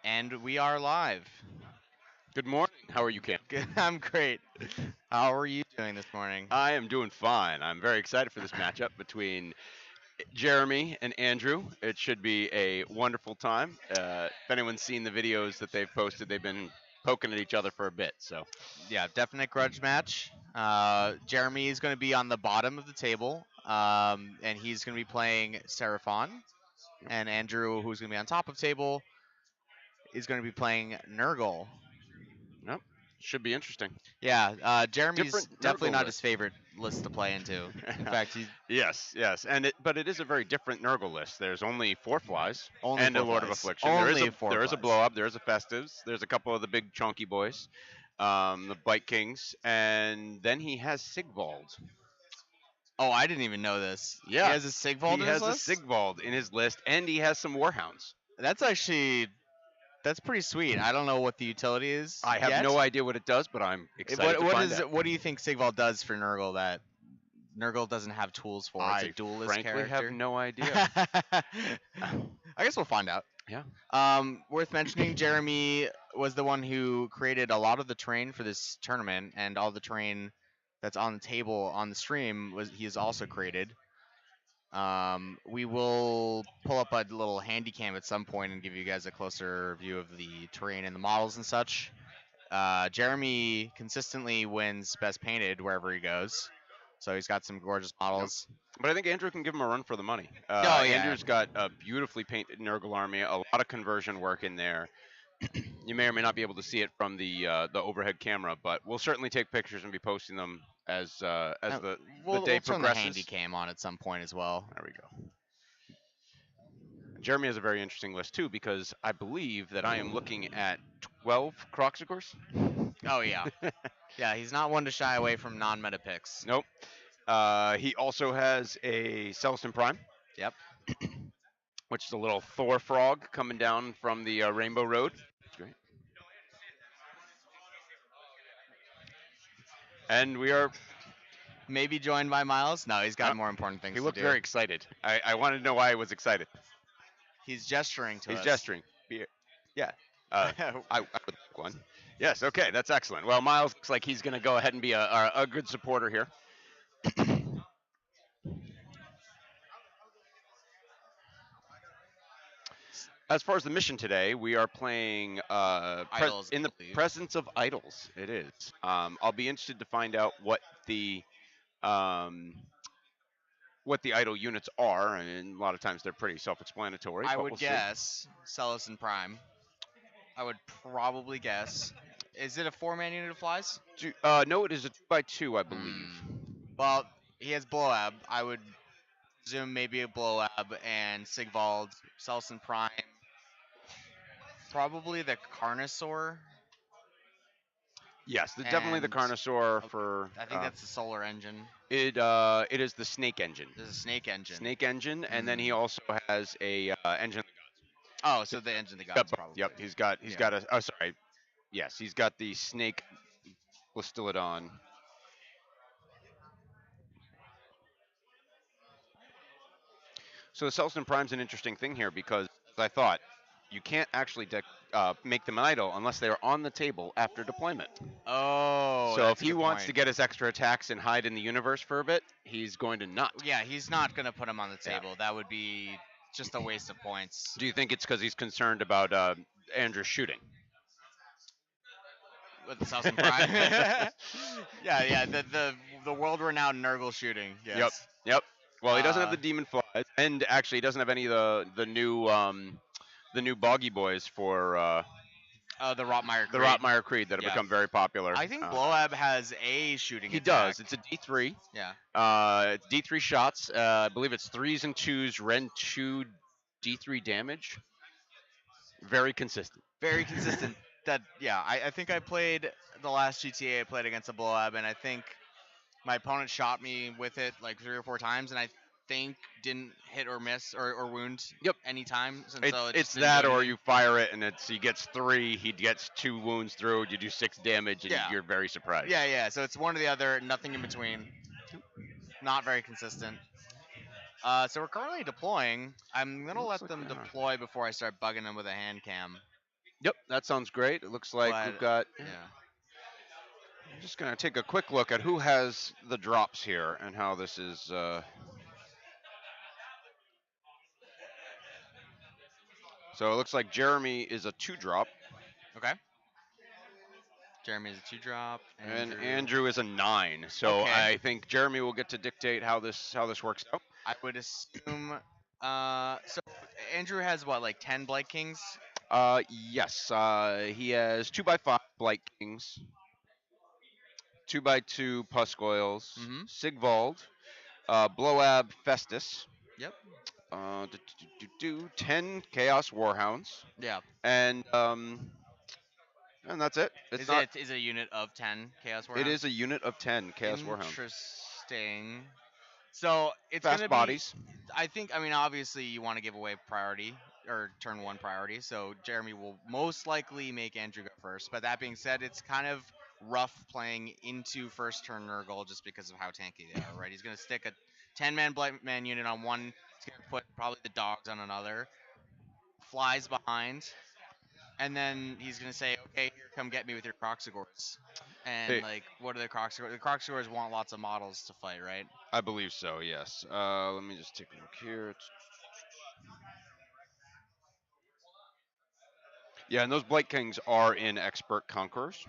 And we are live. Good morning. How are you, Cam? I'm great. How are you doing this morning? I am doing fine. I'm very excited for this matchup between Jeremy and Andrew. It should be a wonderful time. If anyone's seen the videos that they've posted, they've been poking at each other for a bit. So, Yeah, definite grudge match. Jeremy is going to be on the bottom of the table, and he's going to be playing Seraphon. And Andrew, who's going to be on top of table, is going to be playing Nurgle. yep, should be interesting. Yeah, Jeremy's Different definitely Nurgle not his list. favorite list to play into. In fact, he's Yes, but it is a very different Nurgle list. There's only four flies only and a four Lord of flies. Affliction. Only four there is a flies. blow up. There is a Festives. There's a couple of the big chunky boys, the Bite Kings, and then he has Sigvald. Oh, I didn't even know this. He Yeah, has a Sigvald he in his has a list? Sigvald in his list, and he has some Warhounds. That's actually That's pretty sweet. I don't know what the utility is I have yet. no idea what it does, but I'm excited What to what find is out. what do you think Sigvald does for Nurgle that Nurgle doesn't have tools for? It's a I duelist frankly character. have no idea. I guess we'll find out. Yeah. Worth mentioning, Jeremy was the one who created a lot of the terrain for this tournament, and all the terrain that's on the table on the stream was he has also created. We will pull up a little handy cam at some point and give you guys a closer view of the terrain and the models and such. Jeremy consistently wins best painted wherever he goes, so he's got some gorgeous models. But I think Andrew can give him a run for the money. Oh yeah, Andrew's got a beautifully painted Nurgle army, a lot of conversion work in there. You may or may not be able to see it from the overhead camera, but we'll certainly take pictures and be posting them as the day we'll turn the progresses. handy cam on at some point as well. There we go. Jeremy has a very interesting list too, because I believe that I am looking at 12 Croxigors. Oh yeah, yeah. He's not one to shy away from non-meta picks. Nope. He also has a Celestin Prime. Yep. Which is a little Thor frog coming down from the Rainbow Road. Great. And we are. Maybe joined by Miles. No, he's got Uh, more important things He to looked do. very excited. I wanted to know why he was excited. He's gesturing to He's us. gesturing. Yeah. I would like one. Yes. Okay. That's excellent. Well, Miles looks like he's going to go ahead and be a good supporter here. As far as the mission today, we are playing Idols, in I the believe. presence of idols. It is. I'll be interested to find out um, what the idol units are, and a lot of times they're pretty self-explanatory. I but would we'll see. guess Celis and Prime. I would probably guess. Is it a 4-man unit of flies? No, it is a 2x2, I believe. Well, he has Blowab. I would presume maybe a Blowab and Sigvald, Celis and Prime. Probably the Carnosaur. Yes, definitely the And- Carnosaur for. I think that's the solar engine. It is the Snake engine. There's a snake engine. Snake engine, and then he also has a engine. Oh, so the engine the gods Yep, probably. yep. He's got a. Oh, sorry. Yes, he's got the Snake Listillodon. So the Celestin Prime's an interesting thing here because as I thought you can't actually make them an idol unless they are on the table after deployment. Oh. So that's if a he good wants point. to get his extra attacks and hide in the universe for a bit, he's going to not. Yeah, he's not gonna put him on the Yeah. table. That would be just a waste of points. Do you think it's because he's concerned about Andrew shooting? With the Southern Prime. yeah. The world-renowned Nurgle shooting. Yes. Yep. Yep. Well, he doesn't have Uh, the demon flies, and actually, he doesn't have any of the new boggy boys for The Rotmire. the Creed. Rotmire Creed that have Yeah. become very popular. I think Blowab has a shooting. He attack. does. It's a D3. Yeah. It's D3 shots. I believe it's 3s and 2s, Ren 2 D3 damage. Very consistent. Very consistent. I think I played the last GTA I played against a Blowab, and I think my opponent shot me with it like 3 or 4 times, and I think didn't hit or miss or wound Yep. any times. And It's, so it it's just didn't that, do or anything. you fire it and he gets 3, he gets 2 wounds through it, you do 6 damage, and Yeah. you're very surprised. Yeah. So it's one or the other, nothing in between. Not very consistent. So we're currently deploying. I'm gonna Looks let like them they are. deploy before I start bugging them with a hand cam. Yep, that sounds great. It looks like we've But got. yeah, I'm just gonna take a quick look at who has the drops here and how this is. So it looks like Jeremy is a two drop, okay. Jeremy's a two drop. and Andrew. Andrew is a nine. So Okay, I think Jeremy will get to dictate how this works out. I would assume. So Andrew has what, like 10 Blight Kings? Yes, he has 2x5 Blight Kings, 2x2 Puscoils, Mm-hmm. Sigvald, Bloab Festus, Yep. 10 Chaos Warhounds, Yeah. and and that's it. It's Is not. it is it a unit of 10 Chaos It is Warhounds? a unit of 10 Chaos Warhounds. Interesting. So it's Fast gonna be. bodies. I think. I mean, obviously, you want to give away priority or turn one priority. So Jeremy will most likely make Andrew go first. But that being said, it's kind of rough playing into first turn Nurgle just because of how tanky they are. Right? He's gonna stick a 10-man Blight Man unit on one. He's gonna put probably the dogs on another. Flies behind. And then he's gonna say, "Okay, here, come get me with your Croxigors." And Hey, like, what are the Croxigors? The Croxigors want lots of models to fight, right? I believe so. Yes. Let me just take a look here. Yeah, and those Blight Kings are in Expert Conquerors.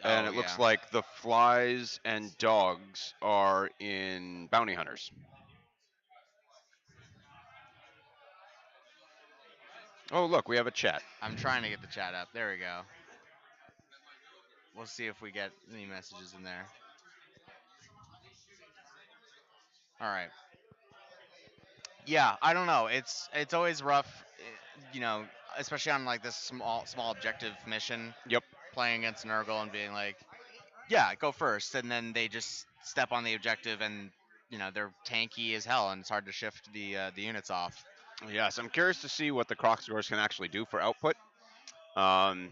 And Oh it looks yeah. like the flies and dogs are in Bounty Hunters. Oh, look, we have a chat. I'm trying to get the chat up. There we go. We'll see if we get any messages in there. All right. Yeah, I don't know. It's always rough, especially on like this small objective mission, Yep. playing against Nurgle and being like, yeah, go first, and then they just step on the objective and they're tanky as hell, and it's hard to shift the units off. Yes, I'm curious to see what the Croc scores can actually do for output. Um,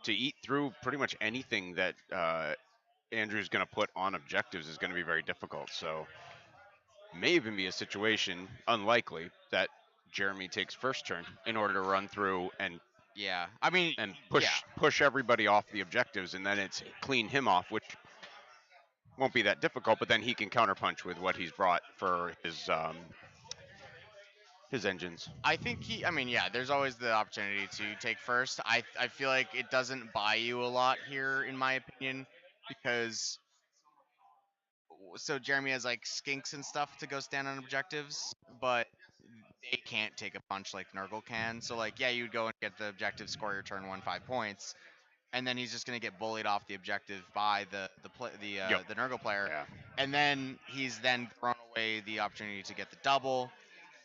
to eat through pretty much anything that Andrew's going to put on objectives is going to be very difficult. So, may even be a situation, unlikely, that Jeremy takes first turn in order to run through Yeah, I mean, and yeah, push everybody off the objectives, and then it's clean him off, which won't be that difficult. But then he can counterpunch with what he's brought for his engines. I think I mean, yeah, there's always the opportunity to take first. I feel like it doesn't buy you a lot here, in my opinion, because so Jeremy has like skinks and stuff to go stand on objectives, but they can't take a punch like Nurgle can. So like, yeah, you'd go and get the objective, score your turn one 5 points, and then he's just gonna get bullied off the objective by Yep. the Nurgle player, Yeah. and then he's then thrown away the opportunity to get the double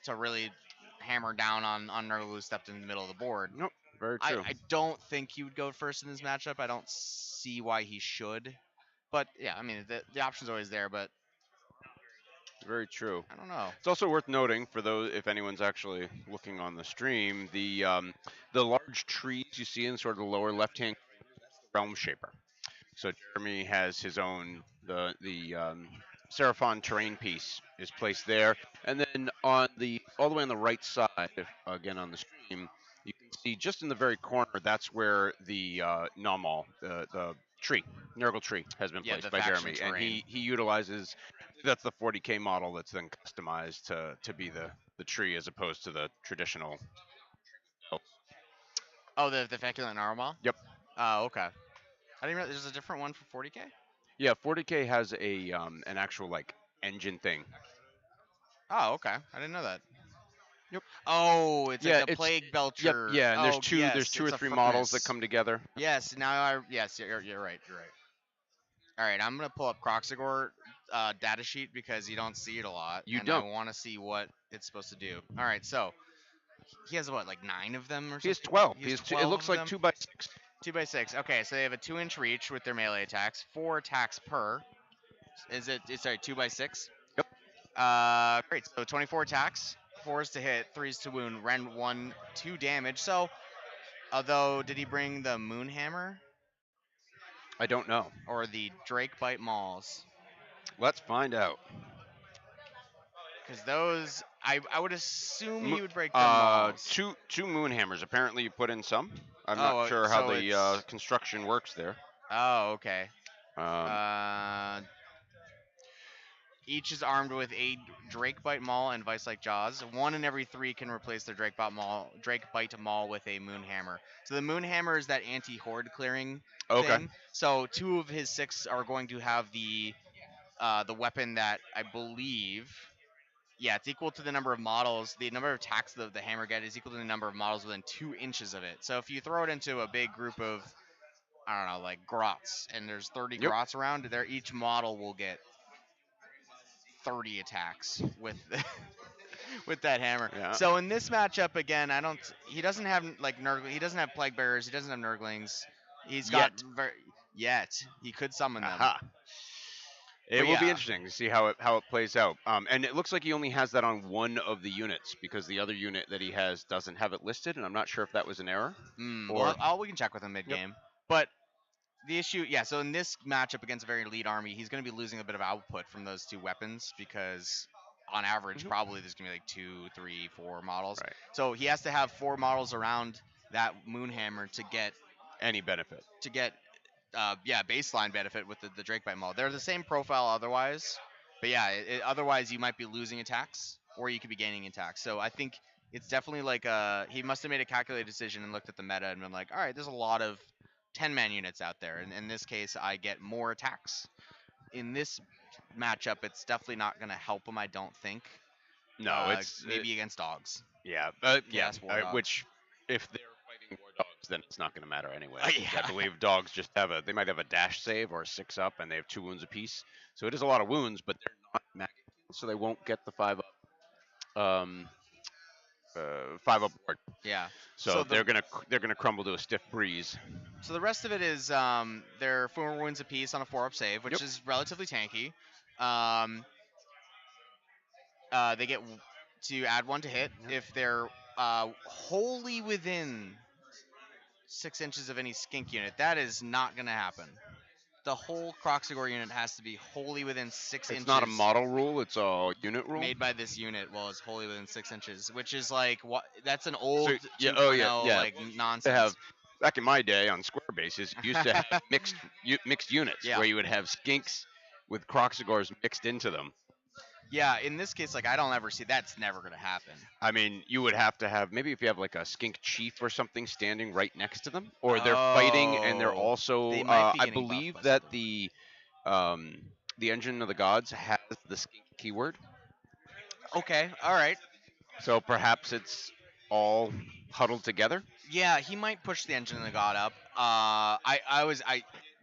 to really hammer down on Nurgle who stepped in the middle of the board. Nope. Very I, true. I don't think he would go first in this matchup. I don't see why he should. But yeah, I mean the option's always there, but Very true. I don't know. It's also worth noting for those, if anyone's actually looking on the stream, the large trees you see in sort of the lower left hand realm shaper. So Jeremy has his own the Seraphon terrain piece is placed there, and then on the all the way on the right side, again on the stream, you can see just in the very corner. That's where the Namal, the tree, Nurgle tree, has been Yeah, placed the by faction Jeremy, and terrain. he utilizes. That's the 40k model that's then customized to be the tree as opposed to the traditional. Oh, the feculent narwhal. Yep. Oh, okay. I didn't realize there's a different one for 40k. Yeah, 40k has a an actual like engine thing. Oh, okay. I didn't know that. Yep. Oh, it's like Yeah, the it's plague yep, belcher. yeah, and Oh, there's yes, two or it's a three models that furnace. come together. Yes, yes, you're right. You're right. All right, I'm gonna pull up Croxigor data sheet because you don't see it a lot, You and I don't. want to see what it's supposed to do. All right, so he has what, like 9 of them or He has something? 12. He has It 12 looks of like them. 2x6. 2 by 6. Okay, so they have a 2-inch reach with their melee attacks, 4 attacks per. Is it? Sorry, 2 by 6. Yep. Great. So 24 attacks, 4s to hit, 3s to wound, rend 1, 2 damage. So, although, did he bring the Moonhammer I don't know. or the Drake Bite Mauls? Let's find out. Because those I would assume Mo- he would break the malls. two moon hammers. Apparently, you put in some. I'm not Oh, sure how so the it's construction works there. oh okay. Um, Uh, each is armed with a Drakebite Maul and Vice-like Jaws. One in every three can replace their Drakebite Maul with a Moon Hammer. So the Moon Hammer is that anti-horde clearing okay. thing. So two of his six are going to have the weapon that I believe. Yeah, it's equal to the number of models. The number of attacks the hammer get is equal to the number of models within 2 inches of it. So if you throw it into a big group of, I don't know, like grots, and there's 30 Yep. grots around, there each model will get 30 attacks with with that hammer. Yeah. So in this matchup again, I don't. He doesn't have like he doesn't have plague bearers. He doesn't have nurglings. He's got Yet. yet he could summon them. Aha. It But will be yeah, interesting to see how it plays out. And it looks like he only has that on one of the units because the other unit that he has doesn't have it listed, and I'm not sure if that was an error or. well, we can check with him mid Yep. game. But the issue, yeah. So in this matchup against a very elite army, he's going to be losing a bit of output from those two weapons because, on average, Mhm. probably there's going to be like 2, 3, 4 models. Right. So he has to have 4 models around that Moonhammer Any benefit. to get yeah, baseline benefit with the Drakebite Maul. They're the same profile otherwise, but yeah, otherwise you might be losing attacks or you could be gaining attacks. So I think it's definitely like he must have made a calculated decision and looked at the meta and been like, all right, there's a lot of 10-man units out there, and in this case, I get more attacks. In this matchup, it's definitely not going to help him. I don't think. No, it's Maybe against dogs, yeah, yeah. chaos war dogs. Which, if they're fighting war dogs, then it's not going to matter anyway. I Yeah. believe dogs just they might have a dash save or a 6 up, and they have 2 wounds apiece. So it is a lot of wounds, but they're not magic, so they won't get the 5 up. 5 up ward. Yeah. So So they're gonna crumble to a stiff breeze. the rest of it is they're 4 wounds apiece on a 4-up save, which Yep. is relatively tanky. Um, they get to add one to hit Yep. if they're wholly within 6 inches of any skink unit. That is not going to happen. The whole Croxagore unit has to be wholly within six It's inches. not a model rule; it's a unit rule. Made by this unit, well, it's wholly within 6 inches, which is like what? That's an old So yeah, 2.0 oh yeah, yeah. like Well, you used to nonsense. have back in my day on square bases, you used to have mixed units Yeah. where you would have skinks with Croxagores mixed into them. Yeah, in this case, like I don't ever see that's never gonna happen. I mean, you would have to have maybe if you have like a skink chief or something standing right next to them, or they're fighting and they're Oh, also. they might be I getting buffed believe by that something. um, the engine of the gods has the skink keyword, Okay, all right. so perhaps it's all huddled together. Yeah, he might push the engine of the god up.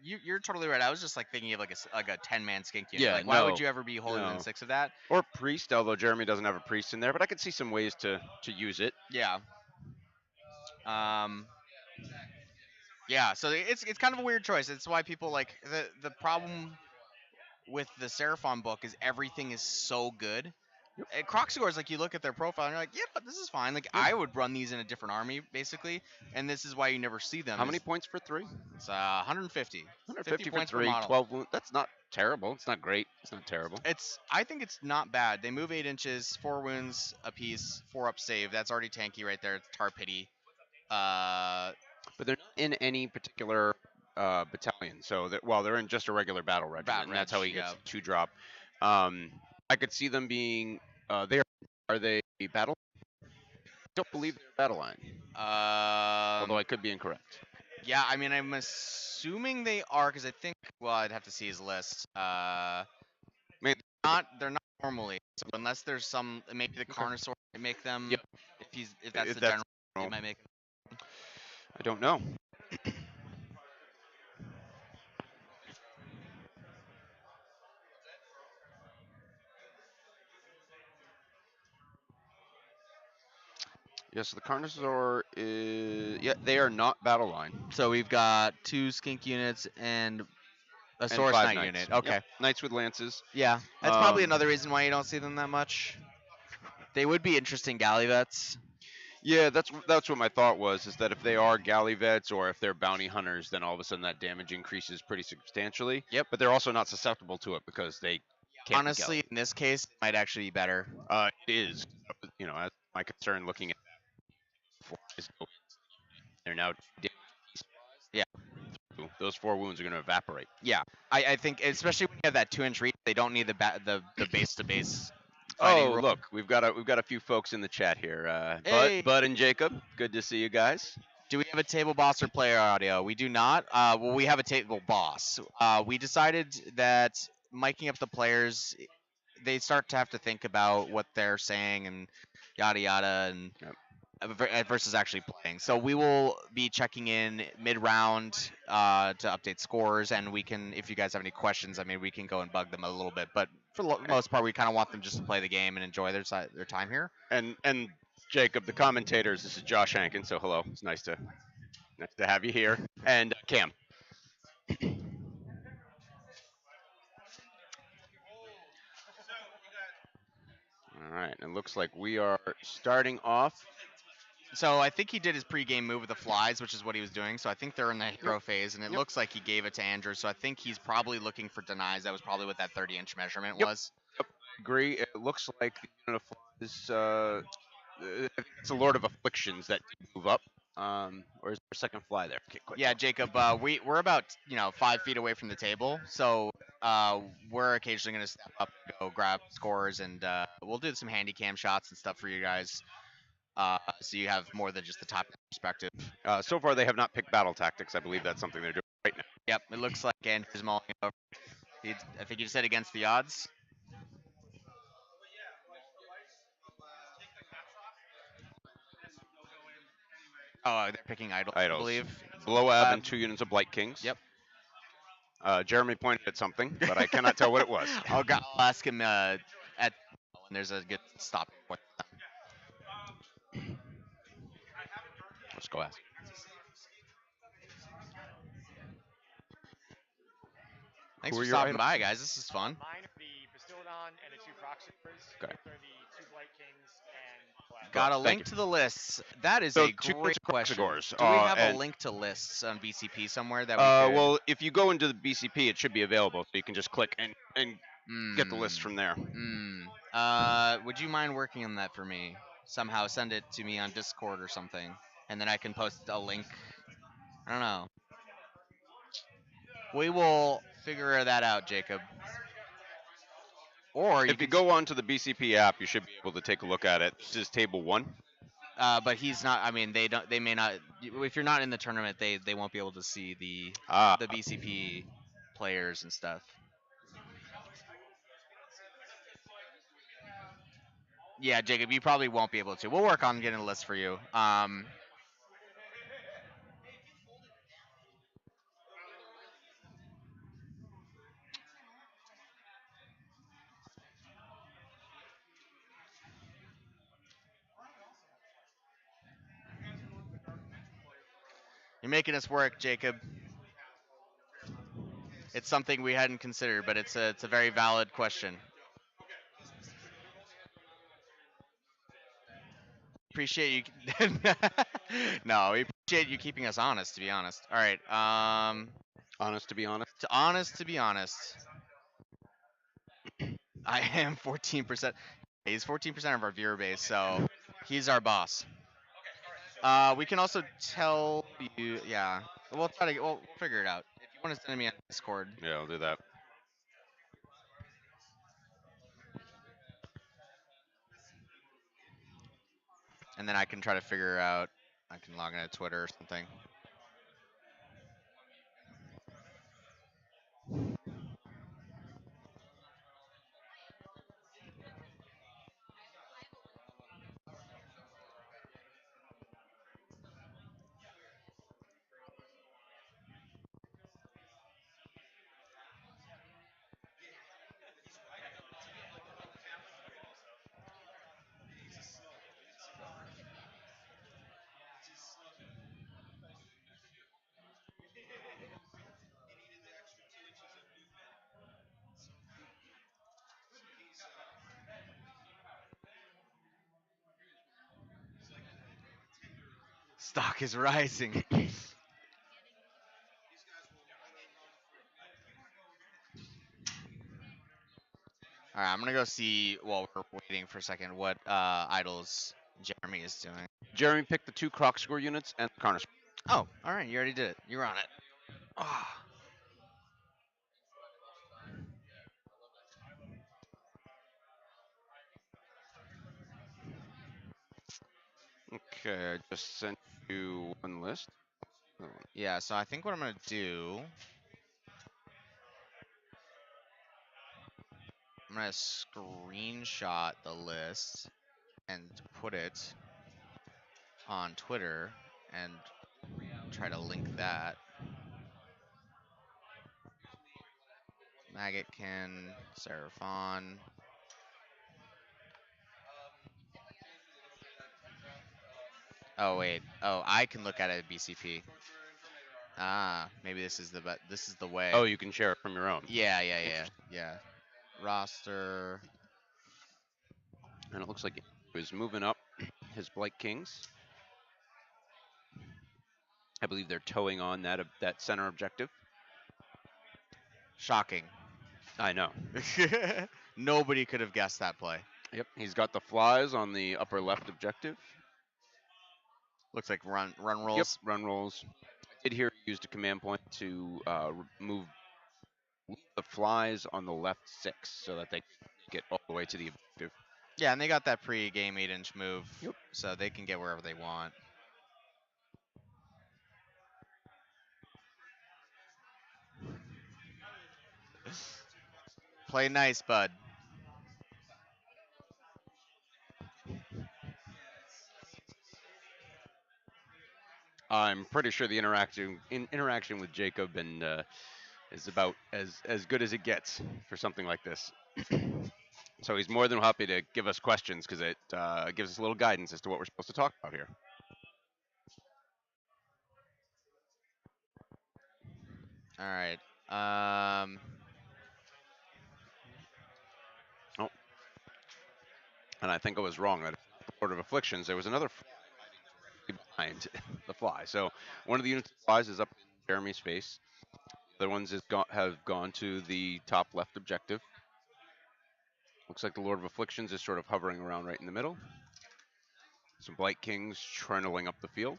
You're totally right. I was just like thinking of like a 10-man skink unit. Yeah, Like, why would no, you ever be wholly within no. 6 of that? Or priest, although Jeremy doesn't have a priest in there, but I could see some ways to use it. Yeah. Um. Yeah. So it's kind of a weird choice. It's why people like the problem with the Seraphon book is everything is so good. Yep. Croxagores, like you look at their profile and you're like, yeah, but this is fine. Like Yep. I would run these in a different army basically, and this is why you never see them. How many points for 3? It's 150. 150 50 for points per 3, model. 12 wounds. That's not terrible. It's not great. It's not terrible. I think it's not bad. They move 8 inches, 4 wounds apiece, 4-up save. That's already tanky right there. It's tar pity. But they're not in any particular battalion. So well, they're in just a regular battle regiment, and that's how he gets yeah. 2 drop. I could see them being. Are they battle? I don't believe they're battle line. Although I could be incorrect. Yeah, I mean, I'm assuming they are because I think. Well, I'd have to see his list. They're not normally. So unless there's some, maybe the Okay. Carnosaur might make them. Yep. If that's If the that's general, he general. might make. I don't know. Yes, the Carnosaur is. Yeah, they are not battle line. So we've got 2 skink units and a And Source 5 Knight knights. unit. Yep, Okay. knights with lances. Yeah, that's probably Um, another reason why you don't see them that much. They would be interesting galley vets. Yeah, that's what my thought was. Is that if they are galley vets or if they're bounty hunters, then all of a sudden that damage increases pretty substantially. Yep. But they're also not susceptible to it because they can't. Honestly, in this case, it might actually be better. It is. that's my concern looking at they're now Yeah, those 4 wounds are going to evaporate. yeah. I think especially when you have that 2-inch reach, they don't need the base to base fighting Oh, rule. look, we've got a few folks in the chat here. Hey, Bud and Jacob, good to see you guys. do we have a table boss or player audio? We do not. Well, we have a table boss. We decided that miking up the players, they start to have to think about what they're saying and yada yada and Yep. versus actually playing. So we will be checking in mid-round to update scores, and we can, if you guys have any questions, I mean, we can go and bug them a little bit. But for the most part, we kind of want them just to play the game and enjoy their time here. And Jacob, the commentators. This is Josh Hankin. So hello, it's nice to have you here. And Cam. All right, and it looks like we are starting off. So I think he did his pre-game move with the flies, which is what he was doing. So I think they're in the Yep. hero phase, and it Yep. looks like he gave it to Andrew. So I think he's probably looking for denies. That was probably what that 30-inch measurement Yep. was. Yep. Agree. It looks like the unit of flies. It's a Lord of Afflictions that move up. Or is there a second fly there? Okay, quick. Yeah, Jacob. We're about 5 feet away from the table, so we're occasionally gonna step up, go grab scores, and we'll do some handy cam shots and stuff for you guys. So you have more than just the top perspective. So far, they have not picked battle tactics. I believe that's something they're doing right now. Yep, it looks like Andrew's mulling it over. I think you said against the odds. Oh, they're picking idols, I Idols. believe. Bloab and 2 units of Blight Kings. Yep. Jeremy pointed at something, but I cannot tell what it was. I'll ask him at when there's a good stop. Let's go ask. Thanks Who for are your stopping idols? by, guys. This is fun. Mine are the Bastillodon and the two Proximers. Okay. Those are the two Blight Kings and Black. Got a Thank link you. to the lists. That is So a 2 great units of question. Proxigors, Do we have a and- link to lists on BCP somewhere that we could? Well, if you go into the BCP, it should be available, so you can just click and get the list from there. Would you mind working on that for me? Somehow send it to me on Discord or something, and then I can post a link. I don't know. We will figure that out, Jacob. Or If you go onto the BCP app, you should be able to take a look at it. This is table 1. but he's not. I mean, they don't. They may not. If you're not in the tournament, they won't be able to see the BCP players and stuff. Yeah, Jacob, you probably won't be able to. We'll work on getting a list for you. You're making us work, Jacob. It's something we hadn't considered, but it's a very valid question. Appreciate you. No, we appreciate you keeping us honest. To be honest. All right. Honest to be honest. To be honest, I am 14%. He's 14% of our viewer base, so he's our boss. We can also tell you. Yeah. We'll try to. We'll figure it out. If you want to send me on Discord. Yeah, I'll do that. And then I can try to figure out. I can log into Twitter or something. Stock is rising. All right, I'm gonna go see while we're waiting for a second what idols Jeremy is doing. Jeremy picked the 2 Croc score units and the Carnage. Oh, all right, you already did it. You were on it. Ah, Okay, I just sent you one list. Oh, yeah. So I think what I'm gonna do, I'm gonna screenshot the list and put it on Twitter and try to link that. Maggotkin, Seraphon. Oh wait. Oh, I can look at it at BCP. Ah, maybe this is this is the way. Oh, you can share it from your own. Yeah, yeah, yeah, Interesting. yeah. Roster. And it looks like he was moving up his Blight Kings. I believe they're towing on that center objective. Shocking. I know. Nobody could have guessed that play. Yep, he's got the flies on the upper left objective. Looks like run Yep, rolls. run rolls. I did hear he used a command point to move the flies on the left 6 so that they get all the way to the objective. Yeah, and they got that pre-game 8-inch move, Yep. so they can get wherever they want. Play nice, bud. I'm pretty sure the interaction with Jacob and is about as good as it gets for something like this. So he's more than happy to give us questions because it gives us a little guidance as to what we're supposed to talk about here. All right. Oh, and I think I was wrong. That Lord of Afflictions, there was another fly hiding directly behind the fly. So one of the units of flies is up in Jeremy's face. The other ones have gone to the top left objective. Looks like the Lord of Afflictions is sort of hovering around right in the middle. Some Blight Kings trundling up the field.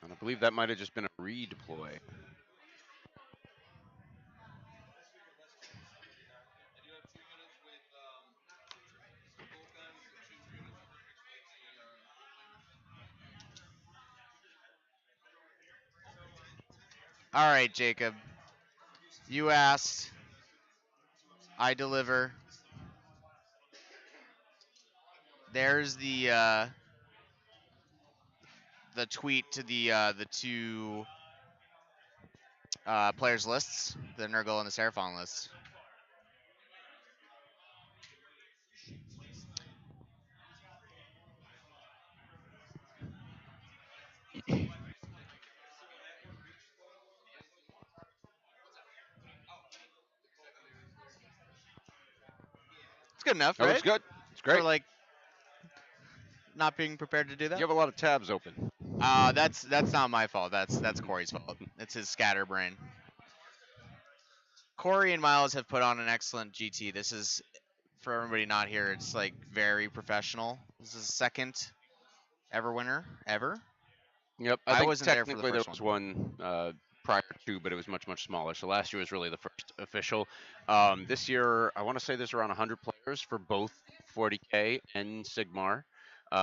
And I believe that might have just been a redeploy. All right, Jacob. You asked. I deliver. There's the tweet to the two players lists, the Nurgle and the Seraphon lists. It's good enough, That looks right? good. It's For great. like not being prepared to do that. You have a lot of tabs open. That's not my fault. That's Corey's fault. It's his scatterbrain. Corey and Miles have put on an excellent GT. This is for everybody not here. It's like very professional. This is the second Everwinter ever. Yep, I I think wasn't there for the technically there first was one. one prior to, but it was much smaller. So last year was really the first official. This year, I want to say there's around 100 players for both 40K and Sigmar.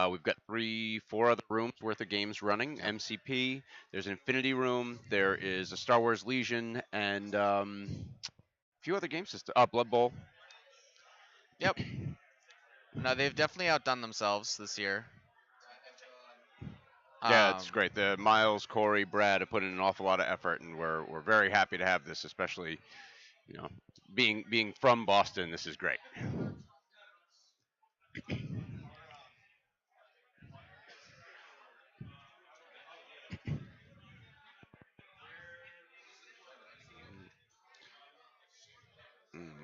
We've got 4 other rooms worth of games running. Yep. MCP. There's an Infinity Room. There is a Star Wars Legion and a few other game systems. Blood Bowl. Yep. No, they've definitely outdone themselves this year. Yeah, it's great. The Miles, Corey, Brad have put in an awful lot of effort, and we're very happy to have this, especially being from Boston. This is great.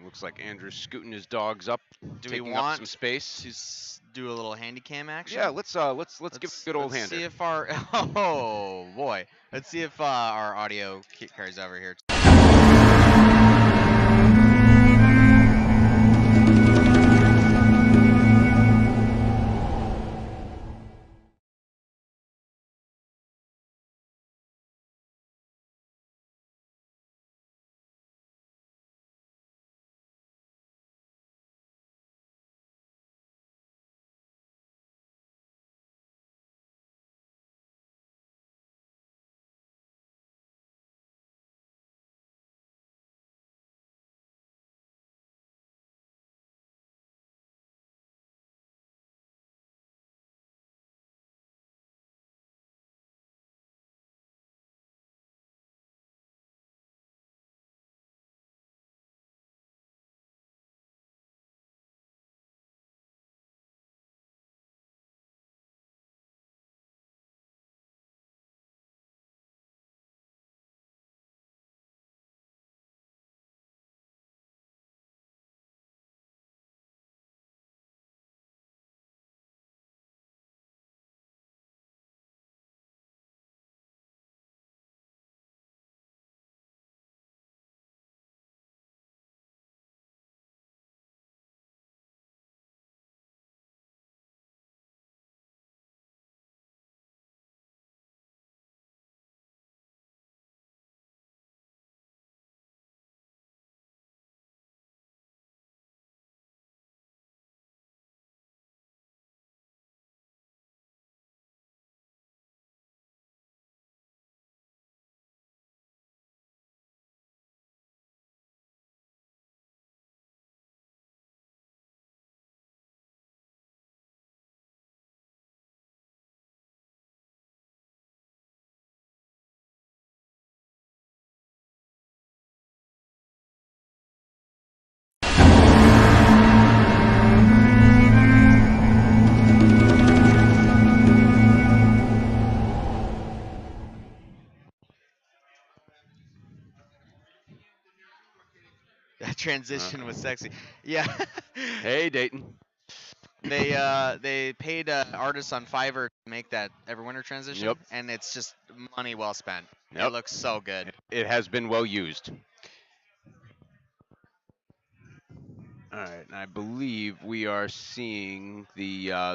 Looks Looks like Andrew's scooting his dogs up, Do we taking up some want space. to do a little handy cam action? Yeah, let's give it a good old Let's hander. see if our oh boy, let's see if our audio carries over here. That transition was sexy. Yeah. Hey, Dayton. They paid artists on Fiverr to make that Everwinter transition, Yep. and it's just money well spent. It Yep. looks so good. It has been well used. All right, and I believe we are seeing the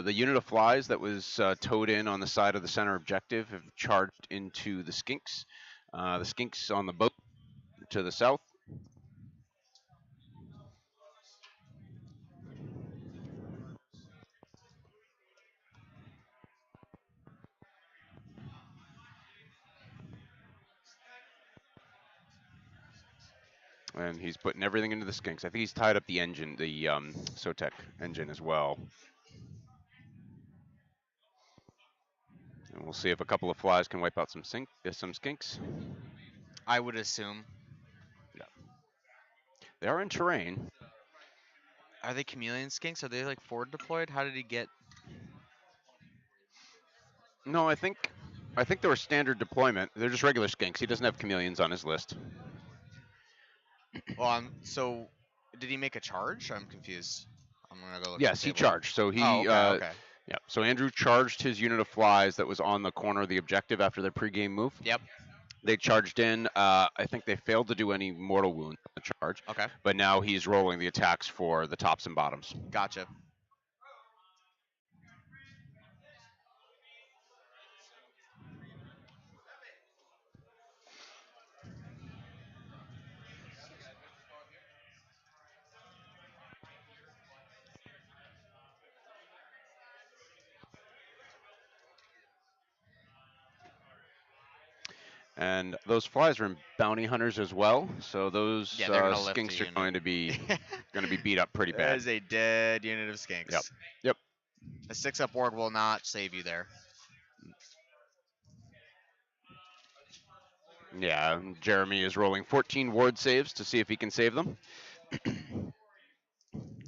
unit of flies that was towed in on the side of the center objective have charged into the skinks. The skinks on the boat to the south. And he's putting everything into the skinks. I think he's tied up the engine, the Sotec engine as well. And we'll see if a couple of flies can wipe out some skinks. I would assume. Yeah. They are in terrain. Are they chameleon skinks? Are they like forward deployed? How did he get? No, I think they were standard deployment. They're just regular skinks. He doesn't have chameleons on his list. Well, so did he make a charge? I'm confused. I'm gonna go look at Yes, the he table. charged. So he Oh, okay. yeah. So Andrew charged his unit of flies that was on the corner of the objective after their pregame move. Yep. They charged in. I think they failed to do any mortal wounds on the charge. Okay. But now he's rolling the attacks for the tops and bottoms. Gotcha. And those flies are in bounty hunters as well. So those Yeah, they're gonna lift skinks the are unit. going to be beat up pretty That bad. is a dead unit of skinks. Yep. Yep. A 6-up ward will not save you there. Yeah, Jeremy is rolling 14 ward saves to see if he can save them.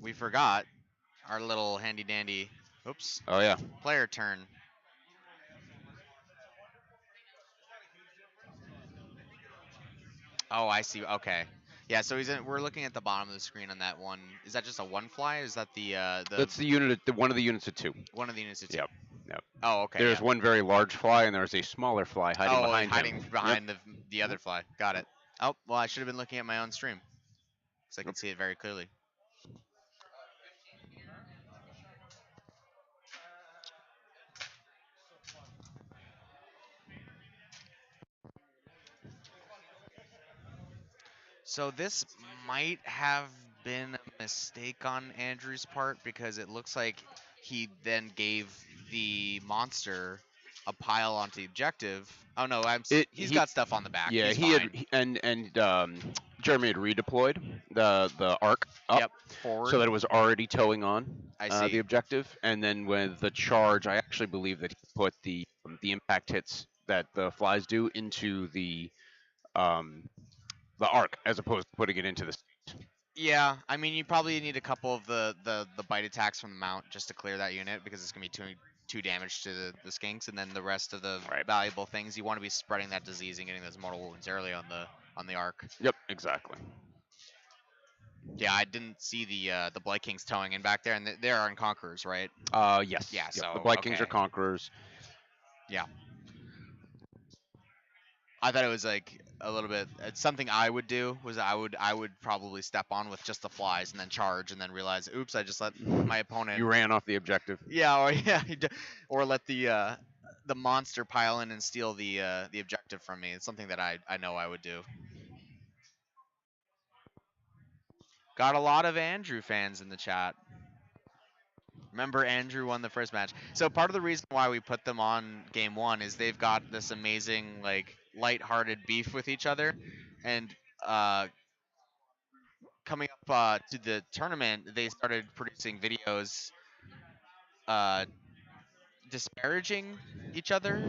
We forgot our little handy dandy. Oops. Oh yeah. Player turn. Oh, I see. Okay. Yeah, so he's in, we're looking at the bottom of the screen on that one. Is that just a one fly? Is that the That's the unit, one of the units of two. one of the units of two? Yep. Yep. Oh, okay, There's yeah. one very large fly, and there's a smaller fly hiding Oh, behind hiding him. Yep. behind the other fly. Got it. Oh, well, I should have been looking at my own stream, because I Yep. can see it very clearly. So this might have been a mistake on Andrew's part because it looks like he then gave the monster a pile onto the objective. Oh no, It he's he got stuff on the back. Yeah, He's he had fine. and Jeremy had redeployed the arc up Yep, so forward. that it was already towing on I the see. objective, and then with the charge, I actually believe that he put the impact hits that the flies do into um, the arc as opposed to putting it into the. Yeah, I mean you probably need a couple of the bite attacks from the mount just to clear that unit because it's gonna be two damage to the skinks, and then the rest of the Right. valuable things you want to be spreading that disease and getting those mortal wounds early on the arc. Yep, exactly. Yeah, I didn't see the Blight Kings towing in back there, and they're on Conquerors, right? Yes. Yeah, Yep. The so Blight Kings are okay. conquerors. Yeah, I thought it was like a little bit. It's something I would do was I would probably step on with just the flies and then charge and then realize, oops, I just let my opponent. You ran off the objective. Yeah, or yeah, or let the monster pile in and steal the objective from me. It's something that I know I would do. Got a lot of Andrew fans in the chat. Remember, Andrew won the first match. So part of the reason why we put them on game one is they've got this amazing like light-hearted beef with each other, and uh, coming up to the tournament, they started producing videos uh, disparaging each other.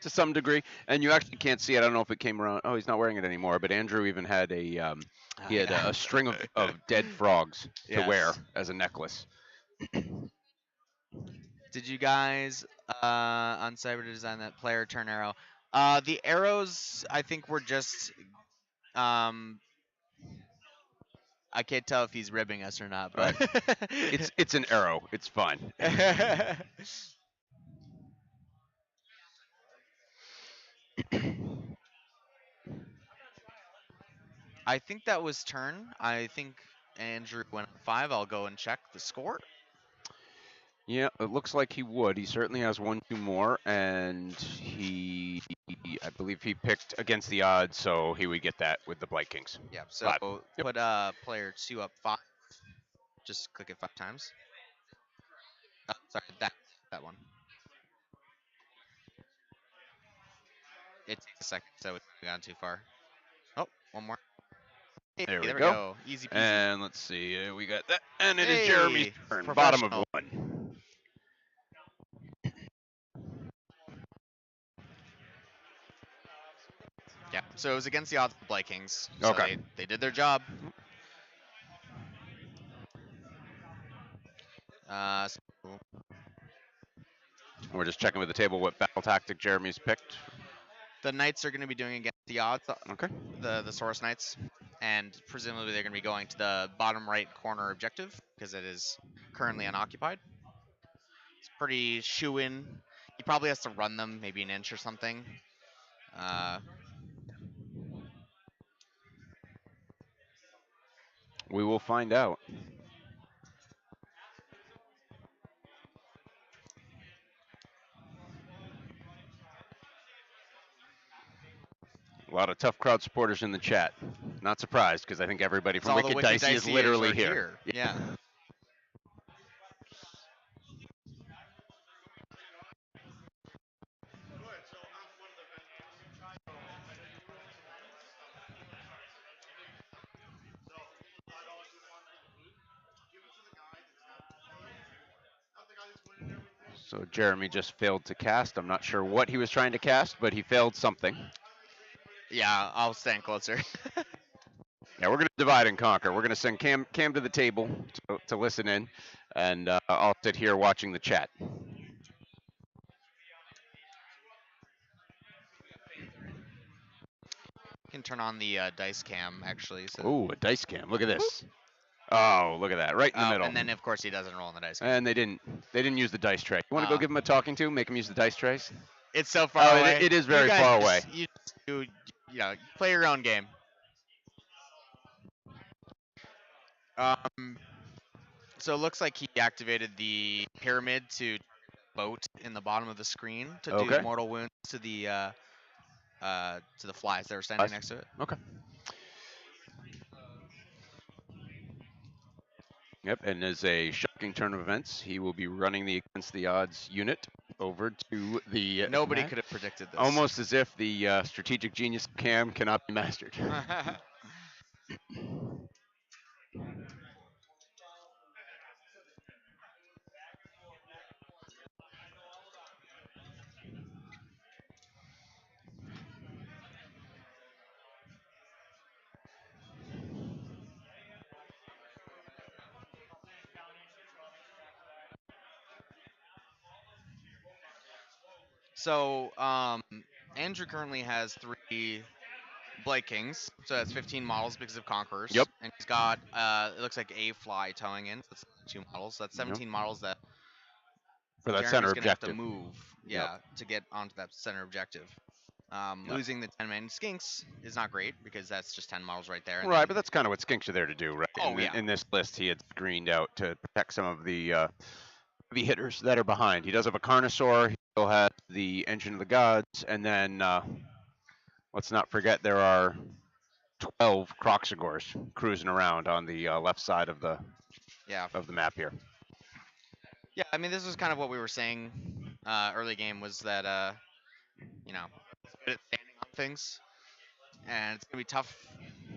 To some degree, and you actually can't see it. I don't know if it came around. Oh, he's not wearing it anymore. But Andrew even had he had a string of dead frogs to wear Yes. as a necklace. Did you guys on Cyber design that player turn arrow? The arrows I think were just um, I can't tell if he's ribbing us or not, but It's an arrow. It's fine. I think that was turn. I think Andrew went up 5. I'll go and check the score. Yeah, it looks like he would. He certainly has one, two more, and I believe he picked against the odds, so he would get that with the Blight Kings. Yeah. So 5. Yep. put player 2 up 5. Just click it 5 times. Oh, sorry, that one. It takes a second, so we've gone too far. Oh, one more. Hey, There we there we go. go. Easy peasy. And let's see, we got that, and it is Hey, Jeremy's turn. Bottom of professional. 1. Yeah. So it was against the odds of the Blight Kings. So Okay. they did their job. So We're just checking with the table what battle tactic Jeremy's picked. the Knights are going to be doing against the odds, Okay. the Source Knights, and presumably they're going to be going to the bottom right corner objective because it is currently unoccupied. It's pretty shoe in. He probably has to run them maybe an inch or something. We will find out. A lot of tough crowd supporters in the chat. Not surprised because I think everybody from all the Wicked Wicked Dicey is Diceyers literally are here. Yeah. So Jeremy just failed to cast. I'm not sure what he was trying to cast, but he failed something. Yeah, I'll stand closer. Yeah, we're going to divide and conquer. We're going to send Cam to the table to listen in, and I'll sit here watching the chat. can turn on the dice cam actually. So Ooh, a dice cam. Look at boop. this. Oh, look at that, right in the Oh, middle. and then of course he doesn't roll on the dice cam. And they didn't use the dice tray. You want to go Uh, give him a talking to? Make him use the dice trays? it's so Oh, far away. it is You very guys, far away. play your own game. Um, so it looks like he activated the pyramid to boat in the bottom of the screen to do Okay. mortal wounds to the flies that are standing next to it. Okay. Yep, and as a shocking turn of events, he will be running the against the odds unit over to the Nobody could have predicted this. almost as if the strategic genius Cam cannot be mastered. So, Andrew currently has 3 Blake Kings, so that's 15 models because of Conquerors. Yep. And he's got, it looks like a fly towing in, so that's 2 models. So that's Yep. 17 models that For that center Jeremy's going to have to objective. move, Yep. to get onto that center objective. Yep. Losing the 10-man Skinks is not great because that's just 10 models right there. And Right, then, but that's kind of what Skinks are there to do, right? Oh, yeah. In this list, he had screened out to protect some of the hitters that are behind. He does have a Carnosaur. He still has the Engine of the Gods, and then let's not forget there are 12 Croxagors cruising around on the left side of the yeah. map here. Yeah, I mean, this was kind of what we were saying early game was that, good at standing on things. And it's going to be tough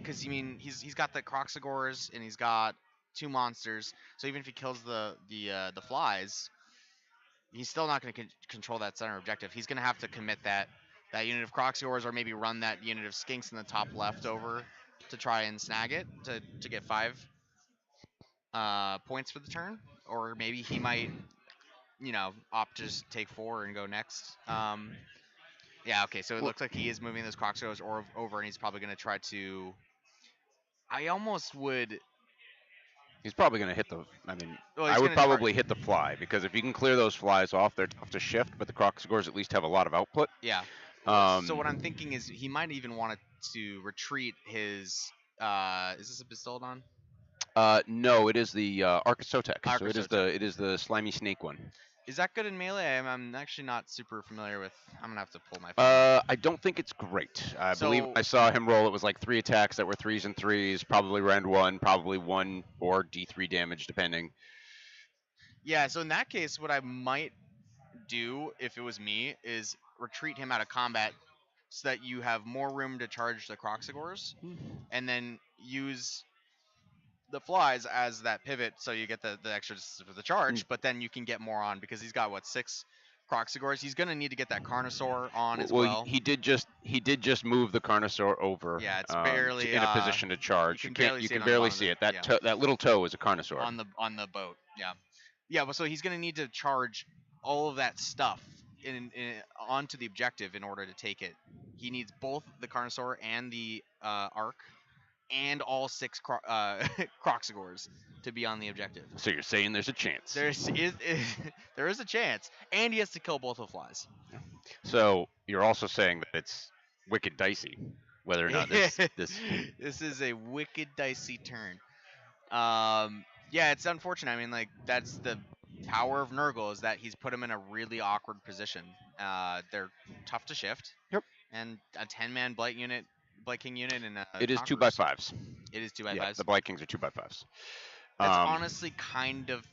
because, he's got the Croxagores and he's got 2 monsters. So even if he kills the flies, he's still not going to control that center objective. He's going to have to commit that unit of Croxagores or maybe run that unit of Skinks in the top left over to try and snag it to get 5 points for the turn. Or maybe he might, opt to just take 4 and go next. Yeah, okay, so it looks like he is moving those Croxagores over, and he's probably going to try to. I almost would. He's probably going to hit the. I mean, Well, I he's would going to probably hit the fly because if you can clear those flies off, they're tough to shift. But the Croxagors at least have a lot of output. Yeah. So what I'm thinking is he might even want to retreat his. Is this a Bastildon? No, it is the Archosotex. So Archosotex. it is the slimy snake one. Is that good in melee? I'm actually not super familiar with. I'm gonna have to pull my phone. I don't think it's great. I believe So- I saw him roll. It was like 3 attacks that were 3s and 3s, probably round 1, probably 1 or D3 damage, depending. Yeah. So in that case, what I might do if it was me is retreat him out of combat so that you have more room to charge the Croxagores, and then use the flies as that pivot so you get the extra for the charge, but then you can get more on because he's got 6 Croxagores. He's gonna need to get that Carnosaur on as well. He did just move the Carnosaur over. Yeah, it's barely, in a position to charge. you can barely You see can it on the barely bottom see of it. the- That that little toe is a Carnosaur. on the boat. Yeah. But so he's gonna need to charge all of that stuff onto the objective in order to take it. He needs both the Carnosaur and the Arc, and all 6 Croxagores to be on the objective. So you're saying there's a chance. There is a chance, and he has to kill both the flies. So you're also saying that it's wicked dicey whether or not this This is a wicked dicey turn. Yeah, it's unfortunate. I mean, like that's the power of Nurgle is that he's put him in a really awkward position. They're tough to shift. Yep. And a 10-man Blight King unit, and it is Conquerors. 2x5s. It is 2x5s. Yeah, the Blight Kings are 2x5s. That's honestly kind of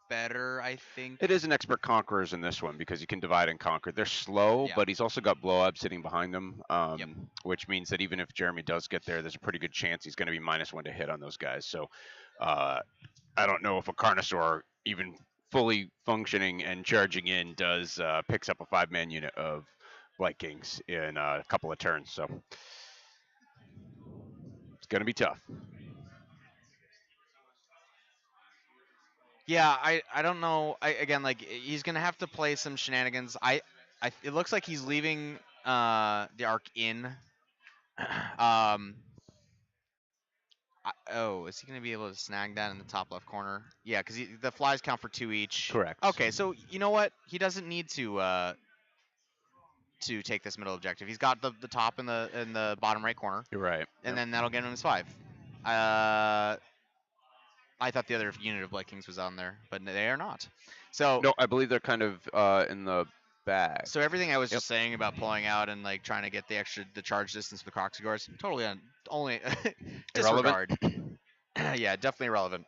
better, I think. It is an expert conquerors in this one because you can divide and conquer. They're slow, Yeah. but he's also got blow up sitting behind them, Yep. which means that even if Jeremy does get there, there's a pretty good chance he's going to be -1 to hit on those guys. So I don't know if a Carnosaur, even fully functioning and charging in, does picks up a 5-man unit of Blight Kings in a couple of turns. So it's going to be tough. Yeah, I don't know. Again, like he's gonna have to play some shenanigans. It looks like he's leaving the arc in um, oh, is he going to be able to snag that in the top left corner? Yeah, because the flies count for 2 each. Correct. Okay, so you know what? He doesn't need to take this middle objective. He's got the top in the bottom right corner, You're right. and Yep. then that'll get him his 5. Uh, I thought the other unit of Blight Kings was on there, but they are not. So No, I believe they're kind of in the back. so everything I was Yep. just saying about pulling out and like trying to get the charge distance for the Croxigors, totally only Irrelevant. disregard. Yeah, definitely irrelevant.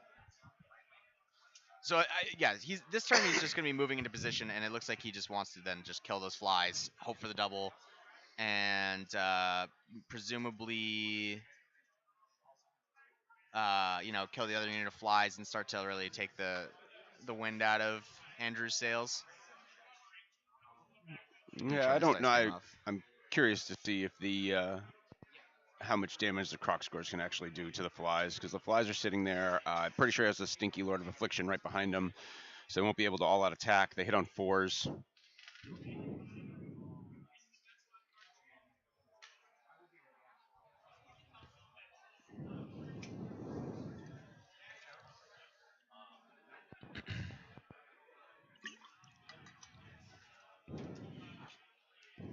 So yeah, he's this turn he's just gonna be moving into position, and it looks like he just wants to then just kill those flies, hope for the double, and presumably kill the other unit of flies and start to really take the wind out of Andrew's sails. Make Yeah, sure I this don't dice know. came off. I'm curious to see if the how much damage the Croc scores can actually do to the flies, because the flies are sitting there. I'm pretty sure he has a Stinky Lord of Affliction right behind him, so they won't be able to all-out attack. They hit on 4s.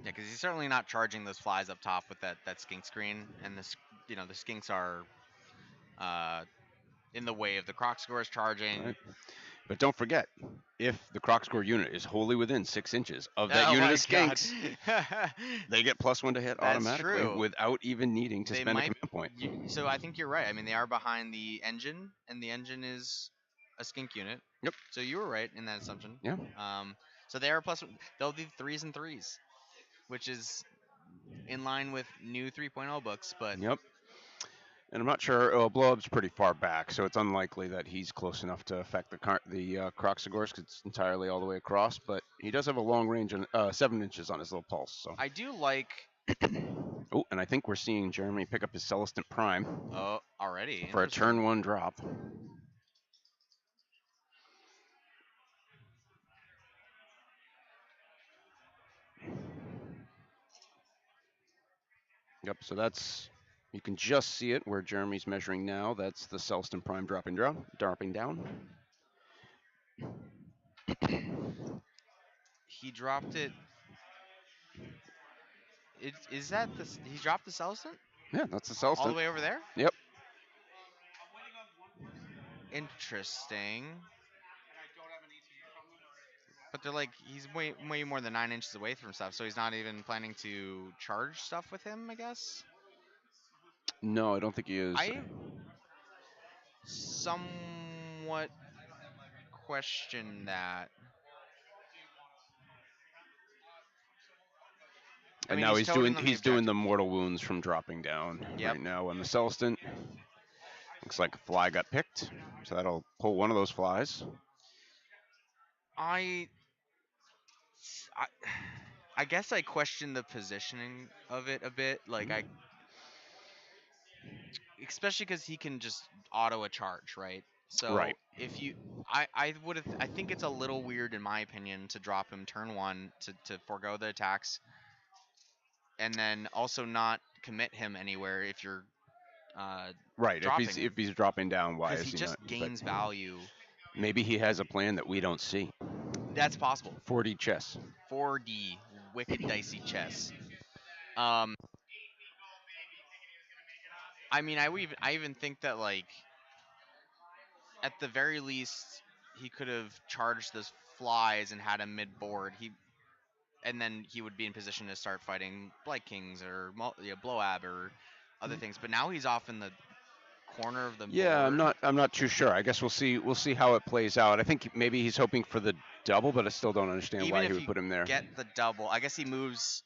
Yeah, because he's certainly not charging those flies up top with that skink screen, and the skinks are uh, in the way of the Croxigors charging. Right. But don't forget, if the Croc score unit is wholly within 6 inches of that Oh unit my of skinks, god. they get +1 to hit That's automatically true. without even needing to They spend a might. command point. So I think you're right. I mean, they are behind the engine, and the engine is a skink unit. Yep. So you were right in that assumption. Yeah. So they are plus. They'll be 3s and 3s, which is in line with new 3.0 books. But Yep. And I'm not sure. Oh, blow up's pretty far back, so it's unlikely that he's close enough to affect the Croxigors, 'cause it's entirely all the way across. But he does have a long range on 7 inches on his little pulse. So. I do like. Oh, and I think we're seeing Jeremy pick up his Celestant Prime Oh, already for a interesting. turn 1 drop. Yep. So that's. You can just see it where Jeremy's measuring now. That's the Celestin Prime dropping down. He dropped it. Is that the he dropped the Celestin Yeah, that's the all the Celestin. way over there? Yep. Interesting. But they're like he's way more than 9 inches away from stuff, so he's not even planning to charge stuff with him. I guess. No, I don't think he is. I somewhat question that. I And mean, now he's toting on the he's doing objective. the mortal wounds from dropping down Yep. right now on the Celestin. Looks like a fly got picked, so that'll pull one of those flies. I, I, I guess I question the positioning of it a bit. Like especially because he can just auto a charge, right? So Right. if you, I think it's a little weird in my opinion to drop him turn 1 to forego the attacks, and then also not commit him anywhere if you're Right. dropping If he's dropping down, why because is he he just not? gains But value. maybe he has a plan that we don't see. That's possible. 4D chess. 4D wicked dicey chess. Um, I mean, I even think that like at the very least he could have charged those flies and had him mid board. And then he would be in position to start fighting Blight Kings or Blowab or other things. But now he's off in the corner of the Yeah, board. I'm not too sure. I guess we'll see how it plays out. I think maybe he's hoping for the double, but I still don't understand Even why if he would you put him there. get the double, I guess he moves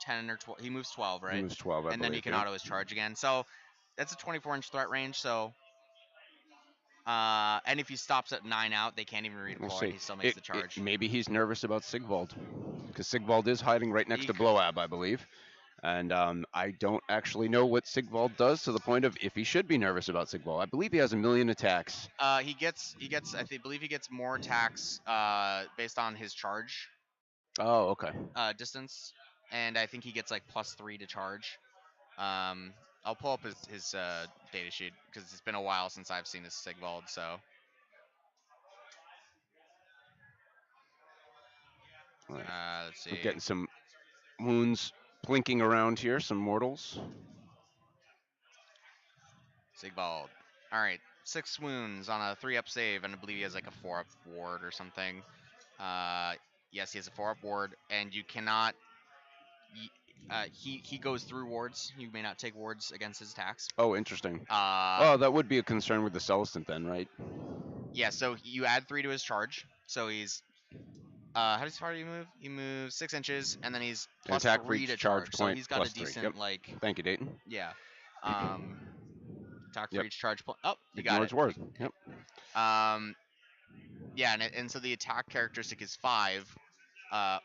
10 or 12. He moves 12, right? He moves 12, I And then he believe. can Yeah. auto his charge again. So that's a 24-inch threat range. So and if he stops at 9 out, they can't even We'll redeploy. see. He still makes the charge. Maybe he's nervous about Sigvald, because Sigvald is hiding right next He to could- Blowab, I believe. And I don't actually know what Sigvald does to the point of if he should be nervous about Sigvald. I believe he has 1,000,000 attacks. He gets believe he gets more attacks based on his charge Oh, okay. distance, and I think he gets like +3 to charge. Um, I'll pull up his data sheet because it's been a while since I've seen his Sigvald. So All right. let's We're see. getting some wounds blinking around here, some mortals. Sigvald. All right, 6 wounds on a 3-up save, and I believe he has like a 4-up ward or something. Uh, yes, he has a 4-up ward, and you cannot. He goes through wards. You may not take wards against his attacks. Oh, interesting. Uh, Oh, that would be a concern with the Celestant then, right? yeah. So you add 3 to his charge. So he's how far do you move? He moves 6 inches, and then he's An plus attack for 3 each to charge charge. So point he's got a plus 3. Yep. decent like Thank you, Dayton. yeah. Um, attack for Yep. each charge point. Oh, you got Ignores it. wars. Yep. Yeah, and so the attack characteristic is 5,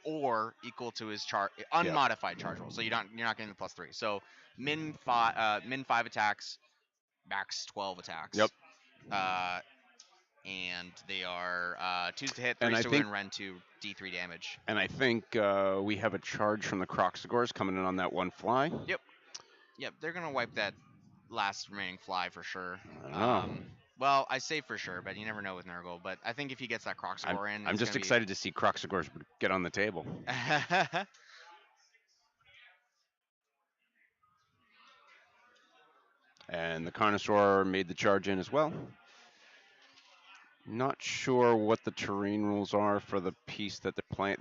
or equal to his Yep. unmodified charge roll. So you're not getting the plus 3. So min 5 attacks, max 12 Yep. attacks. And they are 2s to hit, And 3s I to think win, rend 2, D3 damage. and I think we have a charge from the Croxagores coming in on that one fly. Yep. Yep, they're gonna wipe that last remaining fly for sure. I don't know. Well, I say for sure, but you never know with Nurgle. But I think if he gets that Croxagore in, I'm it's just gonna excited to see Croxagores get on the table. be. And the Carnosaur made the charge in as well. Not sure what the terrain rules are for the piece that they're playing.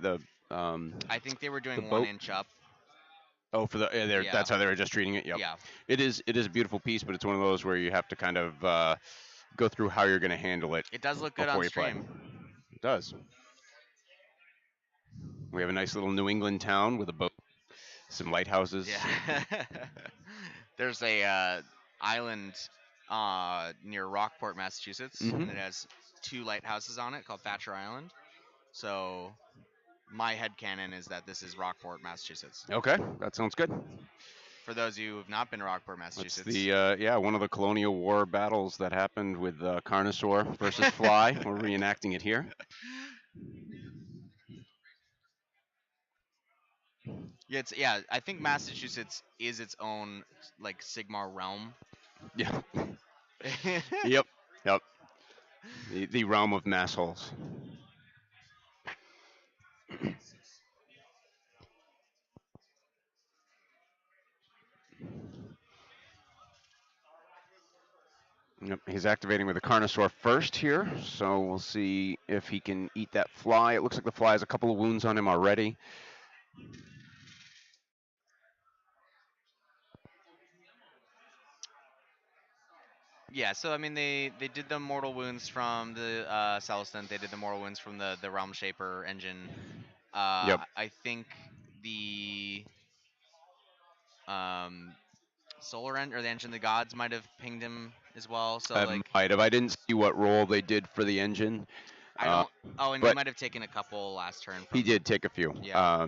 I think they were the doing boat. 1 inch up. Oh, for the Yeah. that's how they were just treating it. Yep. Yeah. It is a beautiful piece, but it's one of those where you have to kind of go through how you're going to handle it It does look good before on you play. stream. It does. We have a nice little New England town with a boat, some lighthouses. Yeah. There's a island near Rockport, Massachusetts, Mhm. and it has 2 lighthouses on it called Thatcher Island. So my headcanon is that this is Rockport, Massachusetts. Okay, that sounds good. For those of you who have not been to Rockport, That's Massachusetts. the one of the Colonial War battles that happened with Carnosaur versus Fly. We're reenacting it here. Yeah, I think Massachusetts is its own like Sigmar realm. Yeah. Yep. Yep. The realm of massholes. Yep, he's activating with the Carnosaur first here, so we'll see if he can eat that fly. It looks like the fly has a couple of wounds on him already. Yeah, so I mean they did the mortal wounds from the Celestant. They did the mortal wounds from the Realm Shaper engine. Yep. I think the um, Solar End or the Engine of the Gods might have pinged him as well. So like Might have. I didn't see what role they did for the engine, I don't. Oh, and he but might have taken a couple last turn. he From did take a few. Yeah.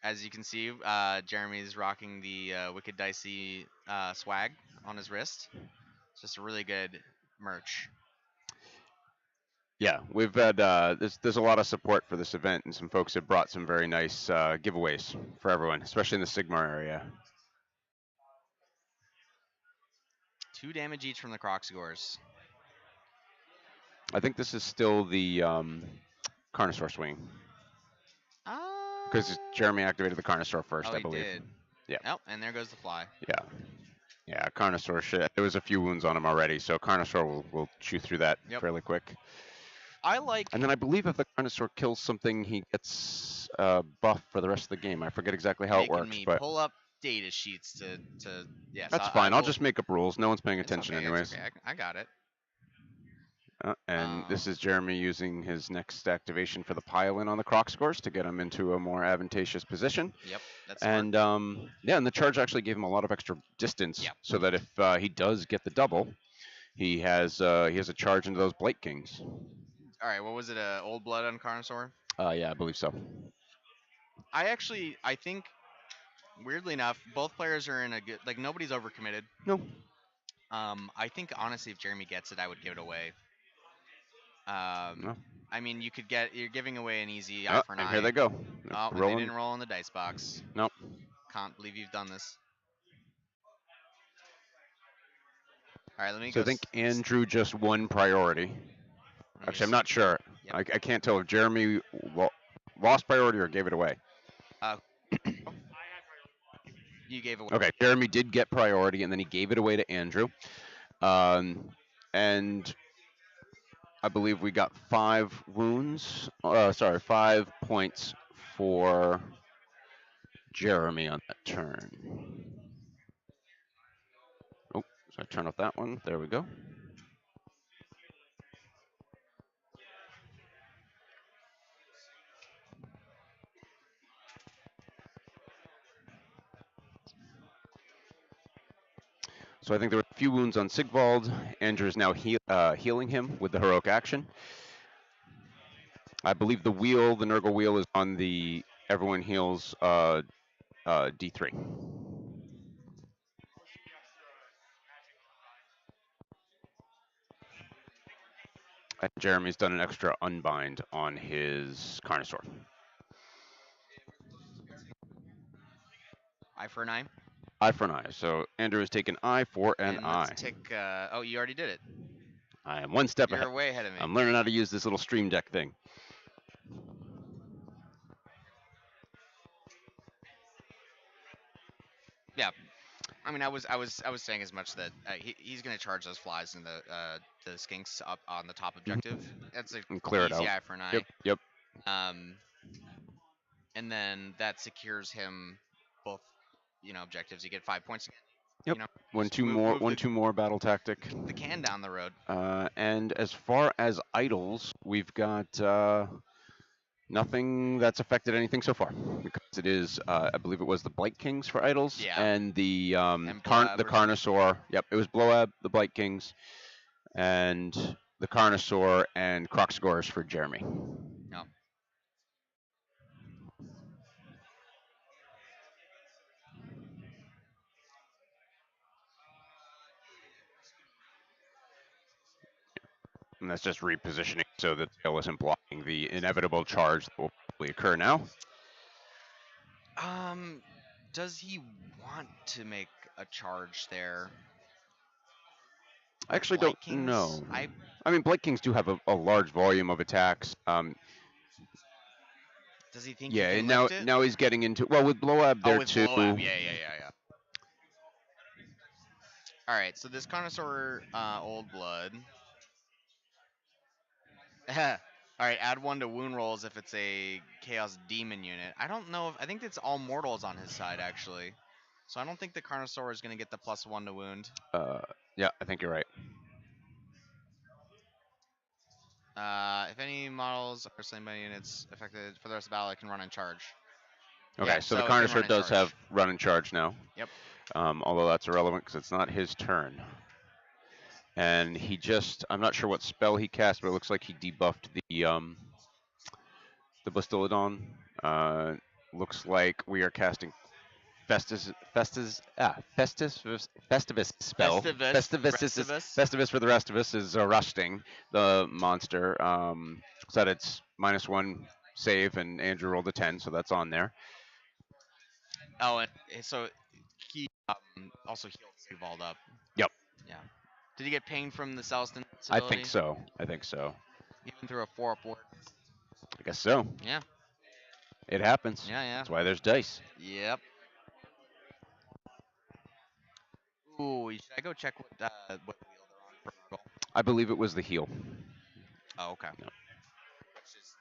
As you can see, Jeremy's rocking the Wicked Dicey swag on his wrist. It's just a really good merch. Yeah, we've had there's a lot of support for this event, and some folks have brought some very nice giveaways for everyone, especially in the Sigmar area. 2 damage each from the Croxagores. I think this is still the Carnosaur swing because Jeremy activated the Carnosaur first, Oh, I he believe. did. Yeah. Oh, and there goes the fly. Yeah. Yeah, Carnosaur should. There was a few wounds on him already, so Carnosaur will chew through that fairly quick. I like. And then I believe if the Carnosaur kills something, he gets buff for the rest of the game. I forget exactly how it Making works, me but pull up data sheets to yes. that's fine. I'll just make up rules. No one's paying attention okay, anyways. It's okay. I got it. And this is Jeremy using his next activation for the pile-in on the Croxagores to get him into a more advantageous position. Yep, that's and yeah, and the charge actually gave him a lot of extra distance, so that if he does get the double, he has a charge into those Blight Kings. All right, what was it? Old Blood on Carnosaur? Yeah, I believe so. I think, weirdly enough, both players are in a good. Like nobody's overcommitted. No. I think honestly, if Jeremy gets it, I would give it away. No. I mean, you're giving away an easy eye for an eye. And here they go. Oh, and they didn't roll in the dice box. Nope. can't believe you've done this. All right, let me So go. I think Andrew just won priority. Let me Actually, I'm see not here. sure. Yep. I can't tell if Jeremy lost priority or gave it away. Uh, I had priority. you gave away. Okay, Jeremy did get priority, and then he gave it away to Andrew. And I believe we got 5 wounds. Sorry, 5 points for Jeremy on that turn. Oh, so I turn off that one. There we go. So I think there were a few wounds on Sigvald. Andrew is now healing him with the heroic action. I believe the Nurgle wheel, is on the everyone heals D3. What's the extra magic And Jeremy's done an extra unbind on his Carnosaur. Eye for an eye. Eye for an eye. So Andrew has taken eye for an And let's eye. tick. Oh, you already did it. I am one step ahead. You're way ahead of me. I'm learning how to use this little stream deck thing. Yeah. I mean, I was saying as much that he's gonna charge those flies and the skinks up on the top objective. That's a And clear it easy out. eye for an eye. Yep. Um, and then that secures him both, objectives. You get 5 points. Yep. You know, One, just two more. move One, two more battle tactic. the can down the road. And as far as idols, we've got nothing that's affected anything so far, because it is, I believe it was the Blight Kings for idols, Yeah. and the And Bloab the or something. Carnosaur. Yep, it was Bloab, the Blight Kings, and the Carnosaur and Crocsgores for Jeremy. No. And that's just repositioning so that tail isn't blocking the inevitable charge that will probably occur now. Does he want to make a charge there? I actually Blight don't Kings? know. I mean, Blight Kings do have a large volume of attacks. Does he think Yeah, he and can lift it? now he's getting into, well, with Bloab there with too. Bloab. Yeah. All right, so this Connoisseur Old Blood. All right, add 1 to wound rolls if it's a Chaos Demon unit. I don't know if I think it's all mortals on his side actually, so I don't think the Carnosaur is going to get the +1 to wound. Yeah, I think you're right. If any models are slain by units affected for the rest of the battle, it can run and charge. Okay, Yeah, so the it can run Carnosaur and does charge. have run and charge now. Yep. Although that's irrelevant because it's not his turn. And he just, I'm not sure what spell he cast, but it looks like he debuffed the Bastillodon. Looks like we are casting Festivus spell. Festivus. Festivus for the rest of us is rusting the monster. So that it's -1 save, and Andrew rolled a 10, so that's on there. Oh, and so he also healed Sigvald up. Yep. Yeah. Did he get pinged from the Celestin I ability? think so. Even through a 4-up ward. I guess so. Yeah. It happens. Yeah. That's why there's dice. Yep. Ooh, should I go check what wheel they're on for Google? I believe it was the heal. Oh, okay. No. Which is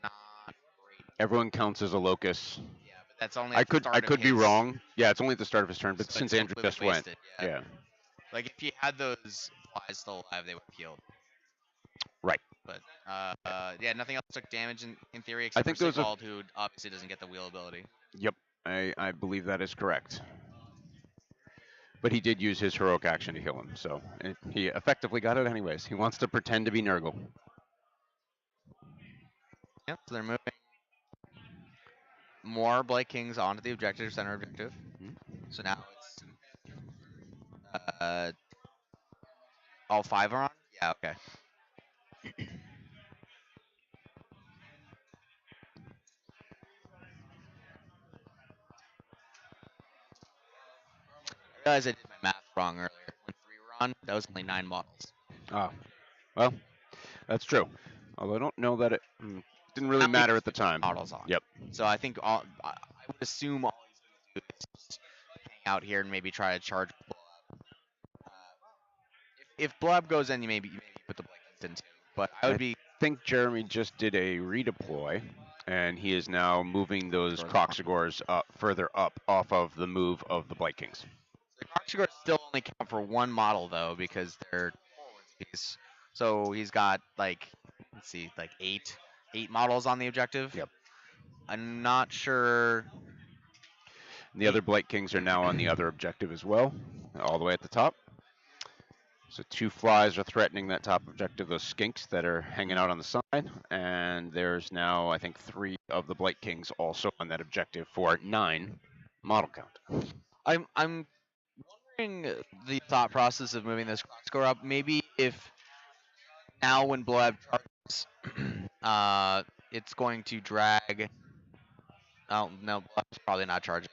not great. Everyone counts as a locus. Yeah, but that's only at the start I of could be his- wrong. Yeah, it's only at the start of his turn, but so since it's Andrew completely just went. wasted, Yeah. Like if he had those flies still alive, they would have healed. Right. But yeah, nothing else took damage in theory except think for those are- Sigvald, who obviously doesn't get the wheel ability. Yep. I believe that is correct. But he did use his heroic action to heal him, so he effectively got it anyways. He wants to pretend to be Nurgle. Yep, so they're moving more Blight Kings onto the objective, center objective. Mhm. So now it's all 5 are on? Yeah, okay. realized I did my math wrong earlier. When 3 were on, that was only 9 models. Oh, well, that's true. Although I don't know that it didn't really Now he matter has at the 15 time. models on. Yep. So I think I would assume all he's going to do is just hang out here and maybe try to charge Blob. If Blob goes in, you maybe put the Blankins in too. But I would I be think Jeremy just did a redeploy, and he is now moving those Croxigores up. Croxigores up further up off of the move of the Blight Kings. The Croxigores still only count for 1 model though because they're forwards piece. So he's got like let's see, like 8 models on the objective. Yep. I'm not sure. The other Blight Kings are now on the other objective as well, all the way at the top. So 2 flies are threatening that top objective, those skinks that are hanging out on the side. And there's now, I think, 3 of the Blight Kings also on that objective for 9 model count. I'm wondering the thought process of moving this score up. Maybe if now when Bloab charges, it's going to drag. Oh no, Bloab's probably not charging.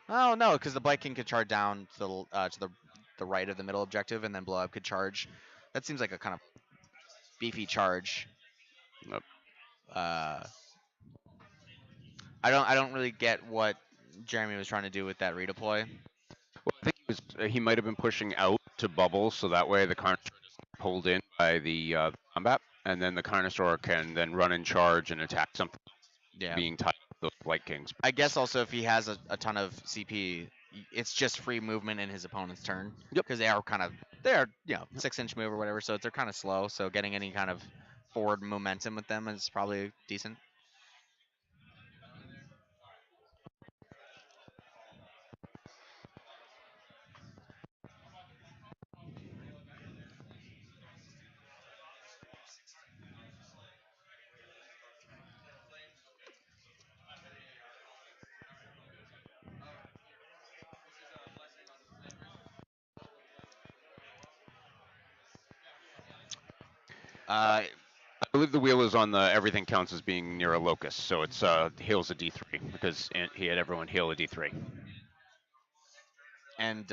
Oh no, because the Blight King could charge down to the right of the middle objective, and then Bloab could charge. That seems like a kind of beefy charge. Yep. I don't really get what Jeremy was trying to do with that redeploy. Well, I think he might have been pushing out to bubble, so that way the Carnosaur doesn't get pulled in by the combat, and then the Carnosaur can then run in charge and attack something Yeah. being tied with those Blight Kings. I guess also if he has a ton of CP, it's just free movement in his opponent's turn. Yep. Because they are 6-inch move or whatever, so they're kind of slow. So getting any kind of forward momentum with them is probably decent. I believe the wheel is on the everything counts as being near a locus, so it's heals a D3 because he had everyone heal a D3. And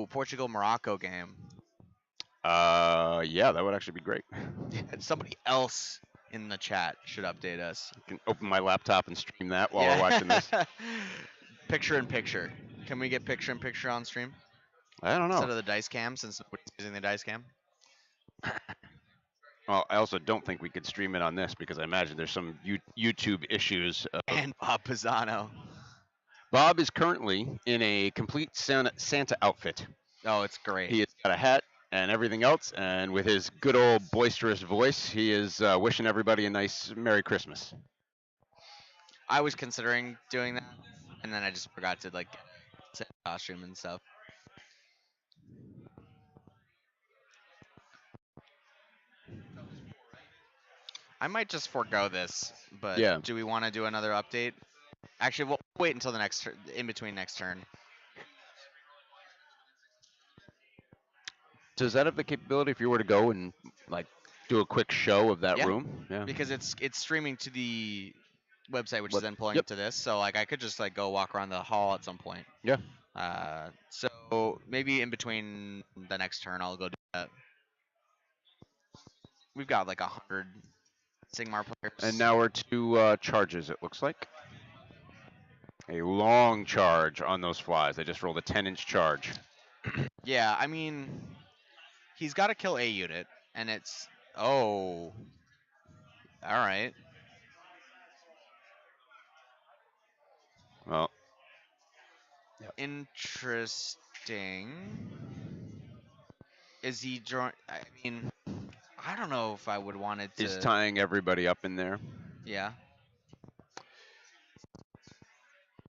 Portugal Morocco game. Yeah, that would actually be great. Somebody else in the chat should update us. I can open my laptop and stream that while we're watching this. Picture in picture. Can we get picture in picture on stream I don't instead know. of the dice cam, since nobody's using the dice cam? Well, I also don't think we could stream it on this because I imagine there's some YouTube issues. And Bob Pisano. Bob is currently in a complete Santa outfit. Oh, it's great. He has got a hat and everything else, and with his good old boisterous voice, he is wishing everybody a nice Merry Christmas. I was considering doing that, and then I just forgot to like set costume and stuff. I might just forego this, but Yeah. do we want to do another update? Actually, we'll wait until the next in between next turn. Does that have the capability if you were to go and like do a quick show of that Yeah. room? Yeah. Because it's streaming to the website, which What- is then pulling yep. it to this. So like I could just like go walk around the hall at some point. Yeah. So maybe in between the next turn, I'll go do that. We've got like 100 Sigmar players. And now we're to charges, it looks like. A long charge on those flies. They just rolled a 10-inch charge. Yeah, I mean, he's got to kill a unit, and it's all right. Well, Interesting. Is he drawing? I mean, I don't know if I would want it to. he's tying everybody up in there. Yeah.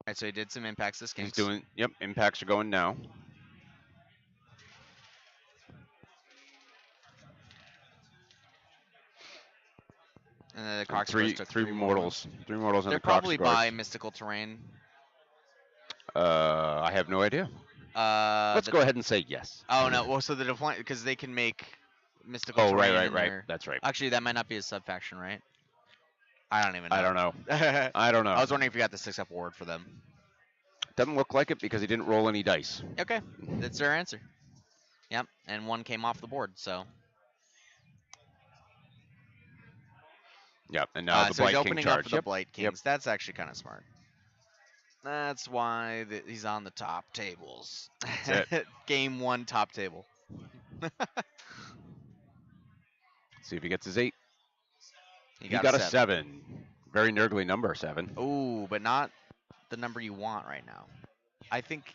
Alright, so he did some impacts to He's skinks. doing, yep, impacts are going now. And then the And Croxigores took three more mortals. ones. 3 mortals on They're the probably by Croxigores. mystical terrain. I have no idea. Let's go ahead and say yes. Oh no, well, so the deployment, because they can make mystical Oh, terrain. right. in their- That's right. Actually, that might not be a sub faction, right? I don't even know. I don't know. I I don't know. was wondering if you got the 6-up ward for them. Doesn't look like it because he didn't roll any dice. Okay, that's their answer. Yep, and one came off the board, so. Yep, and now the So he's Blight King opening up charge. for the Yep. Blight Kings. That's actually kind of smart. That's why he's on the top tables. That's it. Game 1 top table. See if he gets his 8. He He got got a a 7. Very nerdly number, 7. Ooh, but not the number you want right now. I think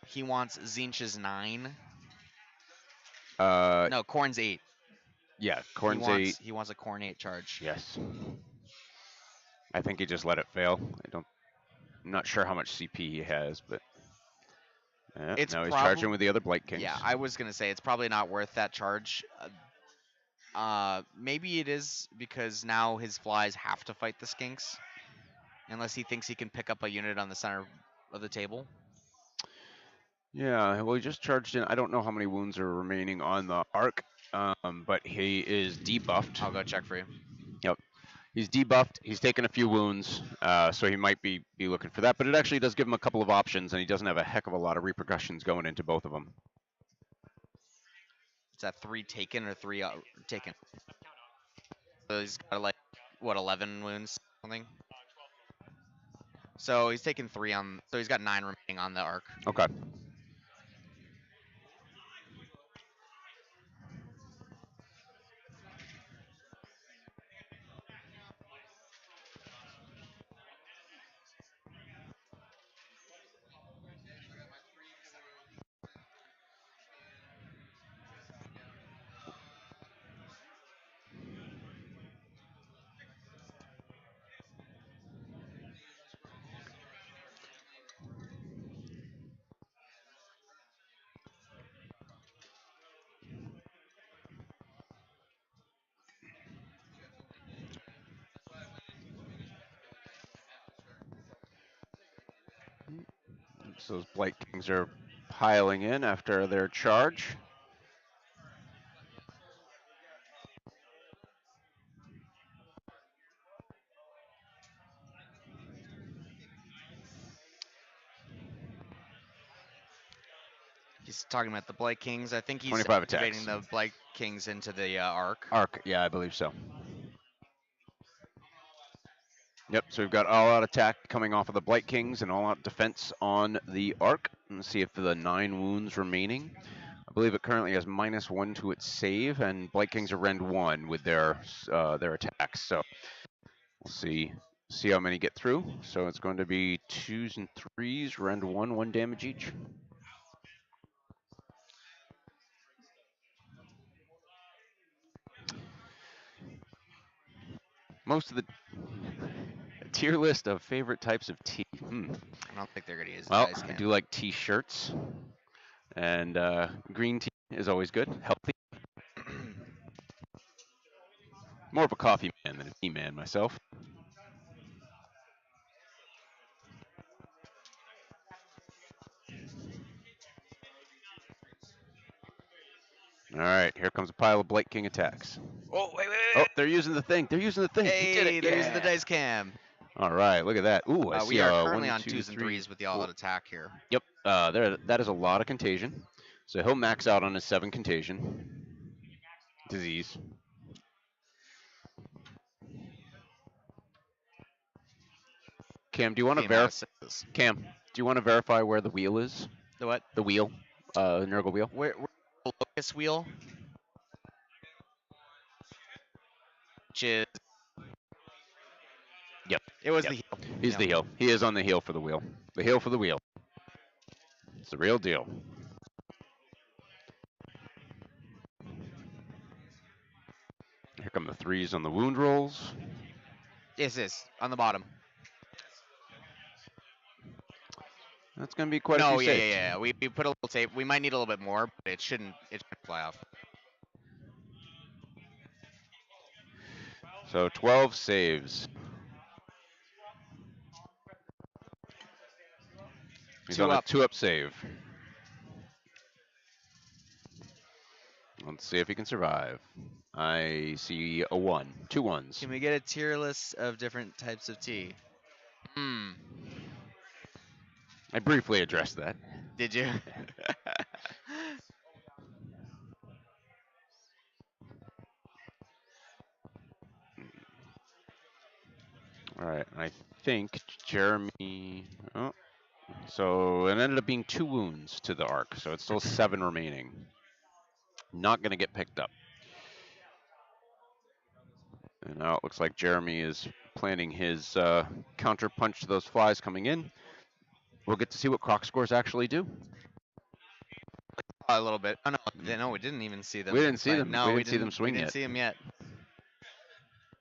he wants Zinch's 9. No, Corn's 8. Yeah, Corn's 8. He wants a Corn 8 charge. Yes. I think he just let it fail. I'm not sure how much CP he has, but now he's charging with the other Blight Kings. Yeah, I was gonna say it's probably not worth that charge. Maybe it is because now his flies have to fight the skinks, unless he thinks he can pick up a unit on the center of the table. Yeah, well, he just charged in. I don't know how many wounds are remaining on the arc, but he is debuffed. I'll go check for you. Yep. He's debuffed. He's taken a few wounds, so he might be looking for that. But it actually does give him a couple of options, and he doesn't have a heck of a lot of repercussions going into both of them. Is that 3 taken or 3 taken? So he's got like, what, 11 wounds, something? So he's taken 3 on, so he's got 9 remaining on the arc. Okay. So those Blight Kings are piling in after their charge. He's talking about the Blight Kings. I think he's 25 activating attacks. the Blight Kings into the arc. Arc, yeah, I believe so. Yep, so we've got all-out attack coming off of the Blight Kings and all-out defense on the Arc. Let's see if the 9 wounds remaining. I believe it currently has -1 to its save, and Blight Kings are rend 1 with their attacks. So we'll see how many get through. So it's going to be 2s and 3s, rend 1 damage each. Most of the tier list of favorite types of tea. I don't think they're going to use Well, dice I can. do like t-shirts, and green tea is always good, healthy. More of a coffee man than a tea man myself. All right, here comes a pile of Blight King attacks. Oh, wait. Oh, they're using the thing. They're using the thing. Hey, He did it. they're Yeah. using the dice cam. All right, look at that. Ooh, I see We are currently 1, on 2, 2s and 3, 3s with the all-out attack here. Yep, that is a lot of contagion. So he'll max out on his 7 contagion. Disease. Cam, do you want to verify? Cam, do you want to verify where the wheel is? The what? The wheel, the Nurgle wheel. Where the locust wheel? Which is. Yep. It was Yep. the heel. He's the heel. He is on the heel for the wheel. The heel for the wheel. It's the real deal. Here come the 3s on the wound rolls. Yes, on the bottom. That's going to be quite a few saves. Yeah. We put a little tape. We might need a little bit more, but it shouldn't fly off. So 12 saves. He's on a 2-up save. Let's see if he can survive. I see a 1. 2 1s. Can we get a tier list of different types of tea? I briefly addressed that. Did you? All right, I think Jeremy. Oh, so it ended up being 2 wounds to the arc, so it's still 7 remaining. Not going to get picked up. And now it looks like Jeremy is planning his counter punch to those flies coming in. We'll get to see what Croc scores actually do. A little bit. Oh no, we didn't even see them. We didn't see them. No, we we didn't see them didn't. We swing didn't yet. see them yet.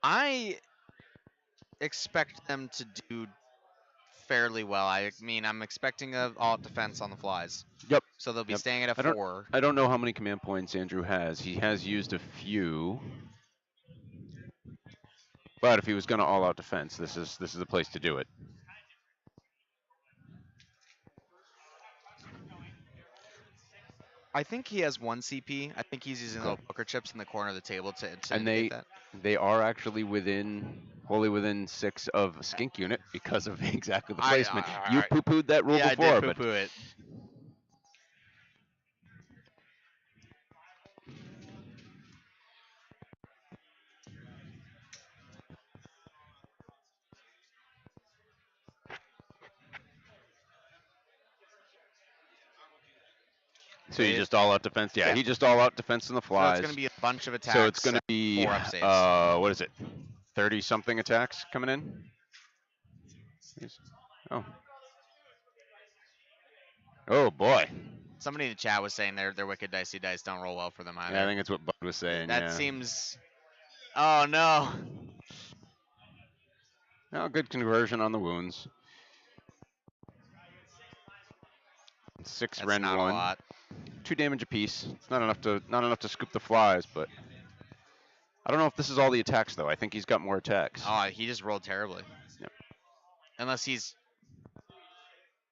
I expect them to do fairly well. I mean, I'm expecting a all defense on the flies. Yep. So they'll be Yep. staying at a I don't. 4. I don't know how many command points Andrew has. He has used a few, but if he was going to all-out defense, this is the place to do it. I think he has 1 CP. I think he's using Okay. little poker chips in the corner of the table to And indicate that. they are actually wholly within 6 of skink unit because of exactly the I- placement. I- You I- poo-pooed that rule Yeah, before, I did but poo-poo it. so you just all-out defense. Yeah, Yeah. he just all-out defense in the So flies. it's going to be a bunch of attacks. So it's going to and be 4 up saves. what is it? 30-something attacks coming in. Oh. Oh boy. Somebody in the chat was saying their wicked dicey dice don't roll well for them either. Yeah, I think it's what Bud was saying. that yeah. seems. Oh no. No, good conversion on the wounds. 6 That's Ren not 1. a lot. 2 damage apiece. It's not enough to scoop the flies, but I don't know if this is all the attacks though. I think he's got more attacks. Oh, he just rolled terribly. Yep. Unless he's.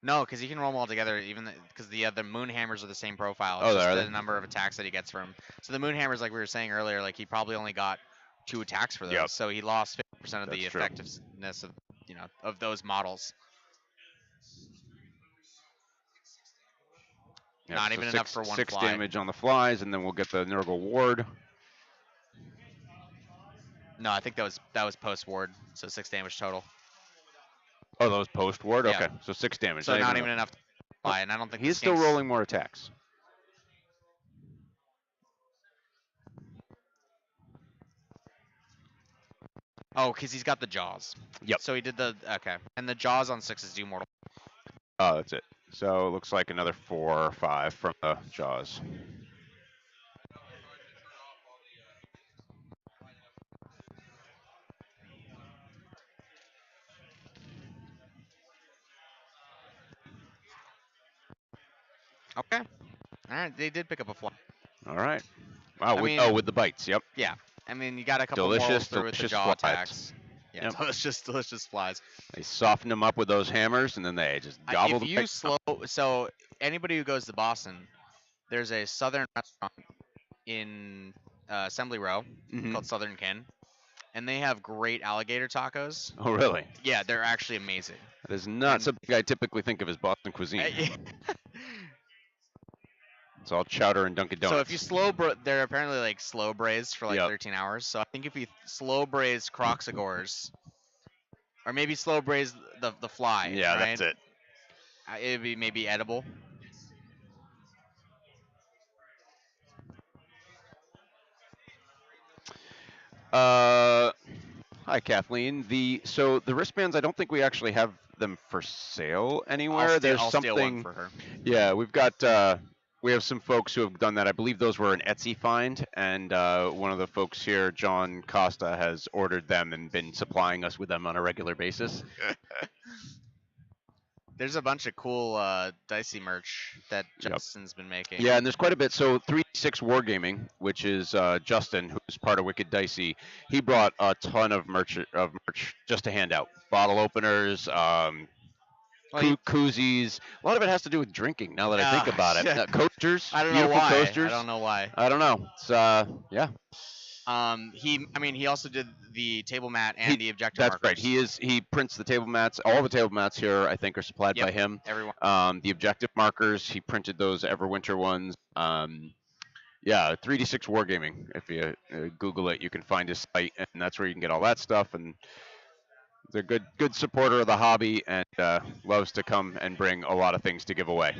No, because he can roll them all together, even because the moon hammers are the same profile. It's Oh, just are the they? number of attacks that he gets from. So the moon hammers, like we were saying earlier, like he probably only got 2 attacks for those. Yep. So he lost 50% of the That's true. effectiveness of those models. Yep, Not so even enough for one 6 fly. damage on the flies, and then we'll get the Nurgle Ward. No, I think that was post ward, so 6 damage total. Oh, that was post ward. Yeah. Okay, so 6 damage. So not even enough to fly, and I don't think He's the still Skinks- rolling more attacks. Oh, because he's got the jaws. Yep. So he did the okay, and the jaws on 6s do mortal. Oh, that's it. So it looks like another 4 or 5 from the Jaws. Okay. All right, they did pick up a fly. All right. Wow. I With, mean- with the bites. Yep. Yeah. I mean, you got a couple Delicious, more rolls through with the delicious jaw flies. attacks. Yeah, Yep. delicious flies. They soften them up with those hammers, and then they just gobble If the you pigs slow, up. so anybody who goes to Boston, there's a southern restaurant in Assembly Row Mhm. called Southern Kin, and they have great alligator tacos. Oh, really? Yeah, they're actually amazing. That is not And- something I typically think of as Boston cuisine. It's all chowder and Dunkin' Donuts. So if you they're apparently like slow braised for like Yep. 13 hours. So I think if you slow braise Croxagores, or maybe slow braise the fly. Yeah, right? that's it. It'd be maybe edible. Hi Kathleen. So the wristbands, I don't think we actually have them for sale anywhere. There's I'll something. steal one for her. Yeah, we have some folks who have done that. I believe those were an Etsy find, and one of the folks here, John Costa, has ordered them and been supplying us with them on a regular basis. There's a bunch of cool dicey merch that Yep. Justin's been making. Yeah, and there's quite a bit. So 3-6 Wargaming, which is Justin, who's part of Wicked Dicey, he brought a ton of merch just to hand out. Bottle openers, Well, he- koozies. A lot of it has to do with drinking. Now that I think about it, coasters. I don't know beautiful why. coasters. I don't know why. I don't know. It's yeah. He also did the table mat and He the objective that's right. markers. He prints the table mats. All the table mats here, I think, are supplied Yep, by him. everyone. The objective markers, he printed those Everwinter ones. Yeah, 3D6 Wargaming. If you Google it, you can find his site, and that's where you can get all that stuff. And he's a good supporter of the hobby, and loves to come and bring a lot of things to give away.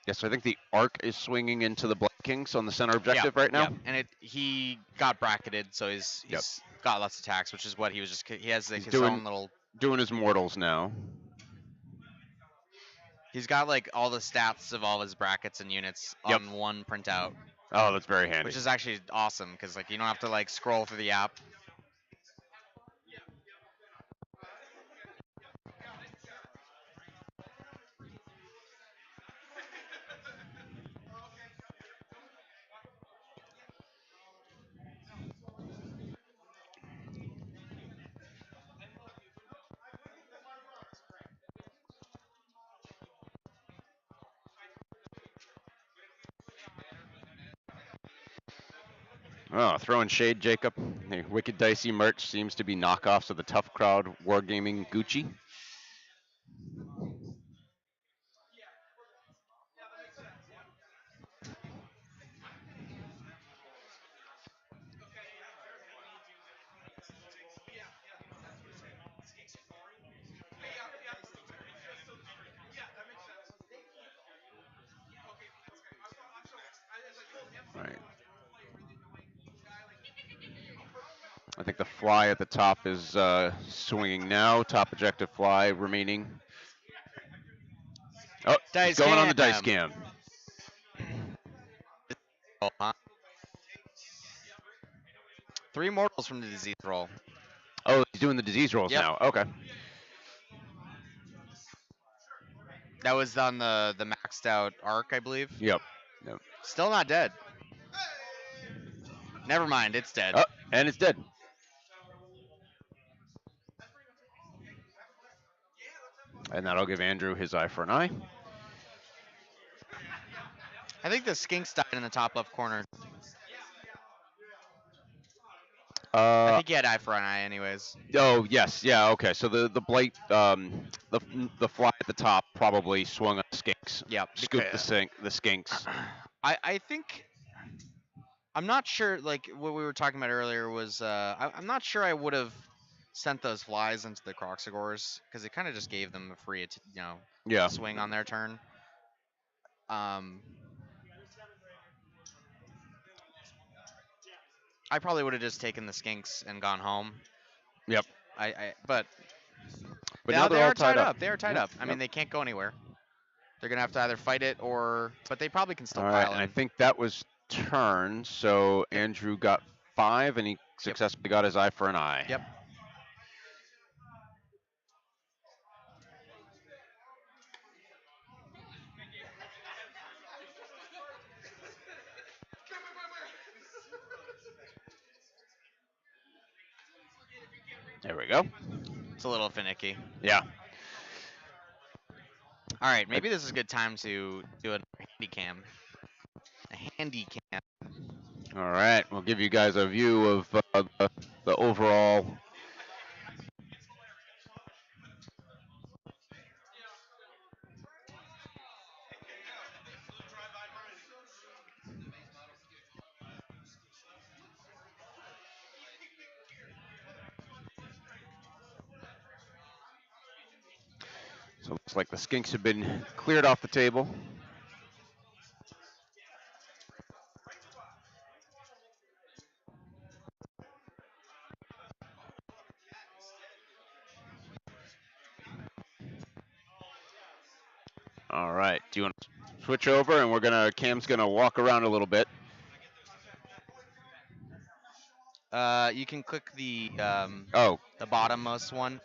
Yes, I think the arc is swinging into the Black Kings on the center objective right now. Yep, and he got bracketed, so he's Yep. got lots of attacks, which is what he was just. He has like He's his doing- own little. Doing his mortals now. He's got like all the stats of all his brackets and units Yep. on one printout, Oh, that's very handy. which is actually awesome because like you don't have to like scroll through the app. Oh, throwing shade, Jacob. The Wicked Dicey merch seems to be knockoffs of the Tough Crowd Wargaming Gucci. Right. I think the fly at the top is swinging now. Top objective fly remaining. Oh, Dice going on the dice cam. cam. Oh, huh? 3 mortals from the disease roll. Oh, he's doing the disease rolls Yep. now. Okay. That was on the maxed out arc, I believe. Yep. Still not dead. Never mind, it's dead. Oh, and it's dead. And that'll give Andrew his eye for an eye. I think the skinks died in the top left corner. I think he had eye for an eye, anyways. Oh yes, yeah, okay. So the blight, the fly at the top probably swung on the skinks. Yep. Scooped the skinks. I think I'm not sure. Like what we were talking about earlier was I'm not sure I would have sent those flies into the Croxagores because it kind of just gave them a free Yeah. swing on their turn. I probably would have just taken the skinks and gone home. Yep. But now they they're all are tied up. up. They are tied Yep, up. I yep. mean, they can't go anywhere. They're gonna have to either fight it but they probably can still All right, pile and I in. think that was turn. So Andrew got 5, and he successfully got his eye for an eye. Yep. There we go. It's a little finicky. Yeah. All right, maybe this is a good time to do a handy cam. A handy cam. All right, we'll give you guys a view of the overall. So it looks like the skinks have been cleared off the table. All right, do you want to switch over, and Cam's gonna walk around a little bit. You can click the Oh, the bottommost one.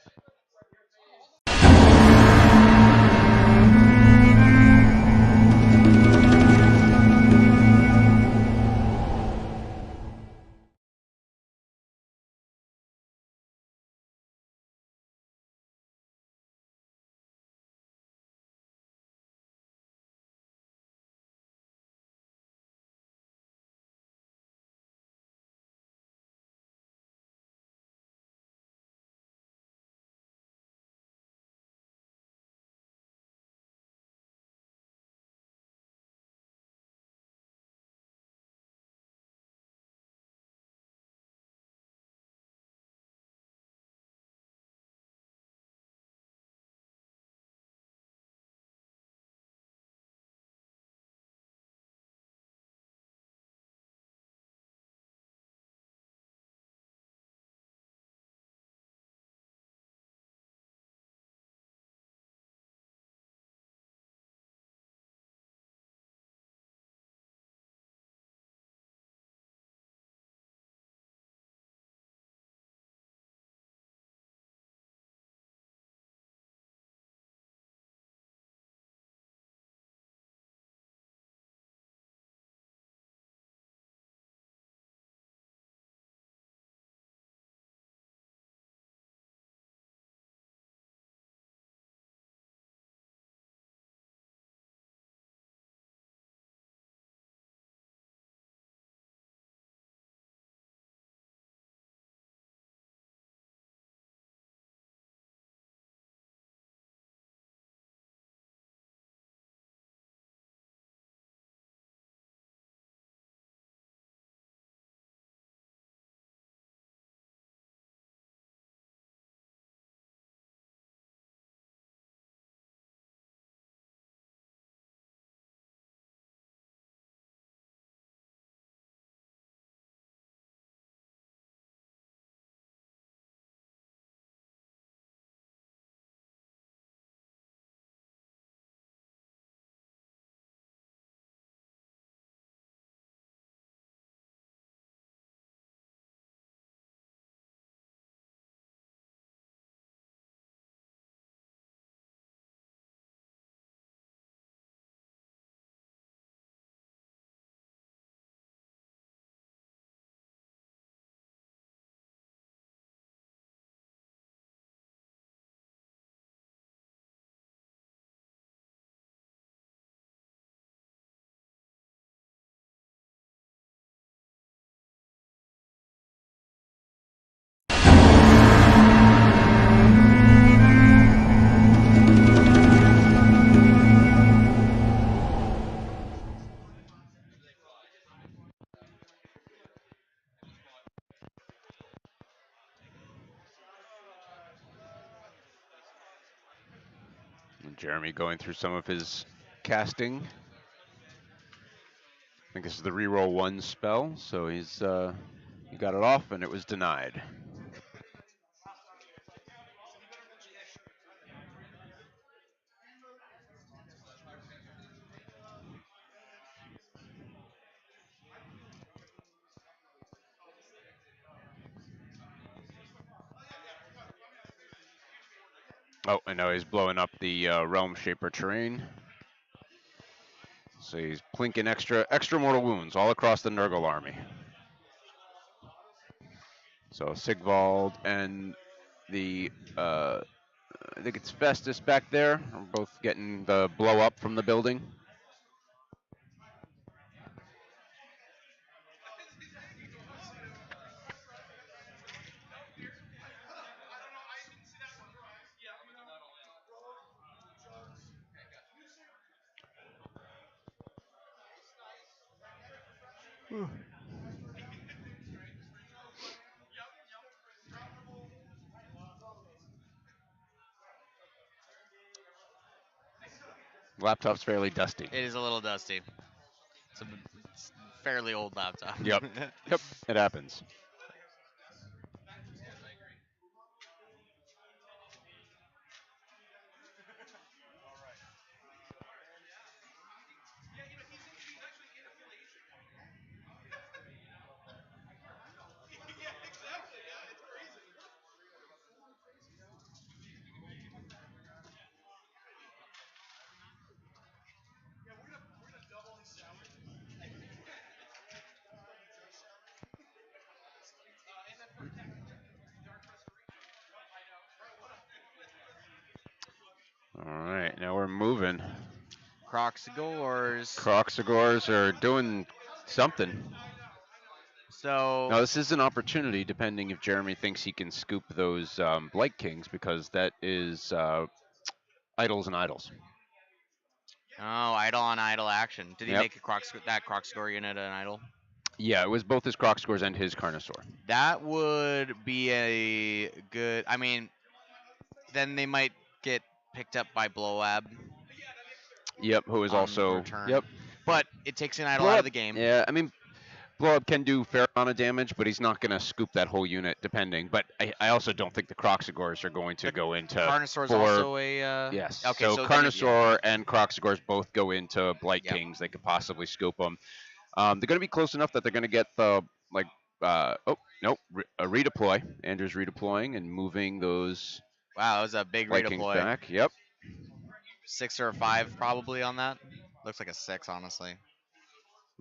Jeremy going through some of his casting. I think this is the reroll one spell, so he got it off and it was denied. Oh, and now he's blowing up the Realm Shaper terrain. So he's plinking extra mortal wounds all across the Nurgle army. So Sigvald and the I think it's Festus back there are both getting the blow up from the building. Laptop's fairly dusty. It is a little dusty. It's a fairly old laptop. Yep. Yep. It happens. All right, now we're moving. Croxagores. Croxagores are doing something. Now So, this is an opportunity, depending if Jeremy thinks he can scoop those Blight Kings, because that is idols and idols. oh, idle on idle action. Did he Yep. make that Croxagore unit an idle? Yeah, it was both his Croxagores and his Carnosaur. That would be a good. I mean, then they might get picked up by Blowab Yep, who is on also return. yep. But it takes an idle Blow out of up. the game. Yeah, I mean, Blow Up can do a fair amount of damage, but he's not going to scoop that whole unit, depending. But I also don't think the Croxagores are going to The go into Carnosaur's four. also a. Yes. Okay, so then Carnosaur and Croxagores both go into Blight Yep. Kings. They could possibly scoop them. They're going to be close enough that they're going to get the like. Oh no, a redeploy. Andrew's redeploying and moving those Wow, that was a big Blight Kings redeploy. back. Yep. 6 or a 5 probably on that. Looks like a 6, honestly.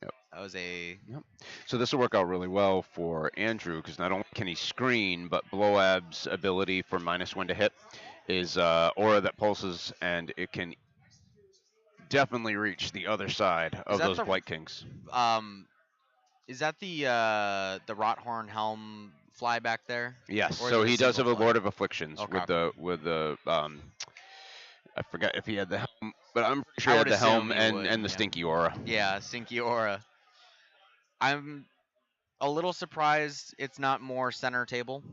Yep. That was a. Yep. So this will work out really well for Andrew because not only can he screen, but Blowab's ability for -1 to hit is aura that pulses, and it can definitely reach the other side of that those the- Blight Kings. Um, is that the Rothorn helm fly back there? Yes. Or is So it a he does have single a fly? Lord of Afflictions Okay. with the I forgot if he had the helm, but I'm pretty sure I he would had the helm assume he and would, and the yeah. stinky aura. Yeah, Sinky Aura. I'm a little surprised it's not more center table.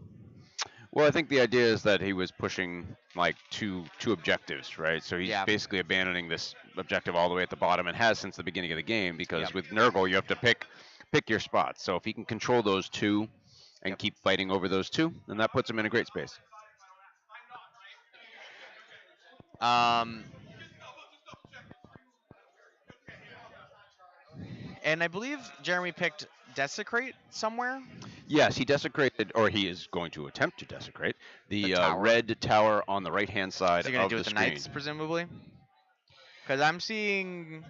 Well, I think the idea is that he was pushing like two objectives, right? So he's Yeah. basically abandoning this objective all the way at the bottom and has since the beginning of the game because Yep. with Nurgle you have to pick your spots. So if he can control those two and Yep. keep fighting over those two, then that puts him in a great space. And I believe Jeremy picked Desecrate somewhere. Yes, he desecrated, or he is going to attempt to desecrate the The tower. red tower on the right-hand side Is he gonna of do it the with the screen. Knights, presumably? Because I'm seeing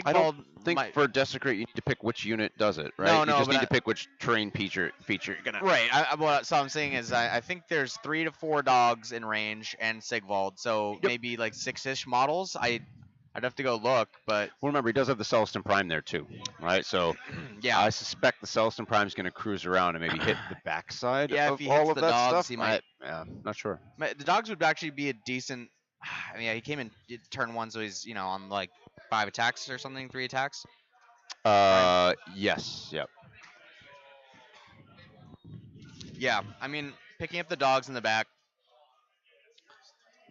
I don't Sigvald. think might... for desecrate you need to pick which unit does it, right? No, you no, just but need to pick which terrain feature you're gonna. Right. So I'm saying is I think there's 3 to 4 dogs in range and Sigvald. So Yep. maybe like 6-ish models. I'd have to go look, but Well, remember he does have the Celestin Prime there too, right? So yeah. I suspect the Celestin Prime is going to cruise around and maybe hit the backside Yeah, if of he all hits of the that dogs, stuff. he might- Yeah, not sure. The dogs would actually be a decent. I mean, yeah, he came in turn 1, so he's on like 5 attacks or something, 3 attacks. Yes, yep. Yeah, I mean, picking up the dogs in the back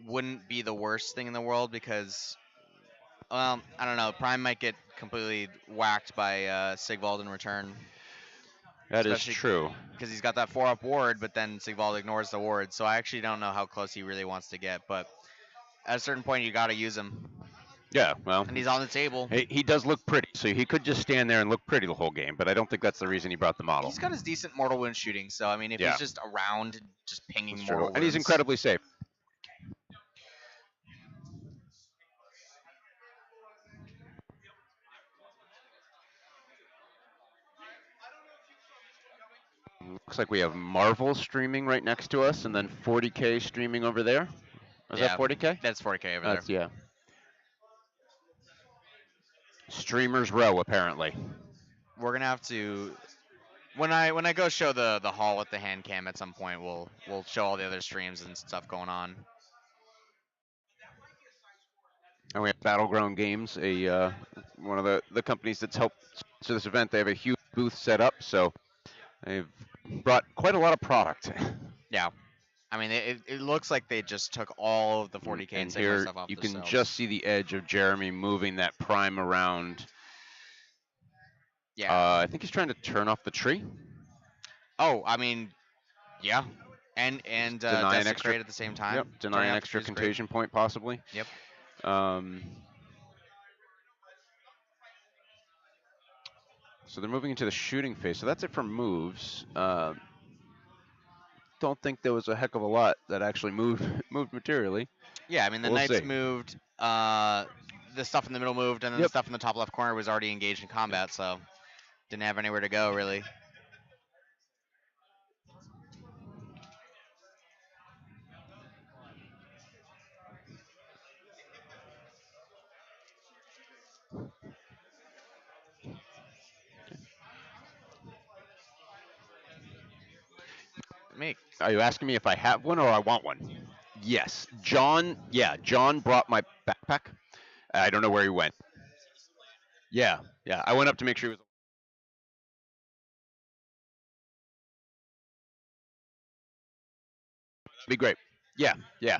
wouldn't be the worst thing in the world because, well, I don't know. Prime might get completely whacked by Sigvald in return, That is especially true. because he's got that 4-up ward, but then Sigvald ignores the ward. So I actually don't know how close he really wants to get, but at a certain point, you got to use him. Yeah, well, And he's on the table. he does look pretty, so he could just stand there and look pretty the whole game, but I don't think that's the reason he brought the model. He's got his decent mortal wound shooting, so I mean, if Yeah. he's just around, just pinging That's mortal true. And he's wounds. incredibly safe. Looks like we have Marvel streaming right next to us, and then 40K streaming over there. Is Yeah, that 40K? That's 40K over there. That's yeah. Streamers Row, apparently. We're gonna have to when I go show the hall with the hand cam at some point, we'll show all the other streams and stuff going on. And we have Battleground Games, a one of the companies that's helped sponsor this event. They have a huge booth set up, so they've brought quite a lot of product. Yeah, I mean it looks like they just took all of the 40K and And Sigma here stuff off you the can shelves. just see the edge of Jeremy moving that prime around. Yeah. I think he's trying to turn off the tree. Oh, I mean, yeah, and Deny an extra- desecrate at the same time. Yep, deny Turning an off the extra tree's great. contagion point possibly. Yep. So they're moving into the shooting phase. So that's it for moves. Don't think there was a heck of a lot that actually moved moved materially. Yeah, I mean the We'll knights see. moved, the stuff in the middle moved, and then the Yep. stuff in the top left corner was already engaged in combat, so didn't have anywhere to go really. Me. Are you asking me if I have one or I want one? Yes. John, yeah, John brought my backpack. I don't know where he went. Yeah, yeah. I went up to make sure he was. Be great. Yeah, yeah.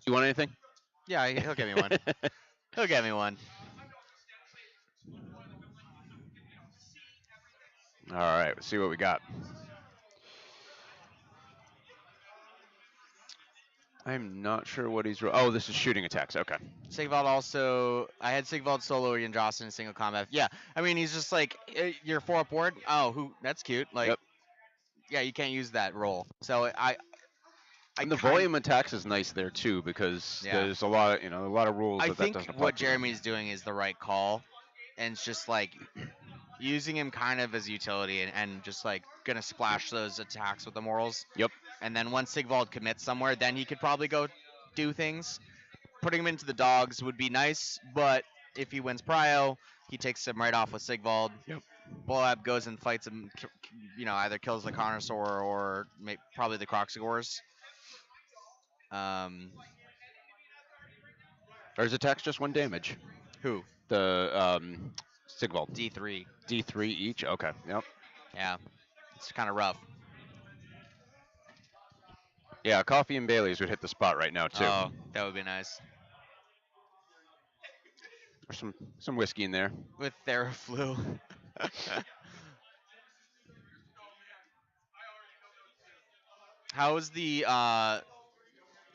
You want anything? Yeah, he'll get me one. He'll get me one. All right, let's see what we got. I'm not sure what he's. Oh, this is shooting attacks. Okay. Sigvald also, I had Sigvald solo and Jocelyn in single combat. Yeah, I mean he's just like you're 4-up ward. Oh, that's cute. Like, Yep. yeah, you can't use that roll. So I And the volume attacks is nice there too because Yeah. there's a lot of a lot of rules I that think doesn't apply. what to. Jeremy's doing is the right call, and it's just like using him kind of as utility and just like gonna splash those attacks with the morals. Yep. And then once Sigvald commits somewhere, then he could probably go do things. Putting him into the dogs would be nice, but if he wins Prio, he takes him right off with Sigvald. Yep. Bloab goes and fights him, either kills the Connoisseur or probably the Croxigors. Or his attacks just one damage. Who? The Sigvald. D3. D3 each. Okay. Yep. Yeah, it's kind of rough. Yeah, Coffee and Bailey's would hit the spot right now too. Oh, that would be nice. There's some whiskey in there. With Theraflu. How's the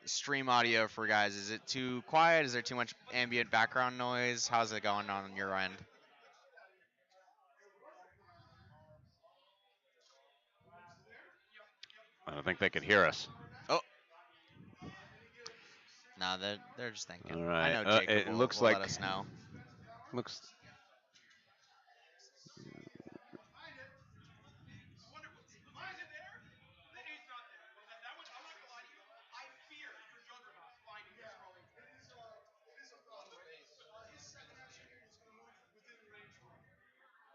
stream audio for guys? Is it too quiet? Is there too much ambient background noise? How's it going on your end? I don't think they could hear us. Oh. No, they're just thinking. All right. I know Jacob It will, looks will like let us know. looks.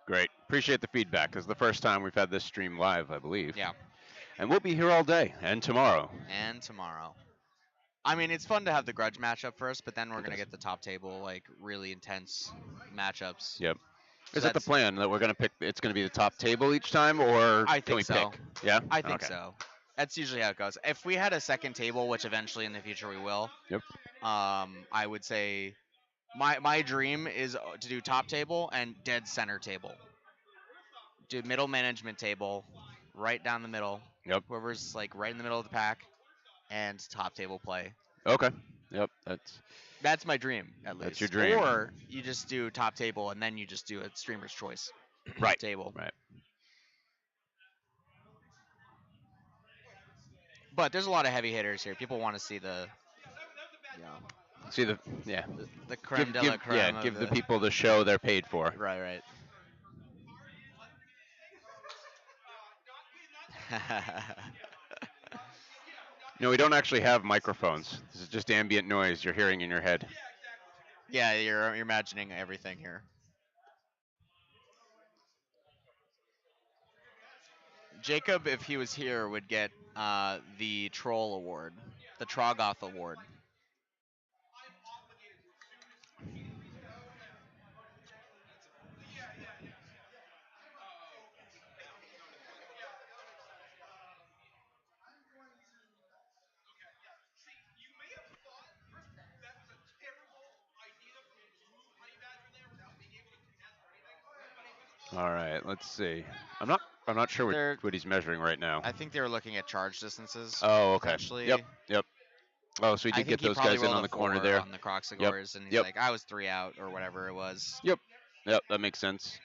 Great. Appreciate the feedback. This is the first time we've had this stream live, I believe. Yeah. And we'll be here all day and tomorrow. And tomorrow. I mean, it's fun to have the grudge matchup first, but then we're gonna get the top table like really intense matchups. Yep. So Is that the plan that we're gonna pick? It's gonna be the top table each time, or I can we think so. pick? Yeah. I think Okay. so. That's usually how it goes. If we had a second table, which eventually in the future we will, Yep. I would say my dream is to do top table and dead center table. Do middle management table, right down the middle. Yep. Whoever's like right in the middle of the pack, and top table play. Okay. Yep. That's my dream, at That's your least. dream. Or you just do top table and then you just do a streamer's choice Right. table. Right. But there's a lot of heavy hitters here. People want to see the, you know, See the yeah. the creme de la creme of Give the the. people the show they're paid for. Right, right. No, we don't actually have microphones. This is just ambient noise you're hearing in your head. Yeah, you're imagining everything here. Jacob, if he was here, would get the Troll Award, the Trogoth Award. All right, let's see. I'm not sure They're, what he's measuring right now. I think they were looking at charge distances. Oh, okay. Potentially. Yep. Yep. Oh, so he I did think get he those probably guys in rolled on a the corner 4 there. on the Croxagores, and he's Yep. like, I was 3 out or whatever it was. Yep. Yep. That makes sense.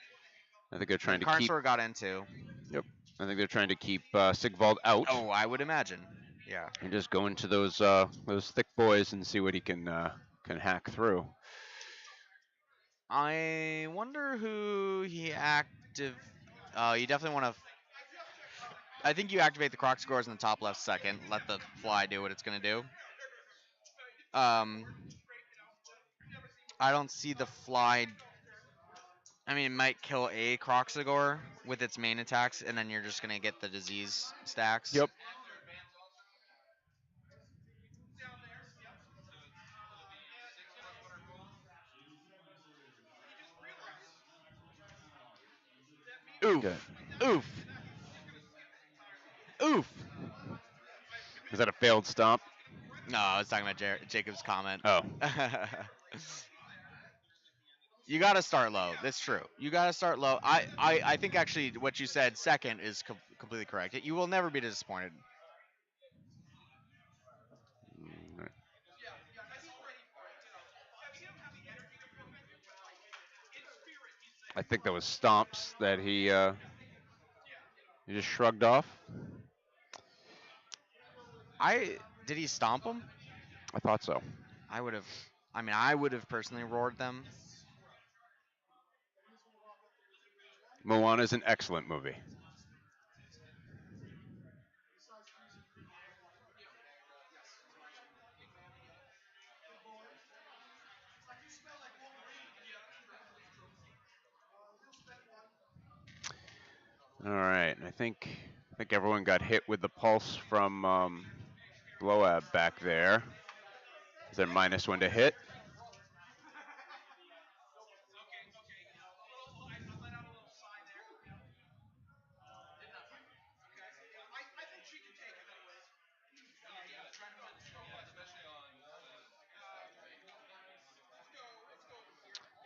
I think they're trying And to keep. Carnosaur got into. Yep. I think they're trying to keep Sigvald out. Oh, I would imagine. Yeah. And just go into those thick boys and see what he can hack through. I wonder who he active. You definitely want to. I think you activate the Croxagores in the top left second. Let the fly do what it's gonna do. Um, I don't see the fly. I mean, it might kill a Croxagore with its main attacks, and then you're just gonna get the disease stacks. Yep. Oof. Good. Oof. Oof. Is that a failed stomp? No, I was talking about Jacob's comment. Oh. You got to start low. That's true. You got to start low. I think actually what you said second is completely correct. You will never be disappointed. I think that was stomps that he just shrugged off. Did he stomp him? I thought so. I would have. I mean, I would have personally roared them. Moana is an excellent movie. All right, I think everyone got hit with the pulse from Bloab back there. Is there -1 to hit?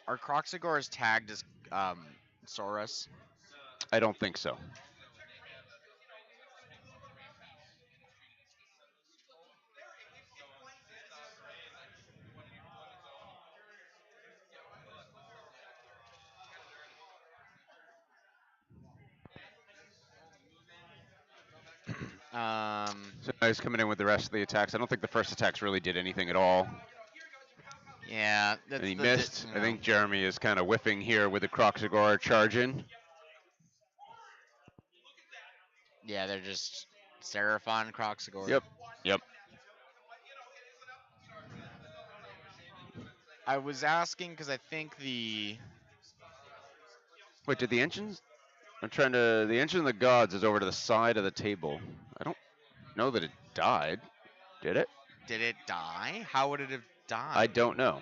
Are Croxagores tagged as Saurus? I don't think so. So now he's coming in with the rest of the attacks. I don't think the first attacks really did anything at all. Yeah, that's And he the missed. I think Jeremy is kind of whiffing here with the Croxagore charging. Yeah, they're just Seraphon Croxagore. Yep. Yep. I was asking because I think the Wait, did the engines? I'm trying to. The engine of the gods is over to the side of the table. I don't know that it died. Did it? did it die? How would it have died? I don't know.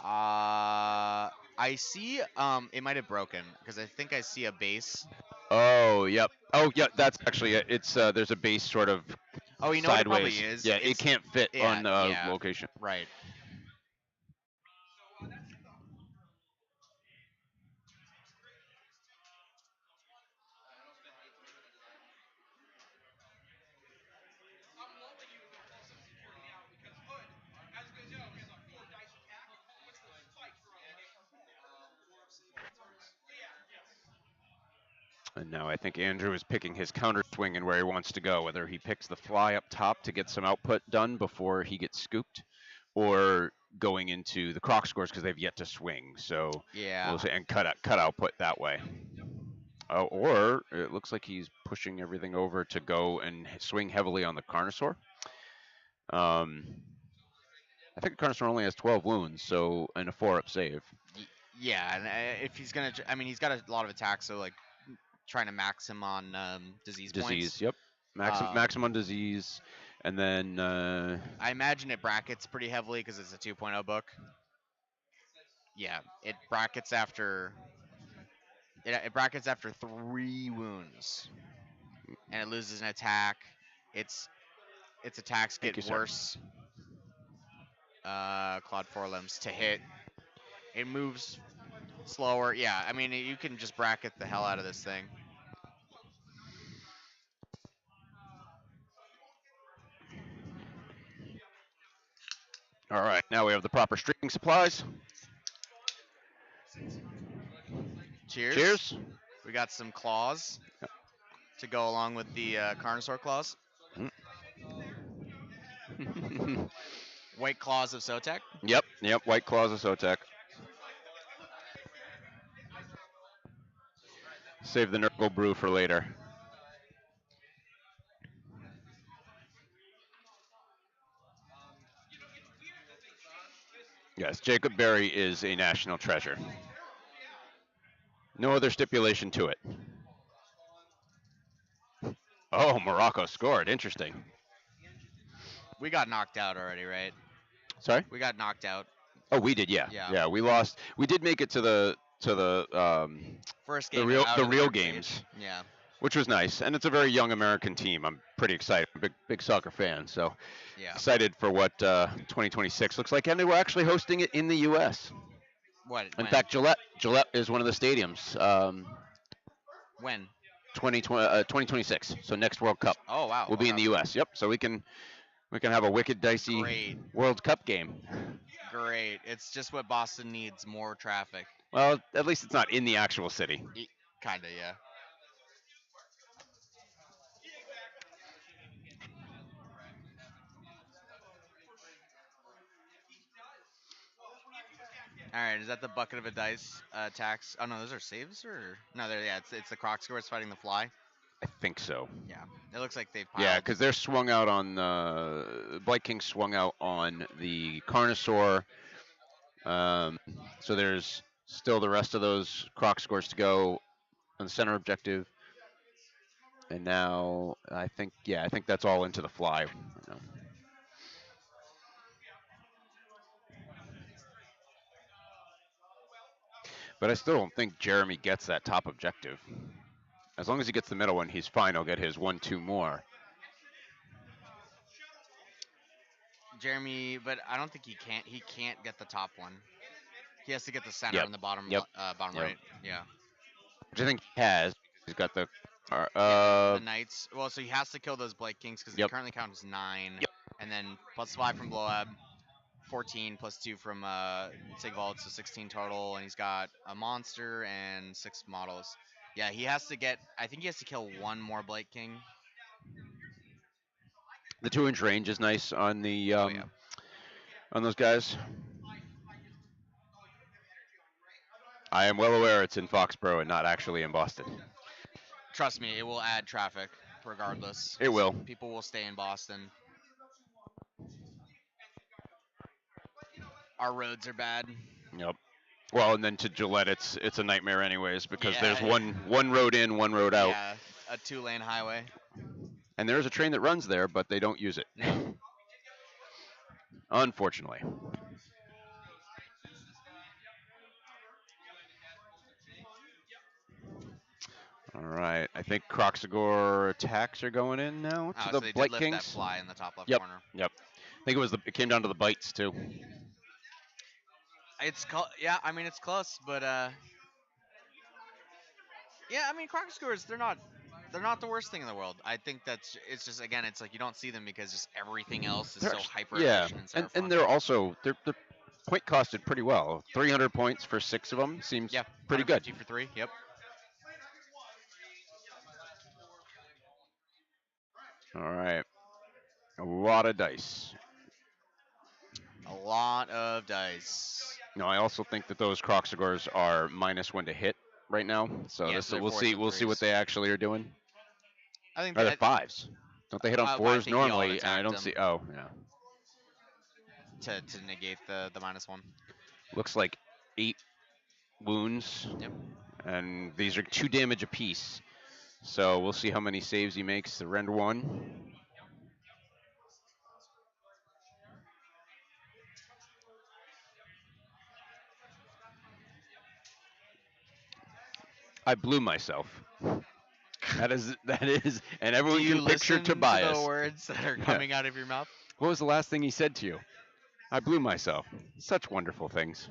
I see. It might have broken because I think I see a base. Oh, yep. Oh, yeah. That's actually it. It's there's a base sort of Oh, you know what it probably sideways. is? Yeah, it It's can't fit yeah, on yeah, location. right. And now I think Andrew is picking his counter swing and where he wants to go, whether he picks the fly up top to get some output done before he gets scooped, or going into the croc scores because they've yet to swing. So Yeah. we'll see and cut output that way. Oh, or it looks like he's pushing everything over to go and swing heavily on the Carnosaur. Um, I think the Carnosaur only has 12 wounds, so and a 4-up save. Yeah, and if he's gonna, I mean, he's got a lot of attacks, so like trying to max him on disease points. Disease, yep. Maximum disease, and then I imagine it brackets pretty heavily because it's a 2.0 book. Yeah, it brackets after 3 wounds, and it loses an attack. Its its attacks thank get you, sir. worse. Claude forelimbs to hit. It moves slower. Yeah, I mean you can just bracket the hell out of this thing. All right, now we have the proper streaming supplies. Cheers. Cheers. We got some claws to go along with the Carnosaur claws. White claws of Sotek. Yep. White Claws of Sotek. Save the Nurgle brew for later. Yes, Jacob Berry is a national treasure. No other stipulation to it. Oh, Morocco scored. Interesting. We got knocked out already, right? Sorry? We got knocked out. Oh, we did. Yeah. Yeah. Yeah, we lost. We did make it to First the game real out the of the real group games, stage. Yeah. which was nice. And it's a very young American team. I'm pretty excited. I'm a big soccer fan, so Yeah. excited for what 2026 looks like. And we're actually hosting it in the U.S. What? In When? fact, Gillette is one of the stadiums. When? 2026. So next World Cup Oh wow. will be in Okay. the U.S. Yep. So we can have a wicked dicey Great. World Cup game. Great. It's just what Boston needs: more traffic. Well, at least it's not in the actual city. Kinda, yeah. All right. Is that the bucket of a dice attacks? Oh no, those are saves or no? They're yeah. It's the Croc scores fighting the fly. I think so. Yeah. It looks like they've Yeah, piled. because they're swung out on Blight King swung out on the Carnosaur. So there's still the rest of those Croc scores to go on the center objective. And now I think that's all into the fly. But I still don't think Jeremy gets that top objective. As long as he gets the middle one, he's fine. He'll get his 1-2 more. Jeremy, but I don't think he can't. He can't get the top one. He has to get the center Yep. and the bottom Yep. bottom Yep. right. Yeah. Which I think he has. He's got the. Yeah, the knights. Well, so he has to kill those Blight Kings because he Yep. currently counts 9. Yep. And then +5 from Bloab, 14 +2 from Sigvald, so 16 total. And he's got a monster and 6 models. Yeah, he has to get. I think he has to kill one more Blight King. The 2-inch range is nice on the Oh yeah. on those guys. I am well aware it's in Foxborough and not actually in Boston. Trust me, it will add traffic regardless. It will. People will stay in Boston. Our roads are bad. Yep. Well, and then to Gillette, it's a nightmare anyways because Yeah, there's yeah. one road in, one road out, Yeah, a 2-lane highway. and there is a train that runs there, but they don't use it. No. Unfortunately. All right. I think Croxagore attacks are going in now to Oh, the so they did Blight lift that Kings. fly in the top left Yep. corner. Yep. I think it came down to the bites too. Yeah, I mean it's close, but yeah, I mean Crocodile they're not the worst thing in the world. I think it's just again it's like you don't see them because just everything else is They're so actually, hyper yeah, efficient in and Seraphon. they're also they're point costed pretty well. 300 points for 6 of them seems Yeah, pretty good. 150 for 3. Yep. All right. A lot of dice. A lot of dice. No, I also think that those Croxagores are -1 to hit right now. So Yeah, this so they're we'll fours see and what threes. they actually are doing. I think Are they that fives? Don't they hit on well, I fours think he alt normally? And I attacked don't him see. Oh, yeah. to negate the -1. Looks like 8 wounds, Yep. and these are 2 damage apiece. So we'll see how many saves he makes. The rend 1. I blew myself. That is, and Do everyone you can picture listen to the Tobias. words that are Yeah. coming out of your mouth? What was the last thing he said to you? I blew myself. Such wonderful things.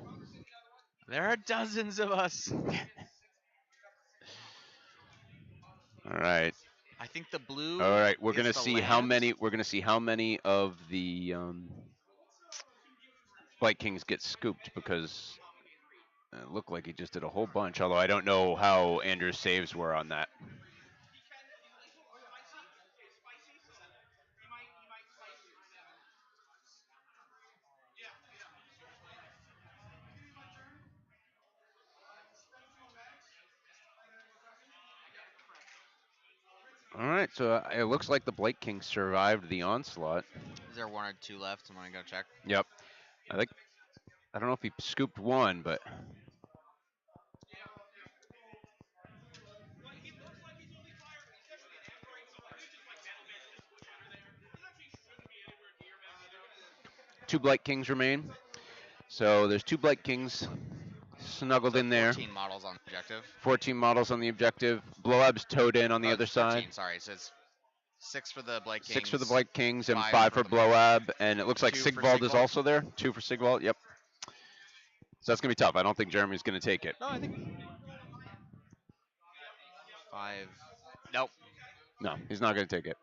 There are dozens of us. All right. I think the All blue right. We're is gonna the see how land. many. We're gonna see how many of the Blight Kings get scooped because it looked like he just did a whole bunch. Although I don't know how Andrew's saves were on that. All right. So it looks like the Blight Kings survived the onslaught. Is there one or two left? I'm gonna go check. Yep. I think I don't know if he scooped one, but 2 Blight Kings remain. So there's 2 Blight Kings snuggled So in there. 14 models on objective. 14 models on the objective. Blowab's towed in on the Oh, other it's side. 14. Sorry, so it's 6 for the Blight 6 for the Kings, Blight Kings and 5 5 for for the Mo- Blowab. And it looks like 2 for Sigvald is Sigvald. also there. 2 for Sigvald. Yep. So that's going to be tough. I don't think Jeremy's going to take it. No, I think 5. Nope. No, he's not going to take it.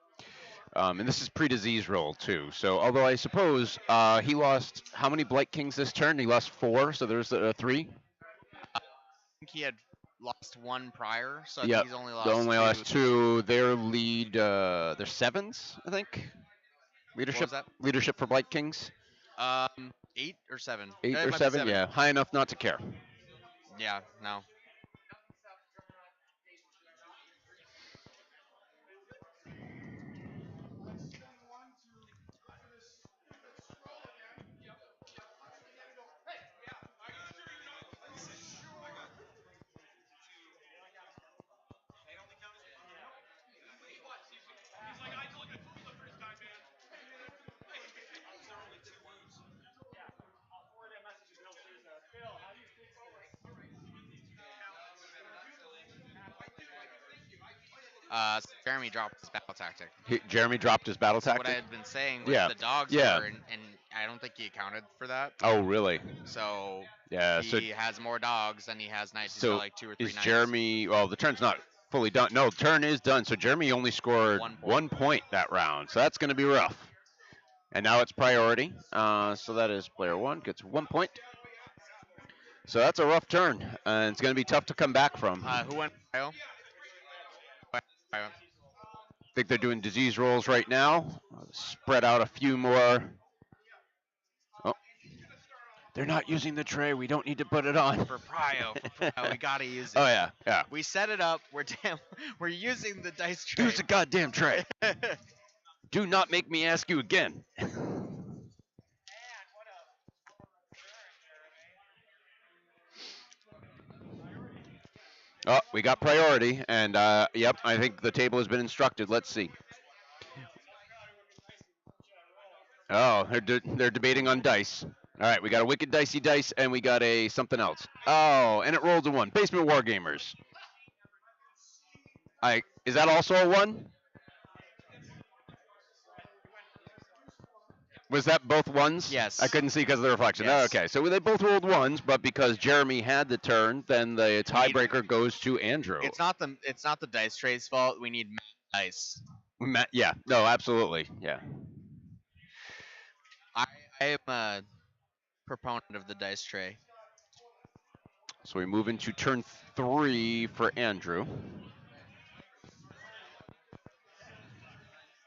And this is pre-disease roll too. So although I suppose he lost how many Blight Kings this turn? He lost 4. So there's 3. I think he had lost 1 prior, so I think Yep. he's only The lost only 2. last 2. Their lead. They're 7s, I think. What Leadership. was that? Leadership for Blight Kings. 8 or 7? 8 It or might be 7. Yeah, high enough not to care. Yeah, no. Jeremy dropped his battle tactic. Jeremy dropped his battle So what I tactic. had been saying was Yeah. the dogs Yeah. were, and I don't think he accounted for that. Oh, really? So Yeah. So he has more dogs than he has knights. He's got so like 2 or 3 is knights. Jeremy? Well, the turn's not fully done. No, turn is done. So Jeremy only scored 1 point. 1 point that round. So that's going to be rough. And now it's priority. So that is player 1 gets 1 point. So that's a rough turn, and it's going to be tough to come back from. Who went? Kyle? I think they're doing disease rolls right now. Spread out a few more. Oh, they're not using the tray. We don't need to put it on. For Prio, we gotta use it. Oh yeah, yeah. We set it up. We're using the dice tray. Use the goddamn tray. Do not make me ask you again. Oh, we got priority, and yep, I think the table has been instructed. Let's see. Oh, they're debating on dice. All right, we got a wicked dicey dice, and we got a something else. Oh, and it rolled a 1. Basement War Gamers. I is that also a one? Was that both ones? I Yes. couldn't see because of the reflection. Oh, Yes. okay, so they both rolled ones, but because Jeremy had the turn, then the We need. tiebreaker goes to Andrew. It's not the dice tray's fault. We need dice. Yeah, no, absolutely, yeah. I I am a proponent of the dice tray. So we move into turn 3 for Andrew,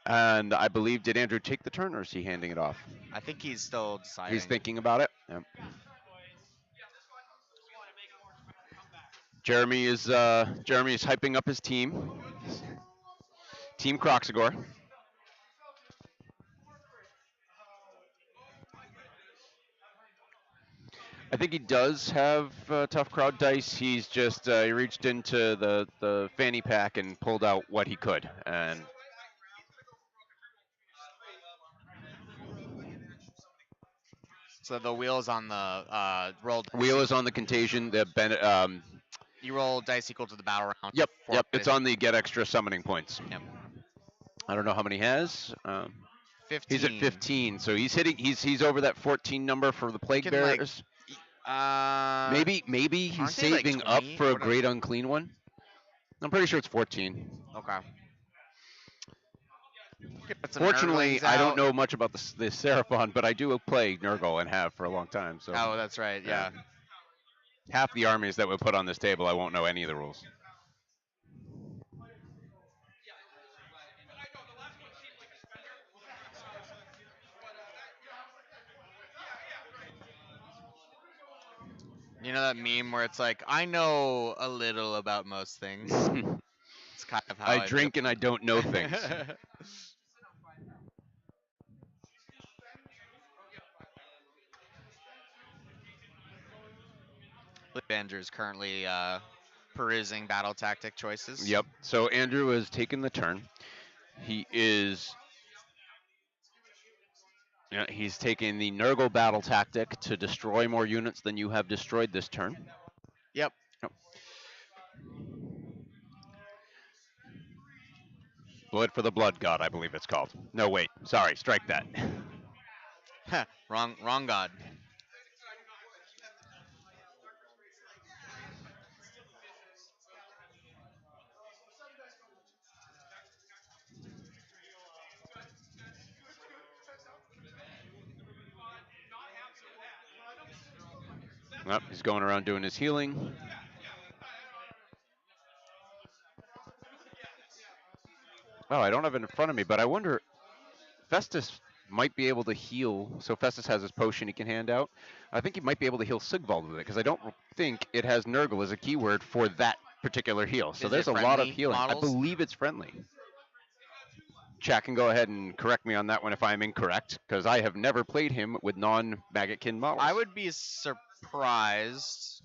and I believe did Andrew take the turn or is he handing it off? I think he's still He's deciding. thinking about it. Yep. Jeremy is hyping up his team, Team Croxagore. I think he does have tough crowd dice. He's just he reached into the fanny pack and pulled out what he could, and So the wheels on the roll dice. wheel is on the contagion. The You roll dice equal to the battle round. yep. It's on the get extra summoning points. Yep. I don't know how many he has. He's at 15. 15, so he's hitting. He's over that 14 number for the plague Can, like, bears. Uh, Maybe he's aren't they, like, saving up 20? for a What great unclean one. I'm pretty sure it's 14. Okay. Could put some Fortunately, Nurglings I don't out. know much about the Seraphon, but I do play Nurgle and have for a long time. So Oh, that's right. yeah. Yeah. Half the armies that we put on this table, I won't know any of the rules. You know that meme where it's like, I know a little about most things. It's kind of how I I feel. drink and I don't know things. Andrew's currently perusing battle tactic choices. Yep. So Andrew has taken the turn. He is. Yeah, he's taking the Nurgle battle tactic to destroy more units than you have destroyed this turn. Yep. Yep. Blood for the Blood God, I believe it's called. No, wait. Sorry, strike that. Wrong god. Nope, he's going around doing his healing. Oh, I don't have it in front of me, but I wonder. Festus might be able to heal. So Festus has his potion he can hand out. I think he might be able to heal Sigvald with it because I don't think it has Nurgle as a keyword for that particular heal. So Is there's it a lot of friendly healing. I models? believe it's friendly. Chat can go ahead and correct me on that one if I'm incorrect, because I have never played him with non-Maggotkin models. I would be surprised.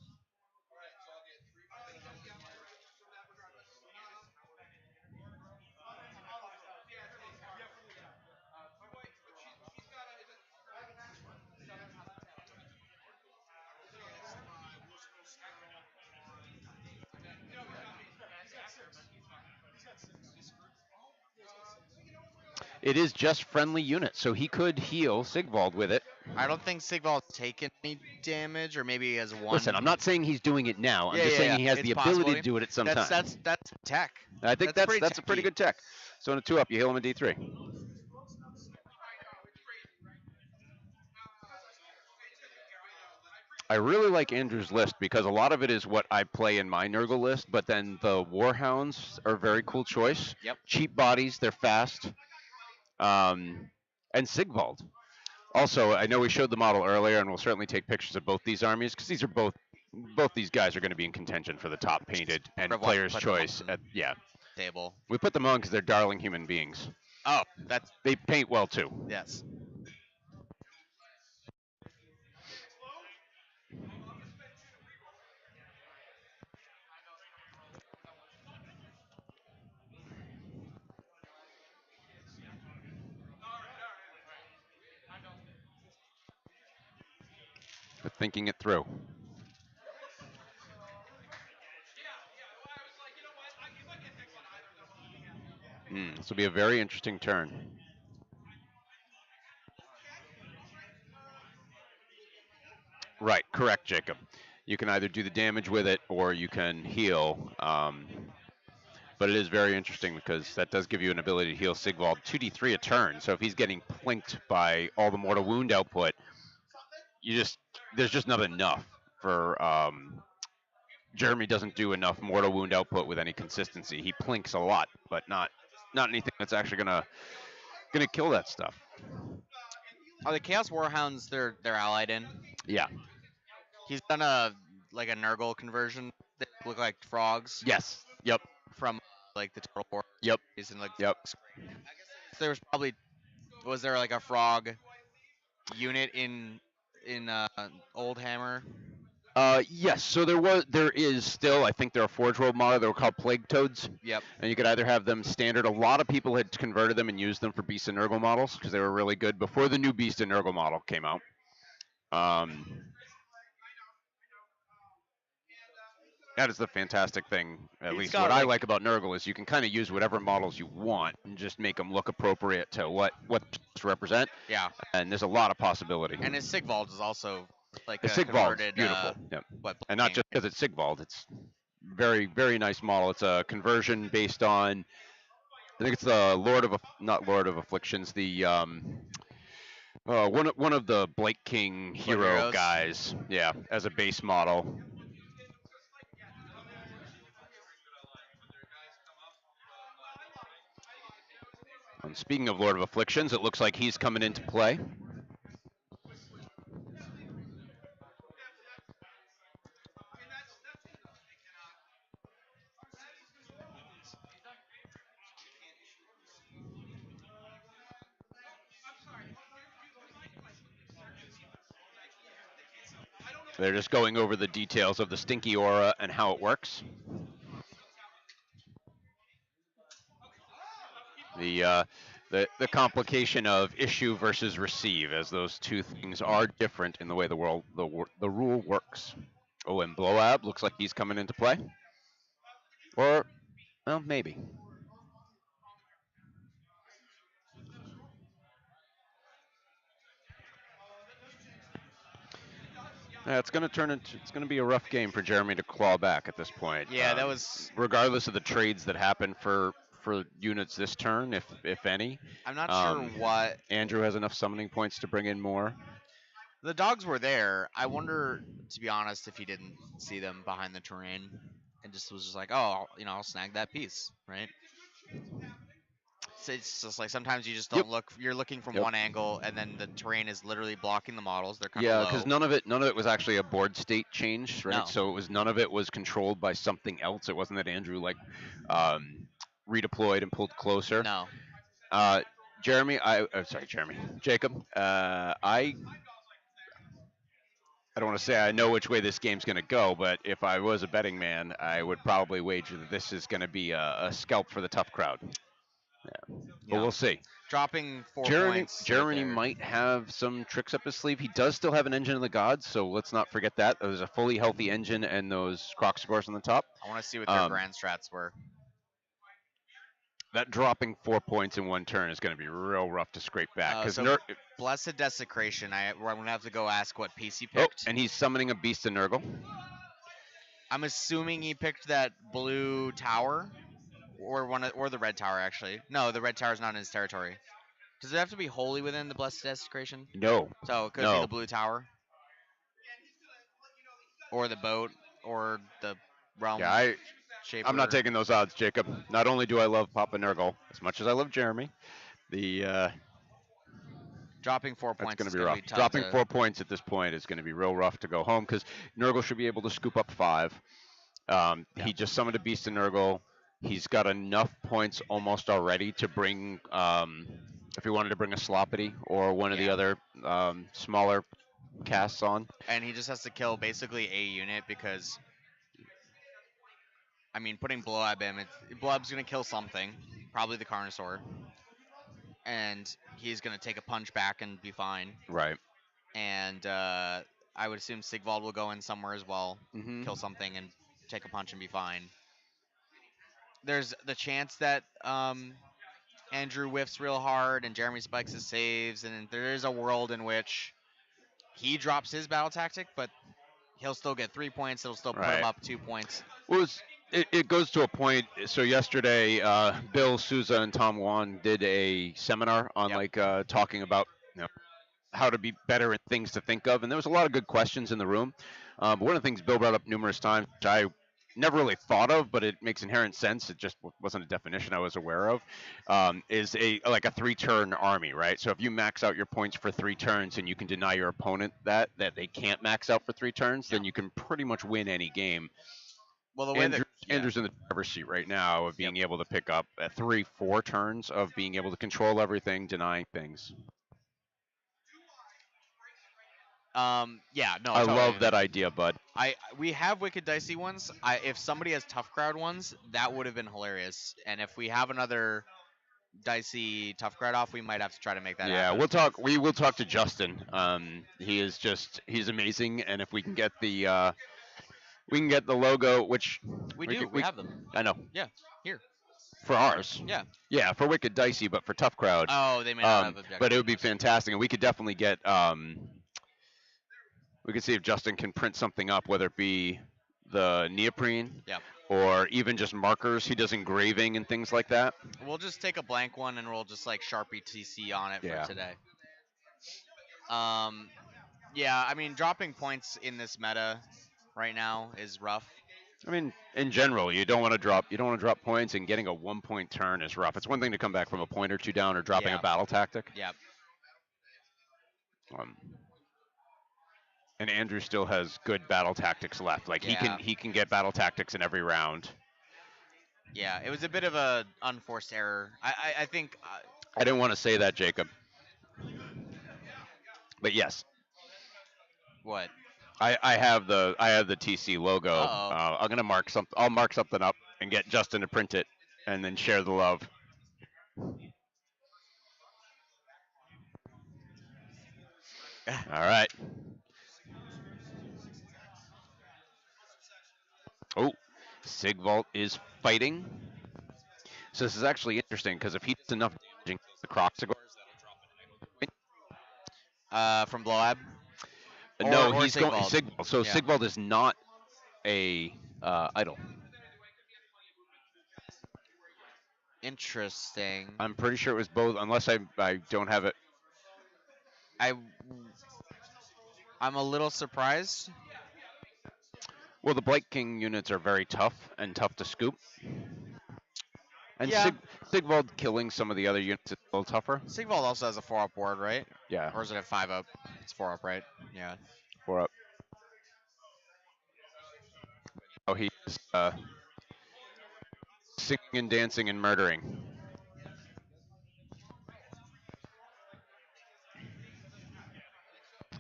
It is just friendly units, so he could heal Sigvald with it. I don't think Sigvald's taken any damage, or maybe he has one. Listen, I'm not saying he's doing it now. I'm Yeah, just yeah, saying yeah. he has It's the ability possible. to do it at some That's time. that's tech. I think that's a pretty techy. good tech. So in a 2-up, you heal him in D3. I really like Andrew's list because a lot of it is what I play in my Nurgle list, but then the Warhounds are a very cool choice. Yep. Cheap bodies, they're fast. And Sigvald. Also, I know we showed the model earlier, and we'll certainly take pictures of both these armies because these are both these guys are going to be in contention for the top painted and Put player's them choice. on Yeah, table. we put them on because they're darling human beings. Oh, that's They paint well too. yes. But thinking it through. This will be a very interesting turn. Right, correct, Jacob. You can either do the damage with it or you can heal. But it is very interesting because that does give you an ability to heal Sigvald 2d3 a turn. So if he's getting plinked by all the mortal wound output, there's just not enough for Jeremy doesn't do enough mortal wound output with any consistency. He plinks a lot, but not anything that's actually gonna kill that stuff. Are the Chaos Warhounds they're allied in? Yeah. He's done a like a Nurgle conversion. They look like frogs Yes. Yep. from like the Total War Yep. series and like Yep. there was probably was there like a frog unit in Old Hammer? Yes. So there is still. I think there are Forge World model. They were called Plague Toads, Yep. and you could either have them standard. A lot of people had converted them and used them for Beast and Nurgle models because they were really good before the new Beast and Nurgle model came out. That is the fantastic thing. At He's least got, what I like- like about Nurgle is you can kind of use whatever models you want and just make them look appropriate to what to represent. Yeah. And there's a lot of possibility. And his Sigvald is also like The a Sigvald's converted beautiful. Yep. what And not King. just because it's Sigvald. It's very, very nice model. It's a conversion based on, I think it's the not Lord of Afflictions, the one of the Blake King hero Heroes? guys. Yeah, as a base model. And speaking of Lord of Afflictions, it looks like he's coming into play. They're just going over the details of the Stinky Aura and how it works. The complication of issue versus receive, as those two things are different in the way the rule works. Oh, and Blowab looks like he's coming into play. Or, well, maybe. Yeah, it's going to be a rough game for Jeremy to claw back at this point. Yeah, that was. Regardless of the trades that happen for units this turn, if any. I'm not sure what Andrew has enough summoning points to bring in more. the dogs were there. I wonder, to be honest, if he didn't see them behind the terrain and just was just like, oh, I'll snag that piece, right? So it's just like sometimes you just don't look. You're looking from one angle, and then the terrain is literally blocking the models. They're kind of Yeah, low. because none of it was actually a board state change, right? No. So none of it was controlled by something else. It wasn't that Andrew redeployed and pulled closer. No. Jacob. I don't want to say I know which way this game's going to go, but if I was a betting man, I would probably wager that this is going to be a scalp for the tough crowd. Yeah. But we'll see. Dropping 4 points. Jeremy might have some tricks up his sleeve. He does still have an engine of the gods, so let's not forget that. There's a fully healthy engine and those croc scores on the top. I want to see what their grand strats were. That dropping 4 points in one turn is going to be real rough to scrape back. Because Blessed Desecration, I'm going to have to go ask what piece he oh, picked. and he's summoning a Beast of Nurgle. I'm assuming he picked that blue tower, or the red tower actually. No, the red tower's not in his territory. Does it have to be wholly within the Blessed Desecration? No. So it could be the blue tower, or the boat, or the realm. Yeah, shaper. I'm not taking those odds, Jacob. Not only do I love Papa Nurgle as much as I love Jeremy, dropping 4 points. That's going to be rough. Dropping 4 points at this point is going to be real rough to go home because Nurgle should be able to scoop up 5. He just summoned a Beast of Nurgle. He's got enough points almost already to bring, if he wanted to bring a Sloppity or one of the other smaller casts on. And he just has to kill basically a unit because, I mean, putting Blowab in, Blowab's going to kill something, probably the Carnosaur. And he's going to take a punch back and be fine. Right. And I would assume Sigvald will go in somewhere as well, kill something and take a punch and be fine. There's the chance that Andrew whiffs real hard and Jeremy spikes his saves, and there is a world in which he drops his battle tactic, but he'll still get 3 points. It'll still put him Right. up 2 points. Well, it goes to a point. So yesterday, Bill Souza and Tom Wan did a seminar on Yep. talking about how to be better and things to think of, and there was a lot of good questions in the room. But one of the things Bill brought up numerous times, which I never really thought of, but it makes inherent sense. It just wasn't a definition I was aware of. Is a 3-turn army, right? So if you max out your points for 3 turns and you can deny your opponent that they can't max out for 3 turns, then Yeah. you can pretty much win any game. Well, the way that Andrew's in the driver's seat right now of Yep. being able to pick up 3-4 turns of being able to control everything, denying things. Yeah, no, I totally. love that idea, bud. We have wicked dicey ones. If somebody has tough crowd ones, that would have been hilarious. And if we have another dicey tough crowd off, we might have to try to make that Yeah, happen. we'll talk. We will talk to Justin. He's amazing, and if we can get the logo, which We do. We have them. I know Yeah. Here. for ours. Yeah. Yeah, for Wicked Dicey, but for Tough Crowd. Oh, they may not have But it objective. would be fantastic, and we could definitely get. We could see if Justin can print something up, whether it be the neoprene Yeah. or even just markers. He does engraving and things like that. We'll just take a blank one and we'll just like Sharpie TC on it Yeah. for today. Yeah, I mean dropping points in this meta right now is rough. I mean, in general, you don't want to drop points, and getting a 1-point turn is rough. It's one thing to come back from a point or two down or dropping Yeah. a battle tactic. Yep. Um, and Andrew still has good battle tactics left. Like Yeah. he can get battle tactics in every round. Yeah, it was a bit of a unforced error. I think I didn't want to say that, Jacob, but yes, what? I have the TC logo. Uh-oh. I'm gonna mark something. I'll mark something up and get Justin to print it, and then share the love. All right. Oh, Sigvald is fighting. So this is actually interesting because if he does enough damage and the Crocsagors, that'll drop an idle point. From Bloab? No, or he's going Sigvald. Sigvald. So Yeah. Sigvald is not a idol. Interesting. I'm pretty sure it was both, unless I don't have it. I I'm a little surprised. Well, the Blight King units are very tough and tough to scoop. And Yeah. Sigvald killing some of the other units is a little tougher. Sigvald also has a 4-up ward, right? Yeah, Or is it a 5-up? It's 4-up, right? Yeah. 4 up. Oh, he's singing and dancing and murdering.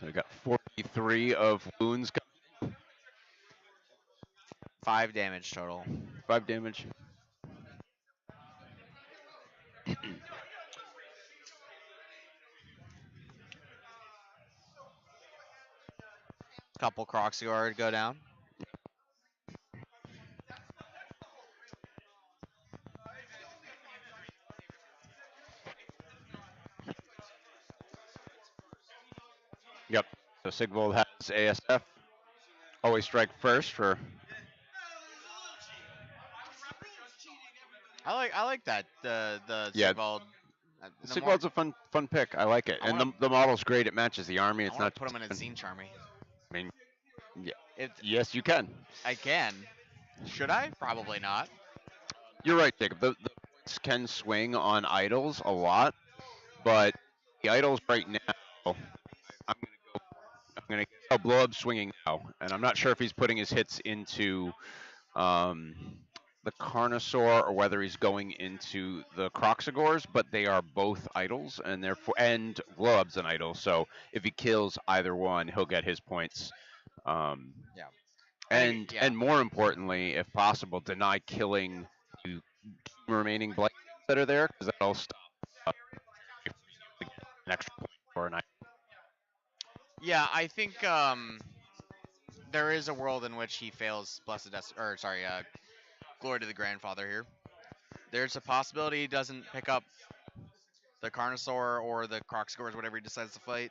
We got 43 of wounds, 5 damage total. 5 damage. Couple Croxior go down. Yep. So Sigvald has ASF. Always strike first for. I like that the Yeah. Sigvald. Sigvald's a fun pick. I like it, I and wanna- the model's great. It matches the army. I It's want not to put him in a just- Zine Charmy. I mean, yeah, It yes, you can. I can. Should I? Probably not. You're right, Jacob. The points can swing on idols a lot, but the idols right now, I'm gonna blow up swinging now, and I'm not sure if he's putting his hits into the Carnosaur or whether he's going into the Croxagors, but they are both idols, and therefore and Glob's an idol. So if he kills either one, he'll get his points. Yeah. And more importantly, if possible, deny killing the remaining blight that are there, because that'll stop an extra point for an idol. Yeah, I think there is a world in which he fails Glory to the Grandfather here. There's a possibility he doesn't pick up the Carnosaur or the Croxgores, whatever he decides to fight.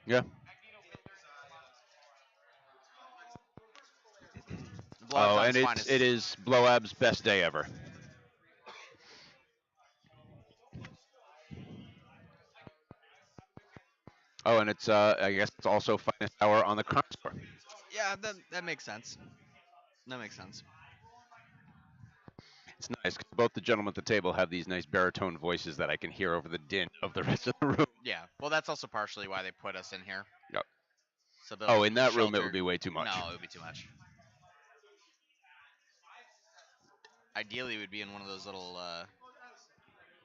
Yeah. Blood's Oh, on and his it finest. is Blowab's best day ever. Oh, and it's I guess it's also finest hour on the Carnosaur. Yeah, that makes sense. That makes sense. It's nice 'cause both the gentlemen at the table have these nice baritone voices that I can hear over the din of the rest of the room. Yeah. Well, that's also partially why they put us in here. Yep. So they'll Oh, keep in us that room it would sheltered. be way too much. No, it would be too much. Ideally, we'd be in one of those little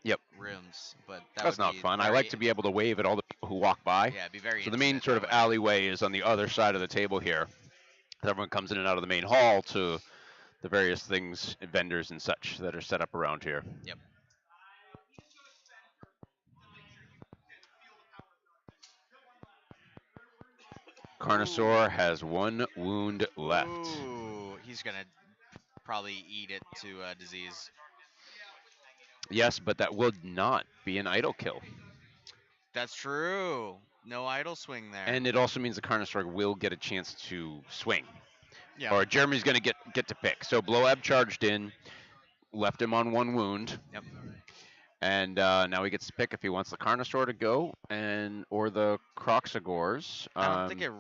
Yep. rooms, but that That's would not be fun. I like very to be able to wave at all the people who walk by. yeah, it'd be very So the main intimate sort that of way. alleyway is on the other side of the table here. Everyone comes in and out of the main hall to the various things, vendors and such that are set up around here. Yep. Carnosaur has one wound left. Ooh, he's gonna probably eat it to disease. Yes, but that would not be an idle kill. That's true. No idle swing there. And it also means the Carnosaur will get a chance to swing. yeah. Or Jeremy's going to get to pick. So Blowab charged in, left him on one wound. Yep. And now he gets to pick if he wants the Carnosaur to go or the Croxagores. I don't think it.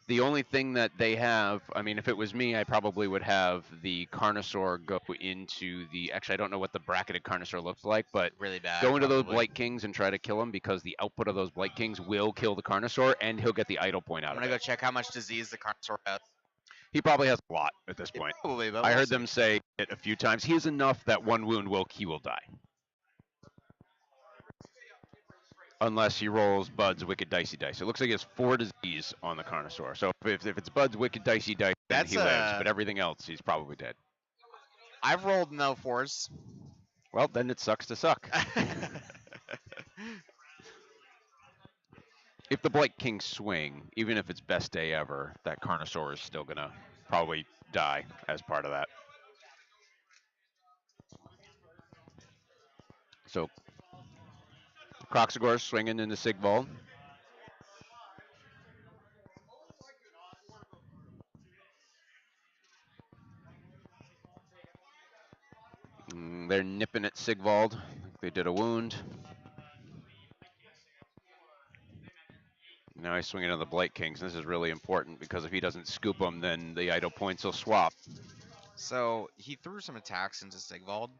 The only thing that they have, I mean, if it was me, I probably would have the Carnosaur go into the. Actually, I don't know what the bracketed Carnosaur looks like, but Really bad. go into those probably. Blight Kings and try to kill him because the output of those Blight Kings will kill the Carnosaur and he'll get the idle point out I'm of gonna it. go check how much disease the Carnosaur has. He probably has a lot at this point. Probably, but I we'll heard see. them say it a few times. He has enough that one wound he will die. Unless he rolls Bud's Wicked Dicey Dice. It looks like he has 4 disease on the Carnosaur. So if it's Bud's Wicked Dicey Dice, then That's he lives. But everything else, he's probably dead. I've rolled no 4s. Well, then it sucks to suck. If the Blight Kings swing, even if it's best day ever, that Carnosaur is still going to probably die as part of that. So, Croxagore swinging into Sigvald. They're nipping at Sigvald. They did a wound. Now he's swinging on the Blight Kings. This is really important because if he doesn't scoop them, then the idle points will swap. So he threw some attacks into Sigvald.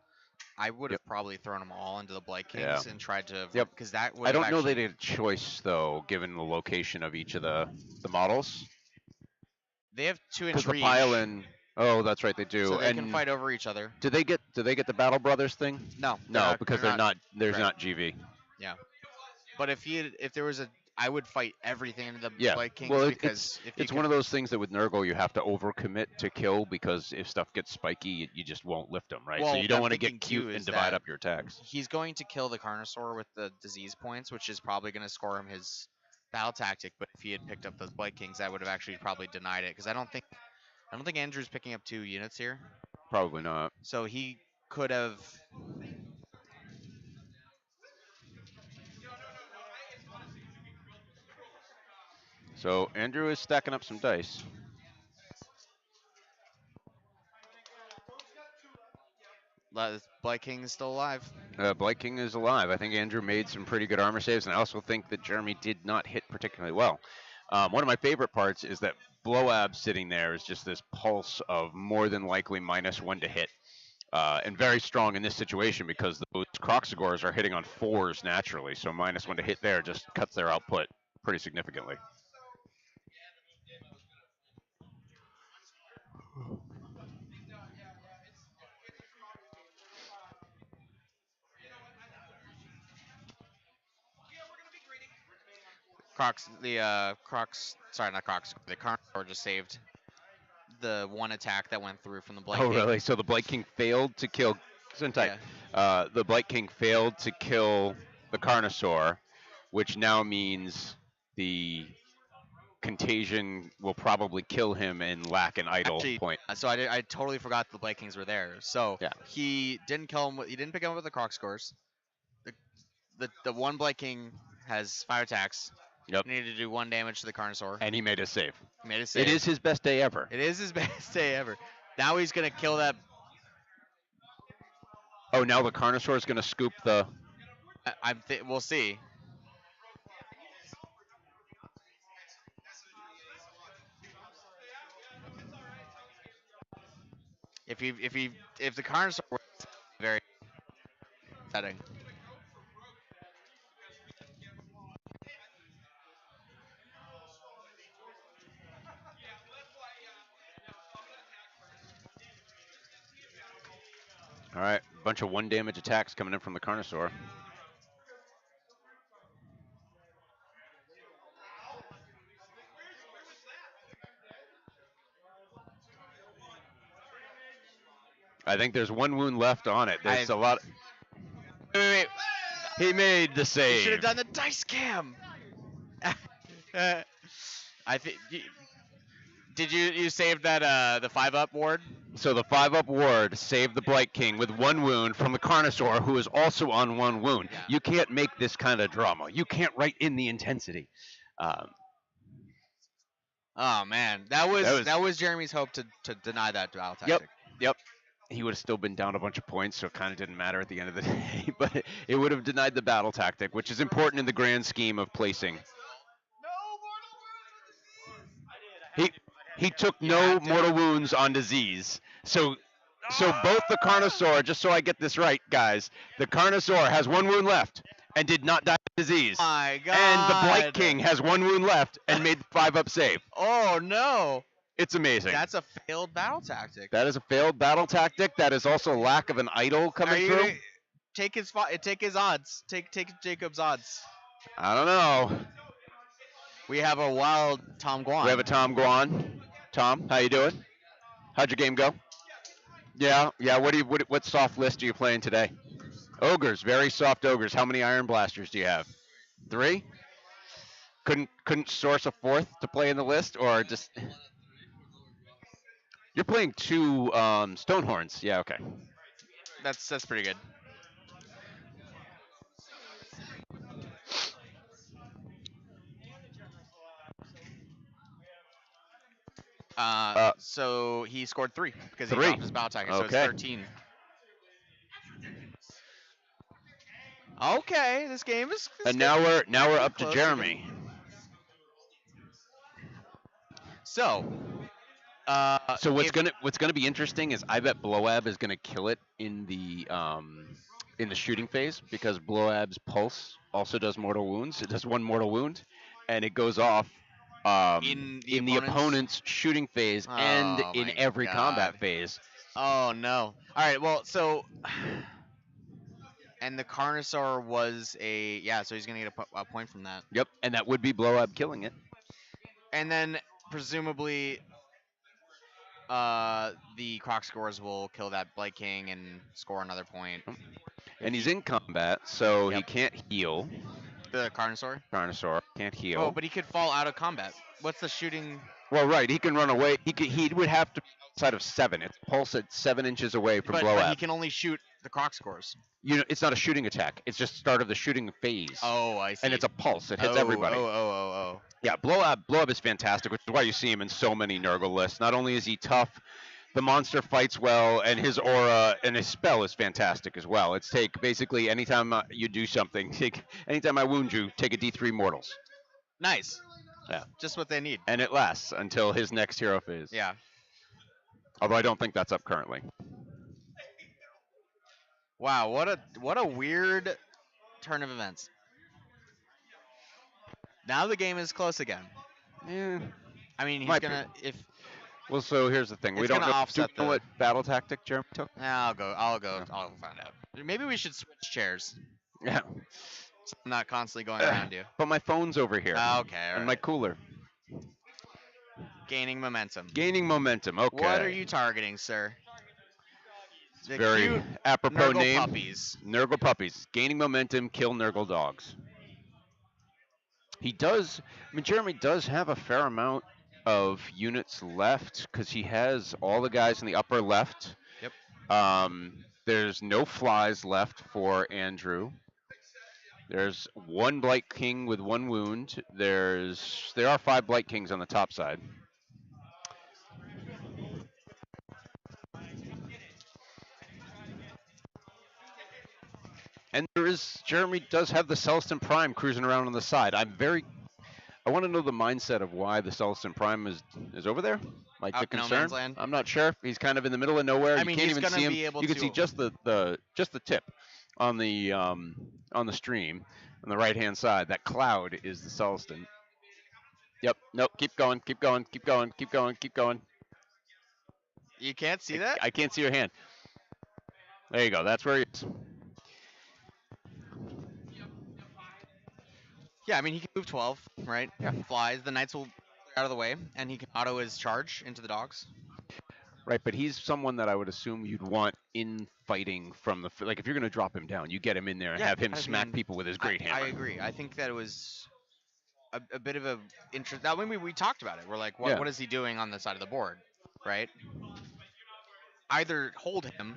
I would have probably thrown them all into the Blight Kings and tried to. Yep. Because that would. I don't know they did a choice though, given the location of each of the models. They have 2 Because inch the reach. pile-in. Oh, that's right, they do. So they and can fight over each other. do they get the Battle Brothers thing? No. No, because they're not. There's right. not GV. But if there was a, I would fight everything into the Yeah. Blight Kings Well, because if it's one of those things that with Nurgle you have to overcommit to kill because if stuff gets spiky, you just won't lift them, right? So Well, you don't I'm want to thinking get cute too and is divide that up your attacks. he's going to kill the Carnosaur with the disease points, which is probably going to score him his battle tactic. But if he had picked up those Blight Kings, that would have actually probably denied it because I don't think Andrew's picking up 2 units here. Probably not. So he could have. So Andrew is stacking up some dice. Blight King is still alive. Blight King is alive. I think Andrew made some pretty good armor saves, and I also think that Jeremy did not hit particularly well. One of my favorite parts is that Blowab sitting there is just this pulse of more than likely -1 to hit. And very strong in this situation because those Croxagores are hitting on 4s naturally, so -1 to hit there just cuts their output pretty significantly. Sorry, not Crocs. The Carnosaur just saved the one attack that went through from the Blight Oh, King. really? So the Blight King failed to kill. The Blight King failed to kill the Carnosaur, which now means the Contagion will probably kill him and lack an idle point. So I totally forgot the Blight Kings were there. So Yeah. he didn't kill him. He didn't pick him up with the Croc scores. the one Blight King has fire attacks. Yep. Needed to do 1 damage to the Carnosaur. And he made a save. He made a It save. is his best day ever. It is his best day ever. Now he's gonna kill that. Oh, now the Carnosaur is going to scoop the. We'll see. If the Carnosaur were very upsetting. All right, bunch of 1 damage attacks coming in from the Carnosaur. I think there's 1 wound left on it. There's a lot. Wait. He made the You save. should have done the dice cam. I think. Did you save that the 5-up ward? So the 5-up ward saved the Blight King with 1 wound from the Carnosaur, who is also on 1 wound. Yeah. You can't make this kind of drama. You can't write in the intensity. Oh man, that was Jeremy's hope to deny that battle tactic. Yep. He would have still been down a bunch of points, so it kind of didn't matter at the end of the day. But it would have denied the battle tactic, which is important in the grand scheme of placing. He took no mortal wounds on disease. So both the Carnosaur, just so I get this right, guys, the Carnosaur has 1 wound left and did not die of disease. My God. And the Blight King has 1 wound left and made the 5-up save. Oh no. It's amazing. That's a failed battle tactic. That is a failed battle tactic. That is also lack of an idol coming through. Take his odds. Take Jacob's odds. I don't know. We have a wild Tom Guan. We have a Tom Guan. Tom, how you doing? How'd your game go? Yeah. What soft list are you playing today? Ogres, very soft ogres. How many Iron Blasters do you have? 3? Couldn't source a 4th to play in the list, or just you're playing 2 Stonehorns. Yeah, okay. That's pretty good. So he scored 3 because he 3. dropped his battle tactic, so it's Okay. 13. Okay, this game is. And now we're up to close Jeremy. So. So what's gonna be interesting is I bet Blowab is gonna kill it in the shooting phase, because Blowab's pulse also does mortal wounds. It does 1 mortal wound, and it goes off in the opponent's shooting phase and in every combat phase. Oh no! All right, well, so and the Carnosaur was so he's gonna get a point from that. Yep, and that would be Blowab killing it. And then presumably, the Croc scores will kill that Blight King and score another point. And he's in combat, so he Yep. can't heal. The Carnosaur. Carnosaur can't heal. Oh, but he could fall out of combat. What's the shooting? Well, right, he can run away. He would have to be outside of 7. It's pulse at 7 inches away from But Blowab. he can only shoot the Croc scores. It's not a shooting attack. It's just start of the shooting phase. Oh, I see. And it's a pulse. It hits Oh, everybody. Oh. Yeah, Blowab is fantastic, which is why you see him in so many Nurgle lists. Not only is he tough, the monster fights well, and his aura and his spell is fantastic as well. It's basically anytime you do something, anytime I wound you, take a D3 mortals. Nice. Yeah. Just what they need. And it lasts until his next hero phase. Yeah. Although I don't think that's up currently. Wow, what a weird turn of events. Now the game is close again. Yeah. I mean, he's Might be. gonna Well, so here's the thing. We It's don't gonna know, offset do you know what battle tactic Jeremy took. I'll go. I'll find out. Maybe we should switch chairs. Yeah. So I'm not constantly going around you. But my phone's over here. Okay, all And right. my cooler. Gaining momentum. Gaining momentum. Okay. What are you targeting, sir? The Very cute apropos Nurgle name. puppies. Nurgle puppies. Gaining momentum, kill Nurgle dogs. He does. I mean, Jeremy does have a fair amount of units left, because he has all the guys in the upper left. Yep. There's no flies left for Andrew. There's one Blight King with one wound. There are 5 Blight Kings on the top side. And Jeremy does have the Celestin Prime cruising around on the side. I want to know the mindset of why the Celestin Prime is over there. Like the Out in no man's concern. land. I'm not sure. He's kind of in the middle of nowhere. I You mean, can't he's even gonna see him. be able You can see to. just the tip on the stream on the right hand side. That cloud is the Celestin. Yep. Nope. Keep going. Keep going. Keep going. Keep going. Keep going. You can't see that. I can't see your hand. There you go. That's where he is. Yeah, I mean, he can move 12, right? Yeah. Flies. The knights will clear out of the way, and he can auto his charge into the dogs. Right, but he's someone that I would assume you'd want in fighting from like if you're going to drop him down, you get him in there and Yeah, have him I smack mean, people with his great I hammer. agree. I think that it was a bit of a interest. That when we talked about it, we're like, Yeah. what is he doing on the side of the board, right? Either hold him,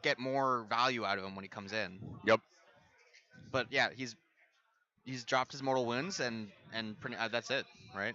get more value out of him when he comes in. Yep. But yeah, he's dropped his mortal wounds and that's it, right?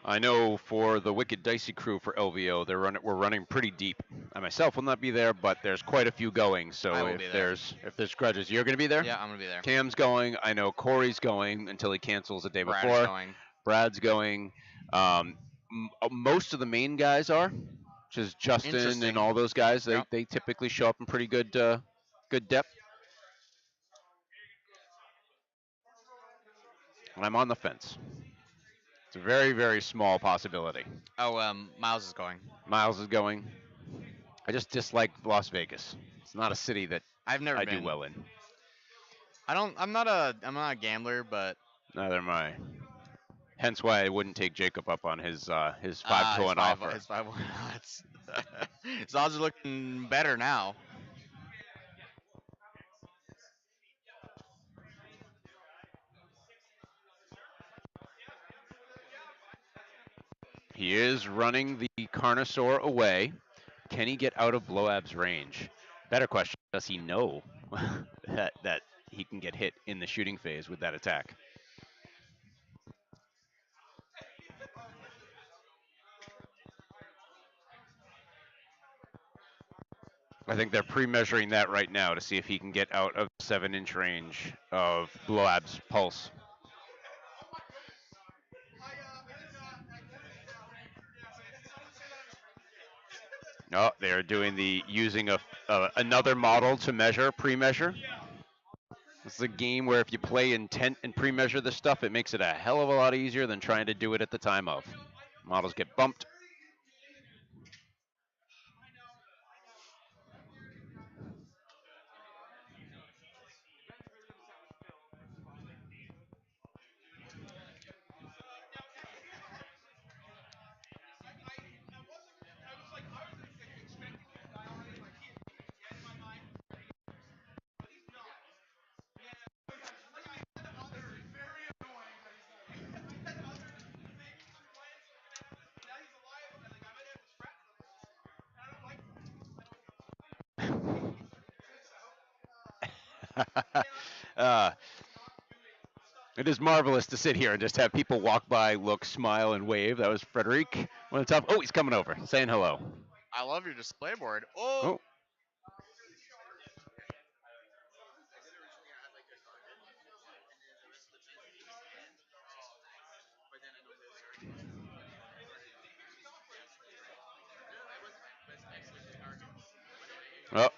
I know for the Wicked Dicey crew for LVO, we're running pretty deep. I myself will not be there, but there's quite a few going. I So will be there. if there's grudges, you're going to be there. Yeah, I'm gonna be there. Cam's going. I know Corey's going until he cancels the day Brad is before. going. Brad's going. Most of the main guys are, which is Justin Interesting. and all those guys. They Yep. they typically show up in pretty good depth. And I'm on the fence. It's a very, very small possibility. Oh, Miles is going. Miles is going. I just dislike Las Vegas. It's not a city that I've never I been. do well in. I'm not a gambler, but Neither am I. Hence why I wouldn't take Jacob up on his 5 to his 1 five offer. his 5-1 odds. His odds are looking better now. He is running the Carnosaur away. Can he get out of Bloab's range? Better question, does he know that he can get hit in the shooting phase with that attack? I think they're pre-measuring that right now to see if he can get out of 7-inch range of Bloab's pulse. Oh, they're doing using another model to pre-measure. It's a game where if you play intent and pre-measure this stuff, it makes it a hell of a lot easier than trying to do it at the time of. Models get bumped. uh, it is marvelous to sit here and just have people walk by, look, smile, and wave. That was Frederic. One of the top. Oh, he's coming over, saying hello. I love your display board. Oh, Oh, oh,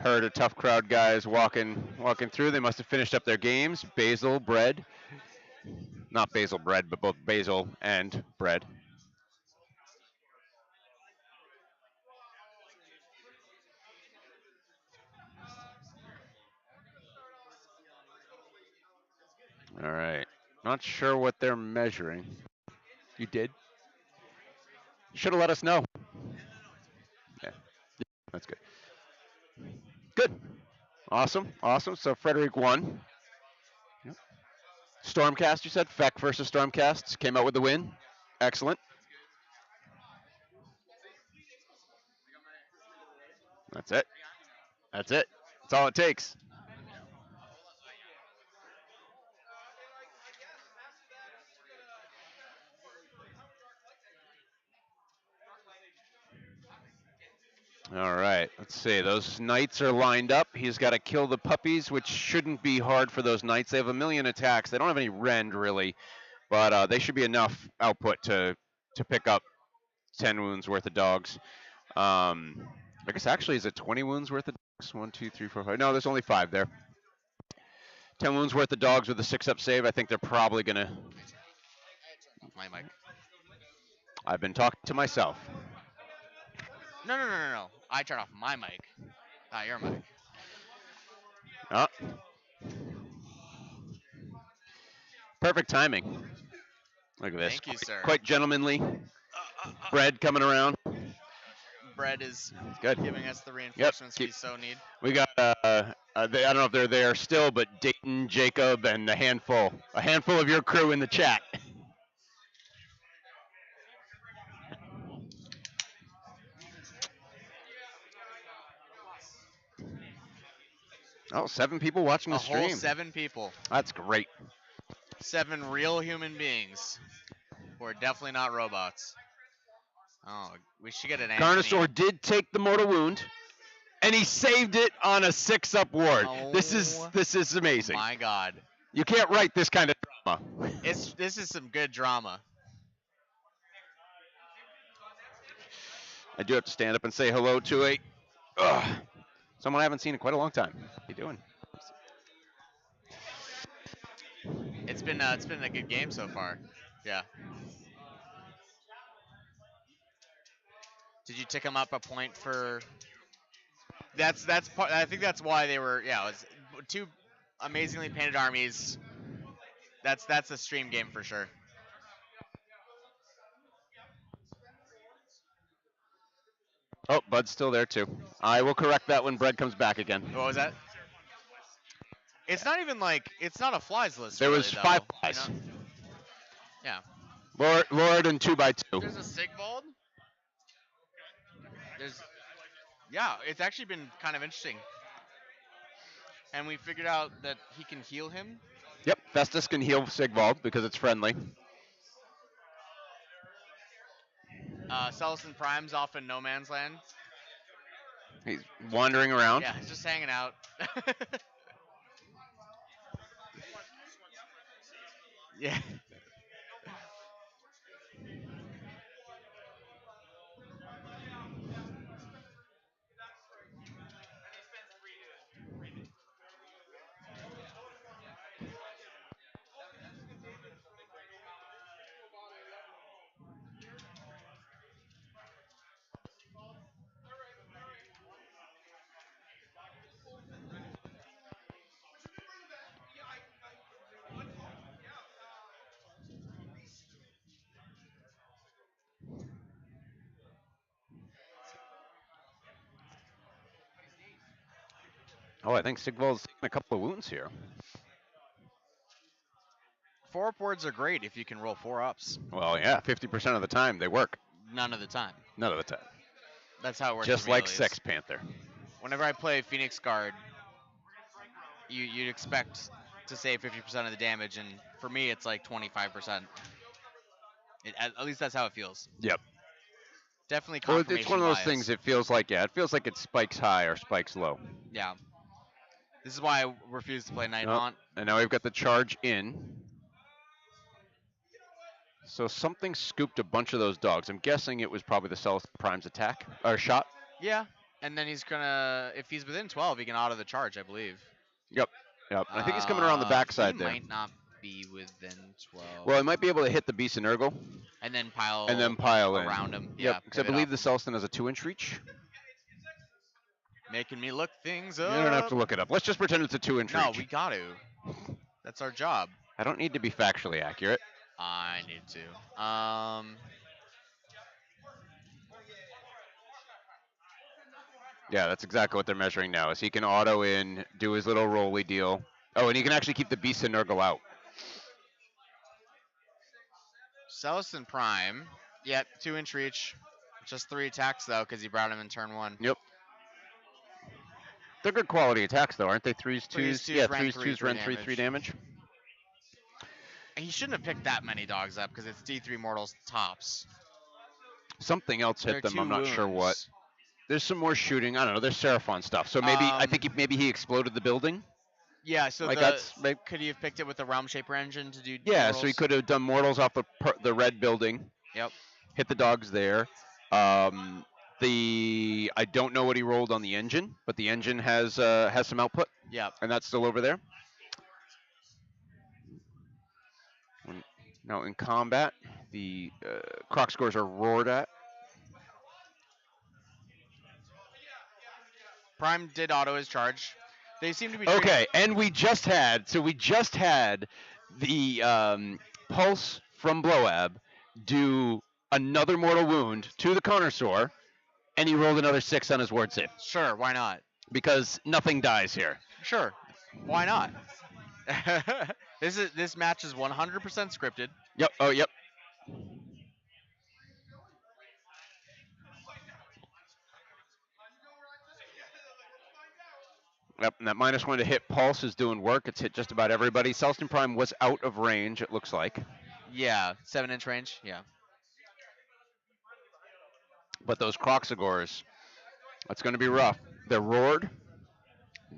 heard a tough crowd guys walking through. They must have finished up their games. Basil, bread. Not basil bread, but both basil and bread. All right. Not sure what they're measuring. You did? Should have let us know. Yeah, that's good. Good. Awesome, awesome. So Frederick won. Yep. Stormcast, you said? Feck versus Stormcast came out with the win. Excellent. That's it. That's it. That's all it takes. All right, let's see. Those knights are lined up. He's got to kill the puppies, which shouldn't be hard for those knights. They have a million attacks. They don't have any rend really, but they should be enough output to pick up 10 wounds worth of dogs. I guess actually, is it 20 wounds worth of dogs? 1, 2, 3, 4, 5. No, there's only 5 there. 10 wounds worth of dogs with a 6-up save. I think they're probably gonna. My mic. I've been talking to myself. No. I turned off my mic, not your mic. Oh, perfect timing. Look at this. Thank you, sir. Quite gentlemanly. Bread coming around. Bread is Good. giving us the reinforcements we so need. We got. I don't know if they're there still, but Dayton, Jacob, and a handful of your crew in the chat. Oh, 7 people watching A the stream. whole 7 people. That's great. 7 real human beings who are definitely not robots. Oh, we should get an Anthony. Carnosaur did take the mortal wound, and he saved it on a 6-up ward. This is amazing. My God. You can't write this kind of drama. This is some good drama. I do have to stand up and say hello to someone I haven't seen in quite a long time. How you doing? It's been a good game so far. Yeah. Did you tick them up a point for? That's part. I think that's why they were. Yeah, it was 2 amazingly painted armies. That's a stream game for sure. Oh, Bud's still there too. I will correct that when Bread comes back again. What was that? It's not even like it's not a flies list. There really, was though, 5 flies. you know? Yeah. Lord and 2x2. There's a Sigvald. Yeah, it's actually been kind of interesting. And we figured out that he can heal him. Yep, Festus can heal Sigvald because it's friendly. Celestin Prime's off in no man's land. He's wandering around. Yeah, he's just hanging out. Yeah. Oh, I think Sigvald's taking a couple of wounds here. 4-up wards are great if you can roll 4-ups. Well, yeah, 50% of the time they work. None of the time. None of the time. That's how it works. Just for me, like at least. Sex Panther. Whenever I play Phoenix Guard, you'd expect to save 50% of the damage, and for me, it's like 25%. At least that's how it feels. Yep. Definitely Well, confirmation it's one of those bias. things. It feels like it spikes high or spikes low. Yeah. This is why I refuse to play Night Oh, Haunt. and now we've got the charge in. So something scooped a bunch of those dogs. I'm guessing it was probably the Celestin Prime's attack or shot. Yeah. And then he's gonna, if he's within 12, he can auto the charge, I believe. Yep. And I think he's coming around the backside he there. might not be within 12. Well, he might be able to hit the Beast and Nurgle and then pile in. around him. Yep. Yeah, Because I pivot believe off the Celestin has a 2-inch reach. making me look things You up. don't have to look it up. Let's just pretend it's a 2-inch No, reach. we got to. That's our job. I don't need to be factually accurate. I need to. Yeah, that's exactly what they're measuring now. Is he can auto in, do his little rolly deal. Oh, and he can actually keep the Beast and Nurgle out. Celestin Prime. Yep, 2-inch reach. Just 3 attacks though, because he brought him in turn 1. Yep. They're good quality attacks though, aren't they? Threes, Threes, twos. Yeah, twos, Ren threes, 3, twos, 3 run three, three damage. damage. He shouldn't have picked that many dogs up because it's D3 mortals tops. Something else There hit are them. 2 I'm not sure what. wounds. There's some more shooting. I don't know. There's Seraphon stuff. So maybe I think Um, maybe he exploded the building. Yeah, so Like that's could he have picked it with the Realm Shaper engine to do yeah. So he mortals? could have done mortals off the red building. Yep. Hit the dogs there. The I don't know what he rolled on the engine, but the engine has some output, Yep. and that's still over there. Now in combat, the Croc scores are roared at. Prime did auto his charge. They seem to be trading. Okay, and we just had the pulse from Blowab do another mortal wound to the Connoisseur, and he rolled another 6 on his ward save Sure, why not? because nothing dies here. Sure, why not? This match is 100% scripted. Yep. Oh, yep. Yep, and that -1 to hit pulse is doing work. It's hit just about everybody. Celston Prime was out of range, it looks like. Yeah, 7-inch range. Yeah. But those Croxagores, that's going to be rough. They're roared.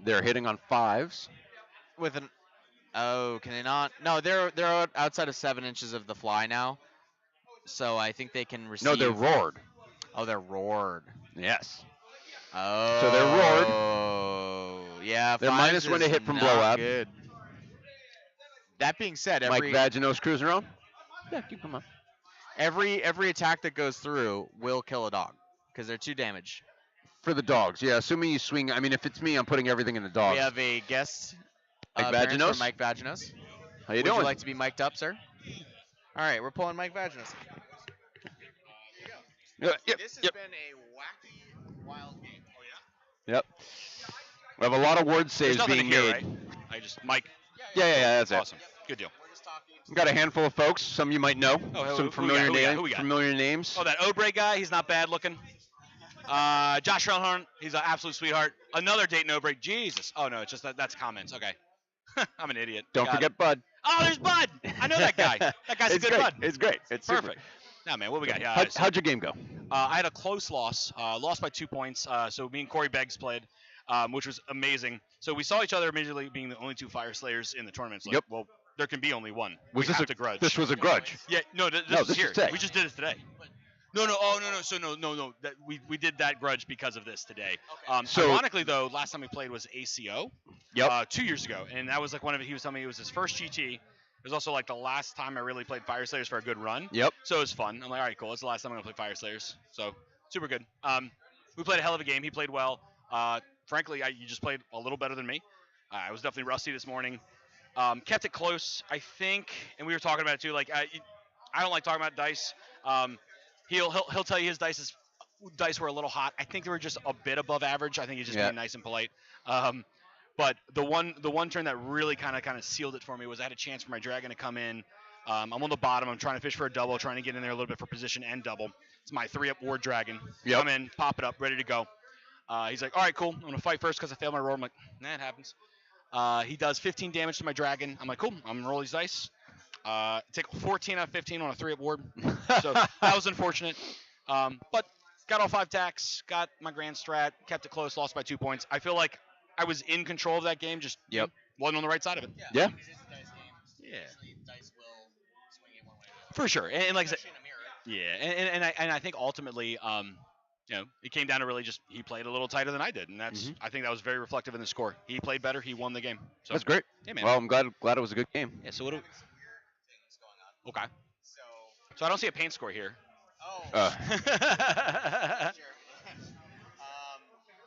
They're hitting on 5s. With an oh, can they not? No, they're outside of 7 inches of the fly now. So I think they can receive. No, they're roared. Oh, they're roared. Yes. Oh. So they're roared. Oh, yeah. They're fives -1 to is hit from not blowout. Good. That being said, Mike every Vaginos cruising around. Yeah, keep them up. every attack that goes through will kill a dog because they're 2 damage. For the dogs, yeah. Assuming you swing. I mean, if it's me, I'm putting everything in the dogs. We have a guest Mike appearance Vaginos. from Mike Vaginos. How you Would doing? you like to be mic'd up, sir? All right, we're pulling Mike Vaginos. Yep. This has Yep. been a wacky, wild game. Yep. We have a lot of word There's saves nothing being to hear, made. right? I just Mike. Yeah, that's Awesome. Good deal. We're just talking. it. We've got a handful of folks. Some you might know. Oh, Some who we familiar got? names. Who we got? Familiar names. Oh, that Obre guy. He's not bad looking. Josh Relhorn. He's an absolute sweetheart. Another Dayton Obre. Jesus. Oh no, it's just that's comments. Okay. I'm an idiot. Don't Got forget it. Bud. Oh, there's Bud. I know that guy. That guy's It's a good great. Bud. It's great. It's super. Perfect. Now, man, what we got? Yeah. How'd your game go? I had a close loss, lost by 2 points. So me and Corey Beggs played, which was amazing. So we saw each other immediately, being the only 2 Fire Slayers in the tournament. Like, Yep. Well, there can be only one. Was we this have a to grudge. This was a grudge. Yeah. No, this No, was this here. was today. We just did it today. No. Oh no. So no. That we did that grudge because of this today. So- Ironically though, last time we played was ACO. Yep. 2 years ago, and that was like one of he was telling me it was his first GT. It was also like the last time I really played Fire Slayers for a good run. Yep. So it was fun. I'm like, all right, cool. It's the last time I'm gonna play Fire Slayers. So super good. We played a hell of a game. He played well. Frankly, you just played a little better than me. I was definitely rusty this morning. Kept it close, I think, and we were talking about it too. Like, I don't like talking about dice. He'll tell you his dice were a little hot. I think they were just a bit above average. I think he's just Yeah. being nice and polite. But the one turn that really kind of sealed it for me was I had a chance for my dragon to come in. I'm on the bottom. I'm trying to fish for a double, trying to get in there a little bit for position and double. It's my 3-up ward dragon. Yep. Come in, pop it up, ready to go. He's like, all right, cool. I'm gonna fight first because I failed my roll. I'm like, nah, it happens. He does 15 damage to my dragon. I'm like, cool. I'm gonna roll these dice. Take 14 out of 15 on a 3-up ward. So that was unfortunate. But got all 5 tacks, got my grand strat, kept it close, lost by 2 points. I feel like I was in control of that game, just Yep. wasn't on the right side of it. Yeah. Yeah. For sure. And like I said, yeah, and I think ultimately, it came down to really just he played a little tighter than I did, and that's Mhm. I think that was very reflective in the score. He played better, he won the game. So That's great. Yeah, man. Well, I'm glad it was a good game. Yeah. So what? Okay. So I don't see a paint score here. Oh. Uh,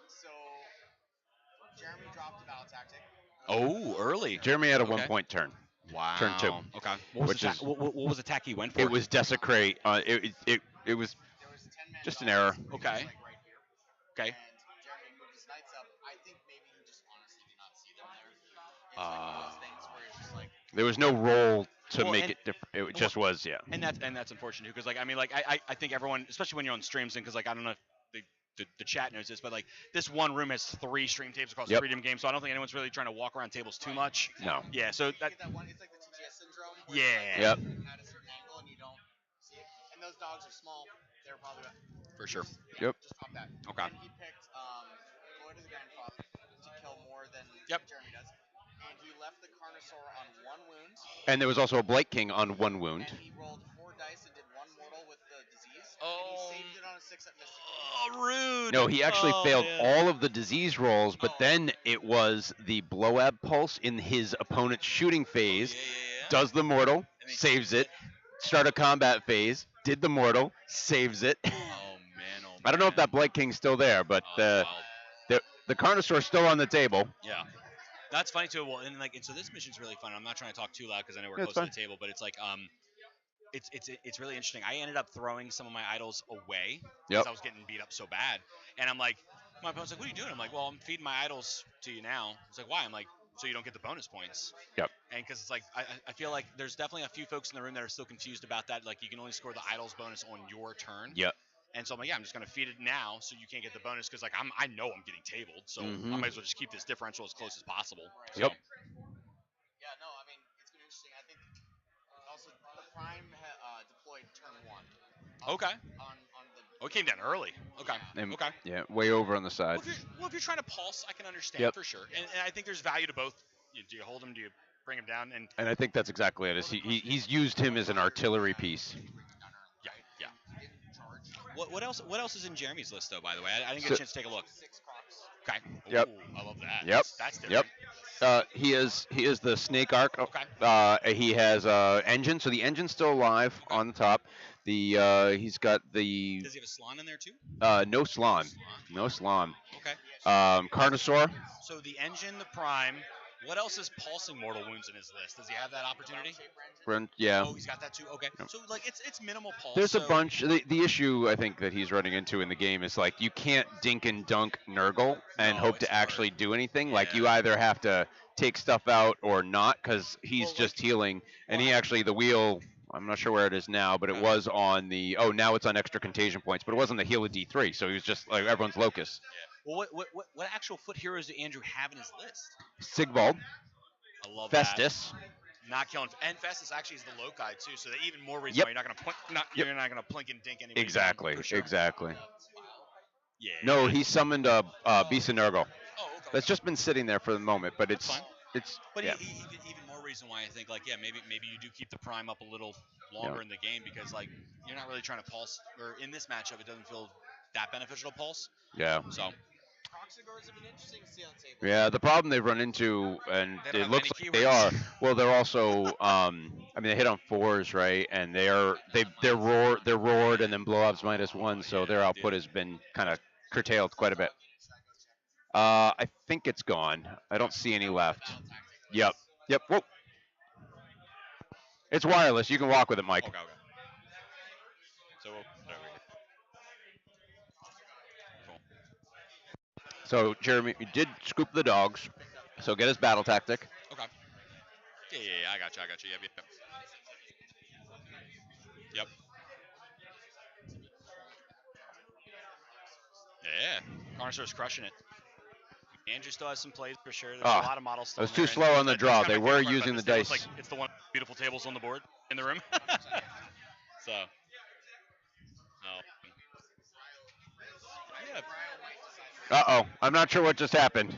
So Jeremy dropped a battle tactic. Oh, early. Jeremy had a Okay. 1-point turn. Wow. Turn 2. Okay. What was Which the is- what was the attack he went for? It was desecrate. It was There was 10 men just an dogs, error. which is, Okay. like, right here. Okay. And Jeremy Uh, there was no role to Well, make and- it different. It and just was, yeah. and that's unfortunate because like I mean like I think everyone, especially when you're on streams, and because like I don't know if the chat knows this, but like this one room has 3 stream tapes across Yep. 3 different games, so I don't think anyone's really trying to walk around tables too much. No. Yeah, so that It's like the TTS syndrome. Where Yeah. Yep. At a certain angle and you don't see it. And those dogs are small. They're probably for sure. Yep. just top that. Okay. And he picked Lloyd the Grandfather to kill more than Yep. Jeremy does. And he left the Carnosaur on 1 wound. And there was also a Blight King on 1 wound. And he rolled 4 dice and did 1 mortal with the disease. Oh. And he saved it on a 6 at Mystic. Oh, rude. No, he actually Oh, failed man. all of the disease rolls, but Oh. then it was the Bloab Pulse in his opponent's shooting phase. Yeah. Does the mortal, And then saves it. Start a combat phase, did the mortal, saves it. Oh man. I don't know if that Blight King's still there, but Wild. the Carnosaur's still on the table. Yeah. That's funny too. Well, and so this mission's really fun. I'm not trying to talk too loud because I know we're Yeah, it's close to the table, but it's like it's really interesting. I ended up throwing some of my idols away because Yep. I was getting beat up so bad, and I'm like, my opponent's like, "What are you doing?" I'm like, "Well, I'm feeding my idols to you now." It's like, "Why?" I'm like, "So you don't get the bonus points." Yep. And because it's like I feel like there's definitely a few folks in the room that are still confused about that. Like you can only score the idols bonus on your turn. Yep. And so I'm like, yeah, I'm just gonna feed it now, so you can't get the bonus because like I know I'm getting tabled, so Mhm. I might as well just keep this differential as close as possible. So, Yep. Yeah, no, I mean, it's going to be interesting. I think also the Prime deployed turn 1. Okay. On the. Oh, it came down early. Okay. And- Okay. Yeah, way over on the side. Well, if you're trying to pulse, I can understand Yep. for sure, and I think there's value to both. Do you hold him? Do you bring him down? And And I think that's exactly it. Is he's used him as an artillery piece. yeah. What else? What else is in Jeremy's list though? By the way, I didn't get So- a chance to take a look. 6 crops. Okay. Yep. Ooh, I love that. Yep. That's Yep. different. He is the Snake Arc. Okay. He has engine, so the engine's still alive on the top. He's got the Does he have a Slan in there too? no Slan, no Slan. Okay. Carnosaur. So the engine, the prime. What else is pulsing mortal wounds in his list? Does he have that opportunity? Yeah. Oh, he's got that too. Okay. So like it's minimal pulse. There's a so- bunch. The issue I think that he's running into in the game is like you can't dink and dunk Nurgle and No, hope it's to actually do anything. Like Yeah. you either have to take stuff out or not because he's Well, just healing. And well, he actually the wheel. I'm not sure where it is now, but it Okay. was on the. Oh, now it's on extra contagion points, but it wasn't the heal of D3, so he was just like everyone's locus. Well, what actual foot heroes did Andrew have in his list? Sigvald, I love Festus. that. Not killing, and Festus actually is the loci too, so that even more reason Yep. why you're not gonna Yep. you're not gonna plink and dink anybody. Exactly. For sure. Exactly. Yeah. No, he summoned Beast of Nurgle. Oh, okay. That's just been sitting there for the moment, but That's it's fine. it's But yeah. even more reason why I think like maybe you do keep the prime up a little longer Yeah. in the game because like you're not really trying to pulse, or in this matchup it doesn't feel that beneficial to pulse. Yeah. So Proxigors have been interesting to see on the table. Yeah, the problem they've run into, and They don't it have looks many like they are. keywords. Well, they're also. I mean, they hit on 4s, right? And they're roared, and then blow ups -1, so yeah, their they output do. has been kind of curtailed quite a bit. I think it's gone. I don't see any left. Yep. Yep. Whoa. It's wireless. You can walk with it, Mike. okay. So there we go. Cool. So Jeremy, you did scoop the dogs. So get his battle tactic. Okay. Yeah, I got you. Yep. Yep. Yeah. Carnosaur's crushing it. Andrew still has some plays for sure. There's Ah, a lot of models still I was in too there, slow and on the that's draw. kinda They my were favorite part using about the this table. dice. It's the one beautiful tables on the board in the room. So. Oh. Yeah. Uh-oh. I'm not sure what just happened.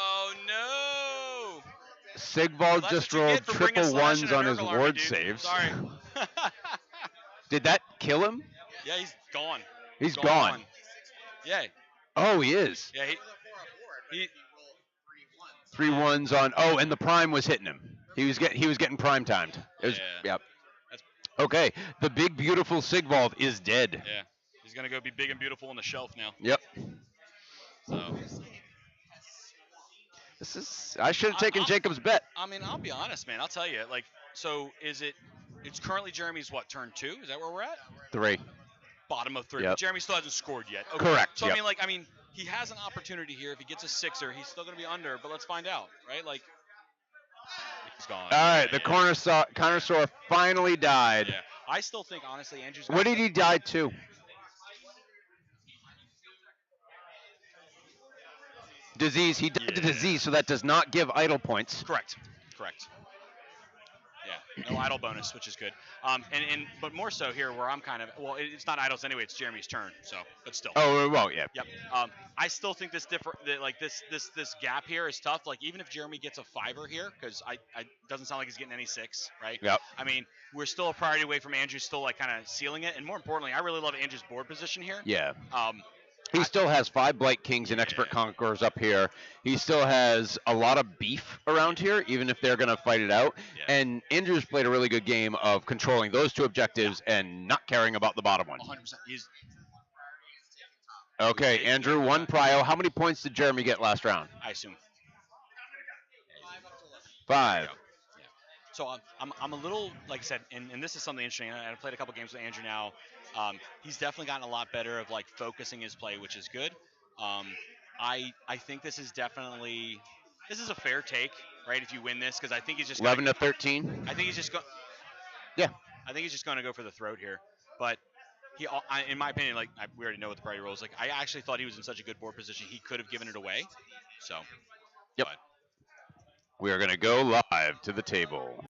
Oh no! Sigvald Well, that's just what you rolled get for bringing triple Slash ones and on an his Urkel army, ward dude. saves. Sorry. Did that kill him? Yeah, he's gone. He's gone. Yeah. Oh, he is. Yeah. He 3 ones on. Oh, and the prime was hitting him. He was getting prime timed. It was, Yeah. Yep. That's- Okay. The big beautiful Sigvald is dead. Yeah. He's gonna go be big and beautiful on the shelf now. Yep. So. This is. I should have taken Jacob's bet. I mean, I'll be honest, man. I'll tell you. Like, so is it? It's currently Jeremy's what, turn 2? Is that where we're at? 3. Bottom of 3. Yep. But Jeremy still hasn't scored yet. Okay. Correct, So yep. I mean, he has an opportunity here. If he gets a sixer, he's still going to be under. But let's find out, right? Like he's gone. All right, Yeah, the yeah, yeah. Connoisseur finally died. Yeah. I still think honestly, Andrew's got. What did he die to? Disease. He died to Yeah. disease, so that does not give idle points. Correct. Correct. Yeah, no idle bonus, which is good. And but more so here where I'm kind of well, it's not idols anyway. It's Jeremy's turn. So, but still. Oh, well, yeah. Yep. I still think like this gap here is tough. Like even if Jeremy gets a fiver here, because I doesn't sound like he's getting any six, right? Yep. I mean, we're still a priority away from Andrew still like kind of sealing it, and more importantly, I really love Andrew's board position here. Yeah. Um, He I- still has 5 Blight Kings and Expert Yeah. Conquerors up here. He still has a lot of beef around here, even if they're going to fight it out. Yeah. And Andrews played a really good game of controlling those 2 objectives and not caring about the bottom one. 100%. He's Okay, taking Andrew, it, 1 prio. How many points did Jeremy get last round? I assume. 5. Yeah. So I'm a little like I said, and this is something interesting. And I played a couple games with Andrew now. He's definitely gotten a lot better of like focusing his play, which is good. I think this is definitely a fair take, right? If you win this, because I think he's just 11 to 13. I think he's just Yeah. I think he's just going to go for the throat here, but. In my opinion, like we already know what the priority role is. Like I actually thought he was in such a good board position, he could have given it away. So, Yep. but We are going to go live to the table.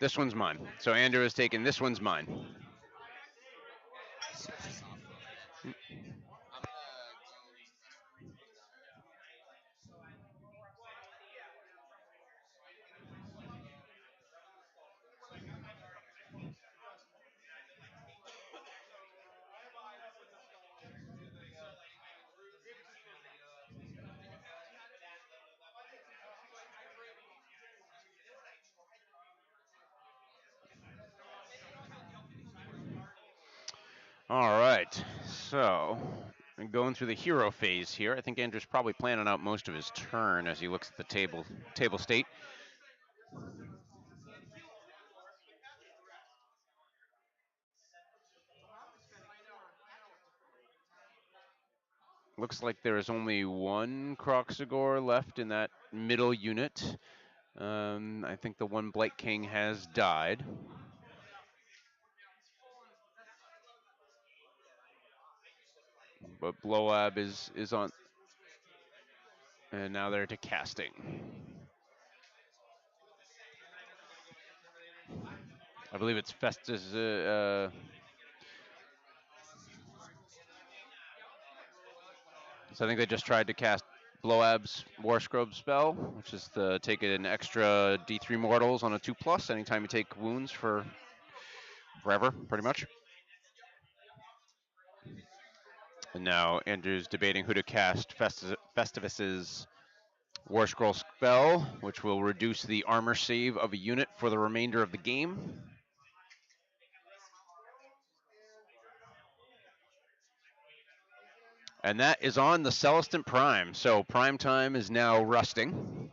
This one's mine. So Andrew has taken this one's mine. All right, so going through the hero phase here. I think Andrew's probably planning out most of his turn as he looks at the table state. Looks like there is only one Croxagore left in that middle unit. I think the one Blight King has died. But Blowab is on, and now they're to casting. I believe it's Festus. So I think they just tried to cast Blowab's War Scrub spell, which is to take an extra D3 mortals on a 2+. Anytime you take wounds for forever, pretty much. And now Andrew's debating who to cast Festivus's War Scroll spell, which will reduce the armor save of a unit for the remainder of the game. And that is on the Celestant Prime. So Prime Time is now rusting.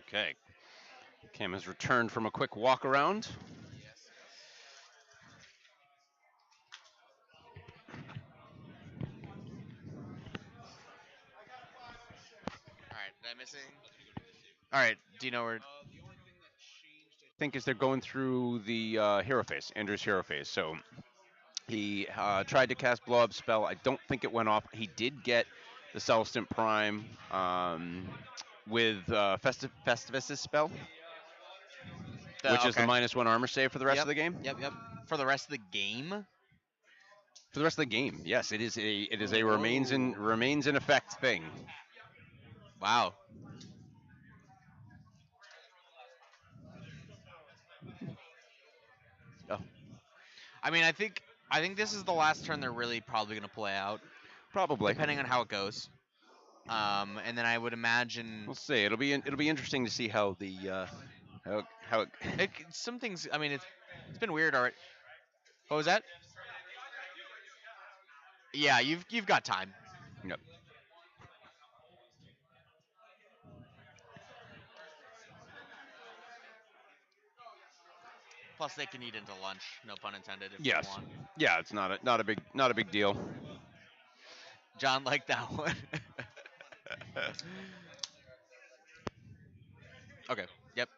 Okay. Cam has returned from a quick walk around. All right, did I miss anything? All right, do you know where? I think as they're going through the hero phase, Andrew's hero phase. So he tried to cast blow up spell. I don't think it went off. He did get the Celestant Prime with Festivus's spell, which is the Okay. -1 armor save for the rest Yep. of the game. Yep. For the rest of the game. For the rest of the game, yes, it is a Whoa. remains in effect thing. Wow. Oh, I mean, I think this is the last turn they're really probably gonna play out, probably. depending on how it goes. And then I would imagine We'll see. It'll be interesting to see how the how it. some things. I mean, it's been weird already. What was that? Yeah, you've got time. Yep. Plus, they can eat into lunch. No pun intended. If they Yes. want. Yeah, it's not a big deal. John liked that one. Okay. Yep.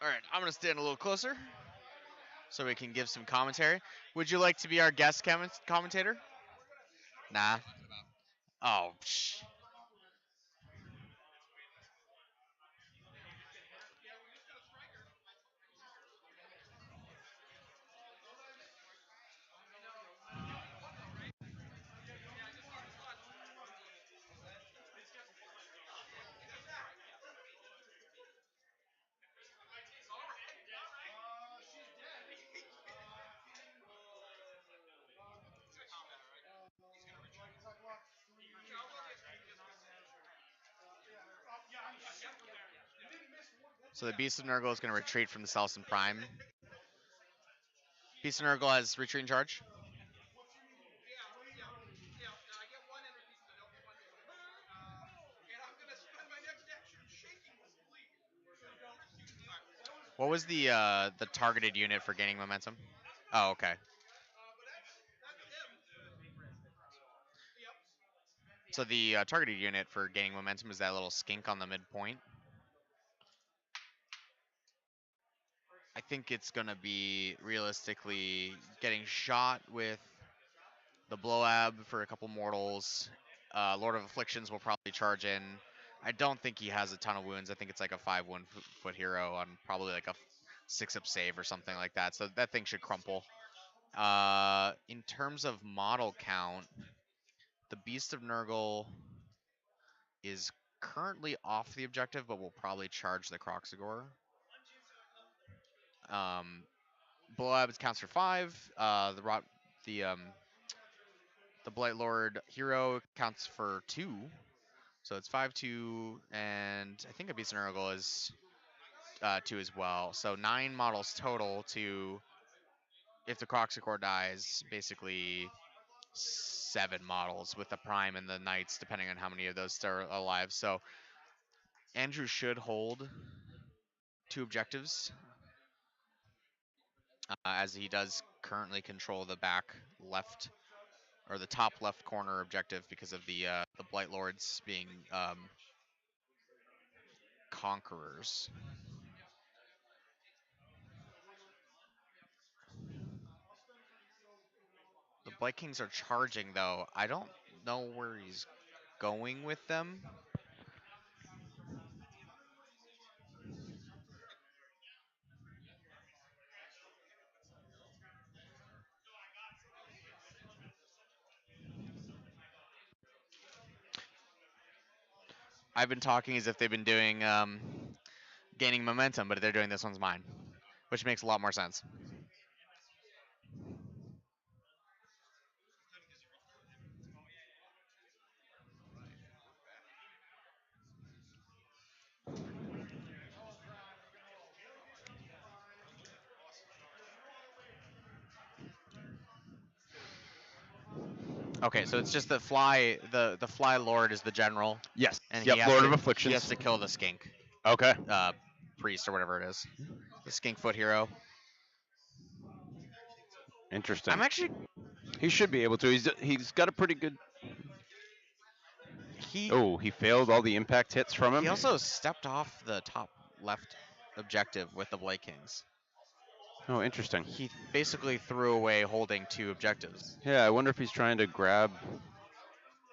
All right. I'm gonna stand a little closer so we can give some commentary. Would you like to be our guest commentator? Nah. Oh. Psh. So the Beast of Nurgle is going to retreat from the Selson Prime. Beast of Nurgle has retreat in charge. What was the targeted unit for gaining momentum? Oh, okay. So the targeted unit for gaining momentum is that little skink on the midpoint. I think it's going to be realistically getting shot with the Blowab for a couple mortals. Lord of Afflictions will probably charge in. I don't think he has a ton of wounds. I think it's like a 5-1 foot hero on probably like a 6-up save or something like that. So that thing should crumple. In terms of model count, the Beast of Nurgle is currently off the objective, but will probably charge the Croxagore. Blowab counts for 5. The Blight Lord hero counts for 2. So it's 5-2, and I think a Beast of Nurgle is 2 as well. So 9 models total to, if the Croxagore dies, basically 7 models with the Prime and the Knights, depending on how many of those are alive. So Andrew should hold 2 objectives, as he does currently control the back left, or the top left corner objective because of the Blight Lords being conquerors. The Blight Kings are charging, though. I don't know where he's going with them. I've been talking as if they've been doing gaining momentum, but they're doing this one's mine, which makes a lot more sense. Okay, so it's just the fly. The Fly Lord is the general, Yes. and Yep. he has Lord to of Afflictions. he has to kill the skink Okay. priest or whatever it is, the skink foot hero. Interesting. I'm actually He should be able to. He's got a pretty good. he Oh, he failed all the impact hits from him. he also stepped off the top left objective with the Blight Kings. Oh, interesting. He basically threw away holding 2 objectives. Yeah, I wonder if he's trying to grab.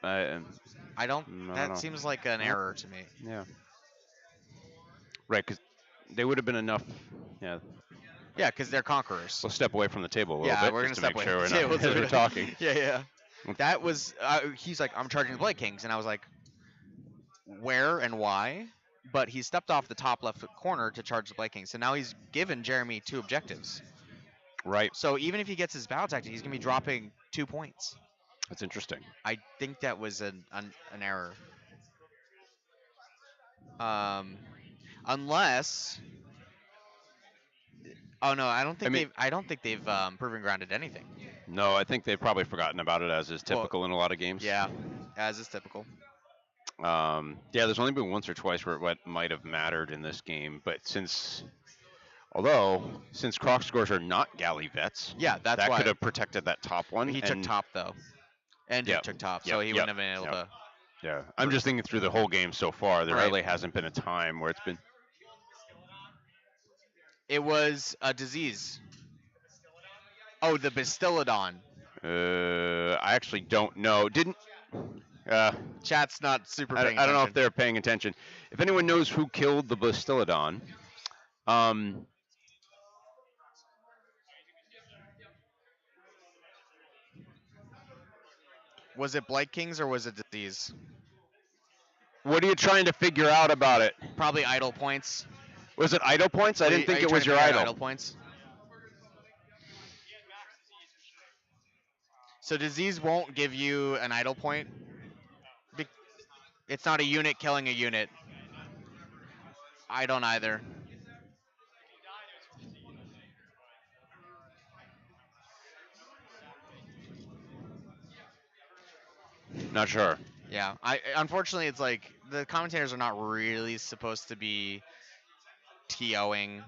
I don't. I don't That know. seems like an Nope. error to me. Yeah. Right, because they would have been enough. Yeah. Yeah, because they're conquerors. We'll step away from the table a little Yeah, bit we're just gonna to make step away. sure we're not as we're talking. Yeah, yeah. That was. He's like, I'm charging the Blight Kings, and I was like, where and why? But he stepped off the top left corner to charge the Blight Kings, so now he's given Jeremy 2 objectives. Right. So even if he gets his battle tactic, he's gonna be dropping 2 points. That's interesting. I think that was an error. Unless. Oh no, I don't think they've proven grounded anything. No, I think they've probably forgotten about it, as is Well, typical in a lot of games. Yeah, as is typical. Yeah, there's only been once or twice where what might have mattered in this game, but since Crocsgores are not galley vets, Yeah, that's that why could have protected that top one. he took and- top though. Andrew Yep, took top, yep, so he yep, wouldn't have been able yep. to. Yeah, I'm just thinking through the whole game so far. There Right. really hasn't been a time where it's been. It was a disease. Oh, the Bastillodon. I actually don't know. Didn't. Chat's not super paying I don't know if attention. they're paying attention. If anyone knows who killed the Bastillodon, Was it Blight Kings or was it disease? what are you trying to figure out about it? Probably idle points. Was it idle points? I didn't Are think you it trying was to your figure out idle. points. So disease won't give you an idle point. It's not a unit killing a unit. I don't either. Not sure. Yeah, I unfortunately it's like the commentators are not really supposed to be TOing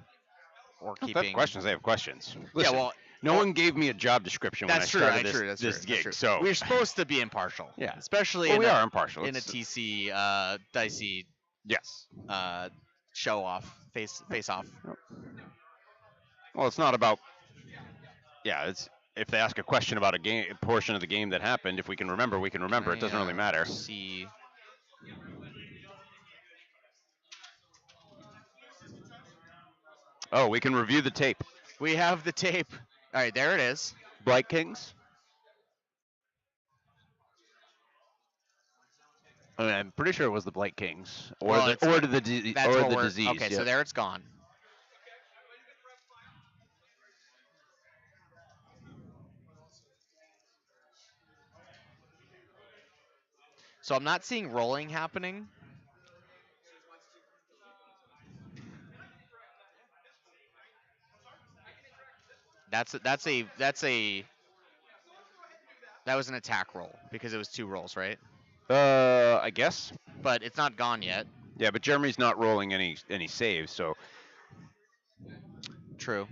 or If they have keeping. questions, they have questions. Yeah, Listen, well, no one gave me a job description when I that's true. started I true. this That's gig, true. so We're supposed to be impartial. yeah. Especially Well, in we a are impartial. in a TC dicey Yes. show off face off. Yep. Well, it's not about. Yeah, it's if they ask a question about a portion of the game that happened, if we can remember, we can remember. It doesn't really matter. See. Oh, we can review the tape. We have the tape. All right, there it is. Blight Kings. I mean, I'm pretty sure it was the Blight Kings, or Well, the it's or got- the di- That's or what the we're disease. okay. Yeah. So there it's gone. So I'm not seeing rolling happening. That was an attack roll because it was 2 rolls, right? I guess. But it's not gone yet. Yeah, but Jeremy's not rolling any saves, so True.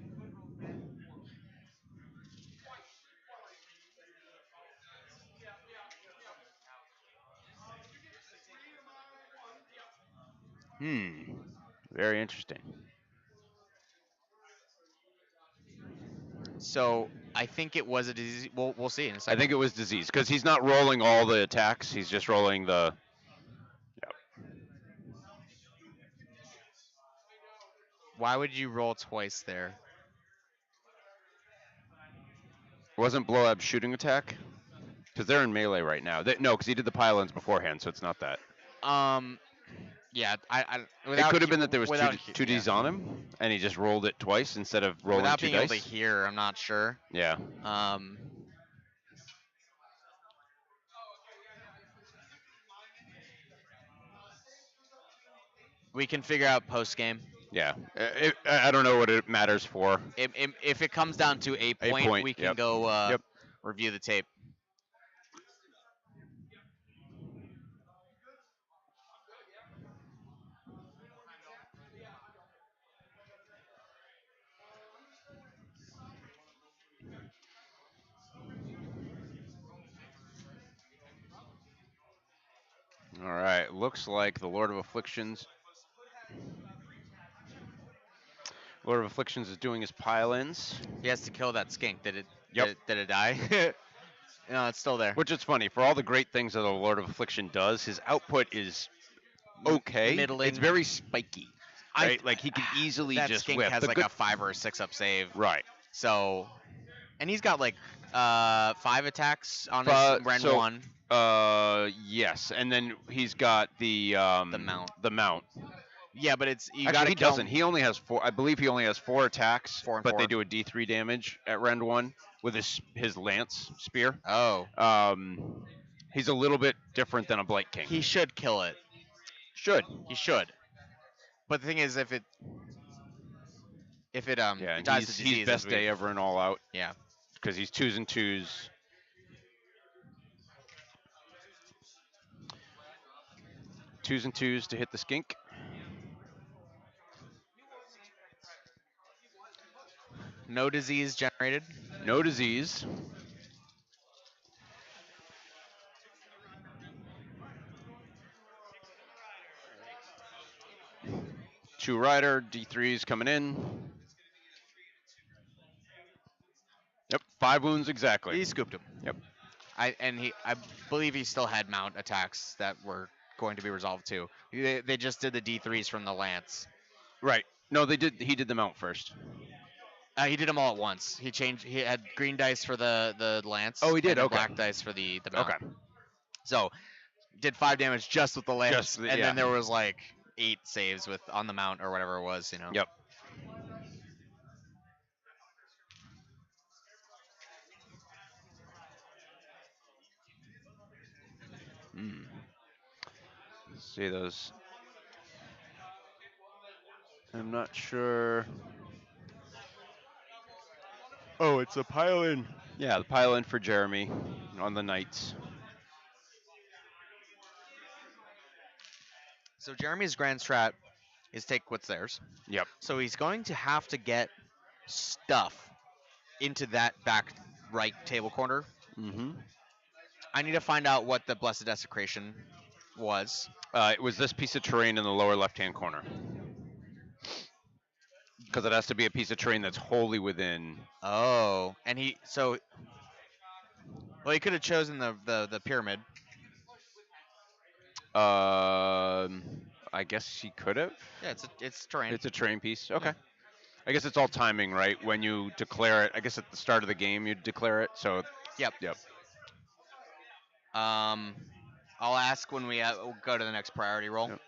very interesting. So I think it was a disease. We'll see in a I second. think it was disease because he's not rolling all the attacks. He's just rolling the. Yep. Why would you roll twice there? Wasn't Blowab shooting attack? Because they're in melee right now. No, because he did the pylons beforehand, so it's not that. Yeah, I It without could have he- been that there was without two Ds on him, and he just rolled it twice instead of rolling without 2 being dice. able to hear. I'm not sure. Yeah. We can figure out post game. Yeah. I don't know what it matters for. If it comes down to a point, point, we can yep. go Yep. review the tape. All right. Looks like the Lord of Afflictions. Lord of Afflictions is doing his pile-ins. He has to kill that skink. Did it? Yep. Did it die? No, it's still there. Which is funny. For all the great things that the Lord of Affliction does, his output is okay. Middling. It's very spiky. Right? Like he can easily that just skink whip. has The like good- a 5 or a 6 up save. Right. So, and he's got like 5 attacks on his Ren so- 1. Yes. And then he's got the mount. The mount. Yeah, but it's you Actually, gotta he kill doesn't. him. He only has 4. I believe he only has 4 attacks, 4 and but they 4. do a D3 damage at Rend 1 with his lance spear. Oh, He's a little bit different than a Blight King. he should kill it. should. He should. But the thing is, if it Yeah, and dies he's, to disease, he's best day ever in All Out Yeah. because he's 2s and 2s. Twos and 2s to hit the skink. No disease generated. No disease. Two rider, D3s coming in. Yep, 5 wounds exactly. He scooped him. Yep. I believe he still had mount attacks that were going to be resolved too. They just did the D3s from the lance. Right. No, they did. He did the mount first. He did them all at once. He changed. He had green dice for the lance. Oh, he did? And then Okay. black dice for the mount. Okay. So did 5 damage just with the lance, Just the- and yeah. then there was like 8 saves with on the mount or whatever it was. Yep. See those. I'm not sure. Oh, it's a pile in. Yeah, the pile in for Jeremy on the Knights. So Jeremy's grand strat is take what's theirs. Yep. So he's going to have to get stuff into that back right table corner. Mm-hmm. I need to find out what the Blessed Desecration was. It was this piece of terrain in the lower left-hand corner because it has to be a piece of terrain that's wholly within. Oh, and well, he could have chosen the pyramid. Um, I guess he could have. Yeah, it's terrain. It's a terrain piece. Yeah. Okay. I guess it's all timing, right? When you declare it, I guess at the start of the game you declare it. So, Yep. yep. Um, I'll ask when we go to the next priority roll. Yep.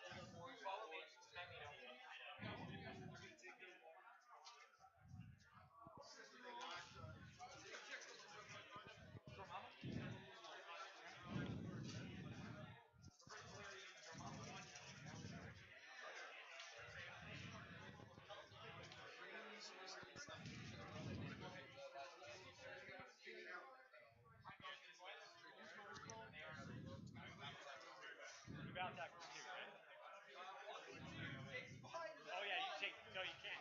You bounce backwards too, right? Oh yeah, you take. No, you can't.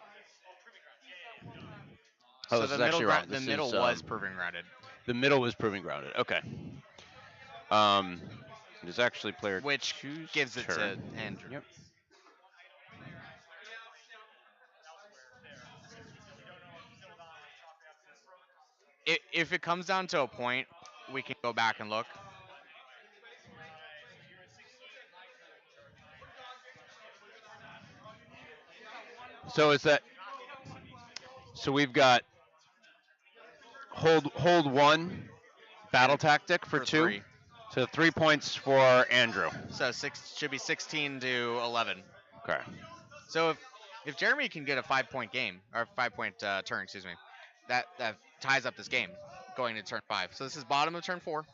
Oh, proving ground. Yeah, yeah, yeah. No. Oh, So this is actually wrong. the This middle is was proving grounded, the middle was proving grounded. Okay. Um, it is actually player which two's gives it to turn. Andrew. Yep. If it comes down to a point, we can go back and look. So is that? So we've got hold one battle And tactic for for two. 3. So 3 points for Andrew. So should be 16 to 11. Okay. So if Jeremy can get a 5-point game or 5-point turn, excuse me, that ties up this game going to turn 5. So this is bottom of turn 4.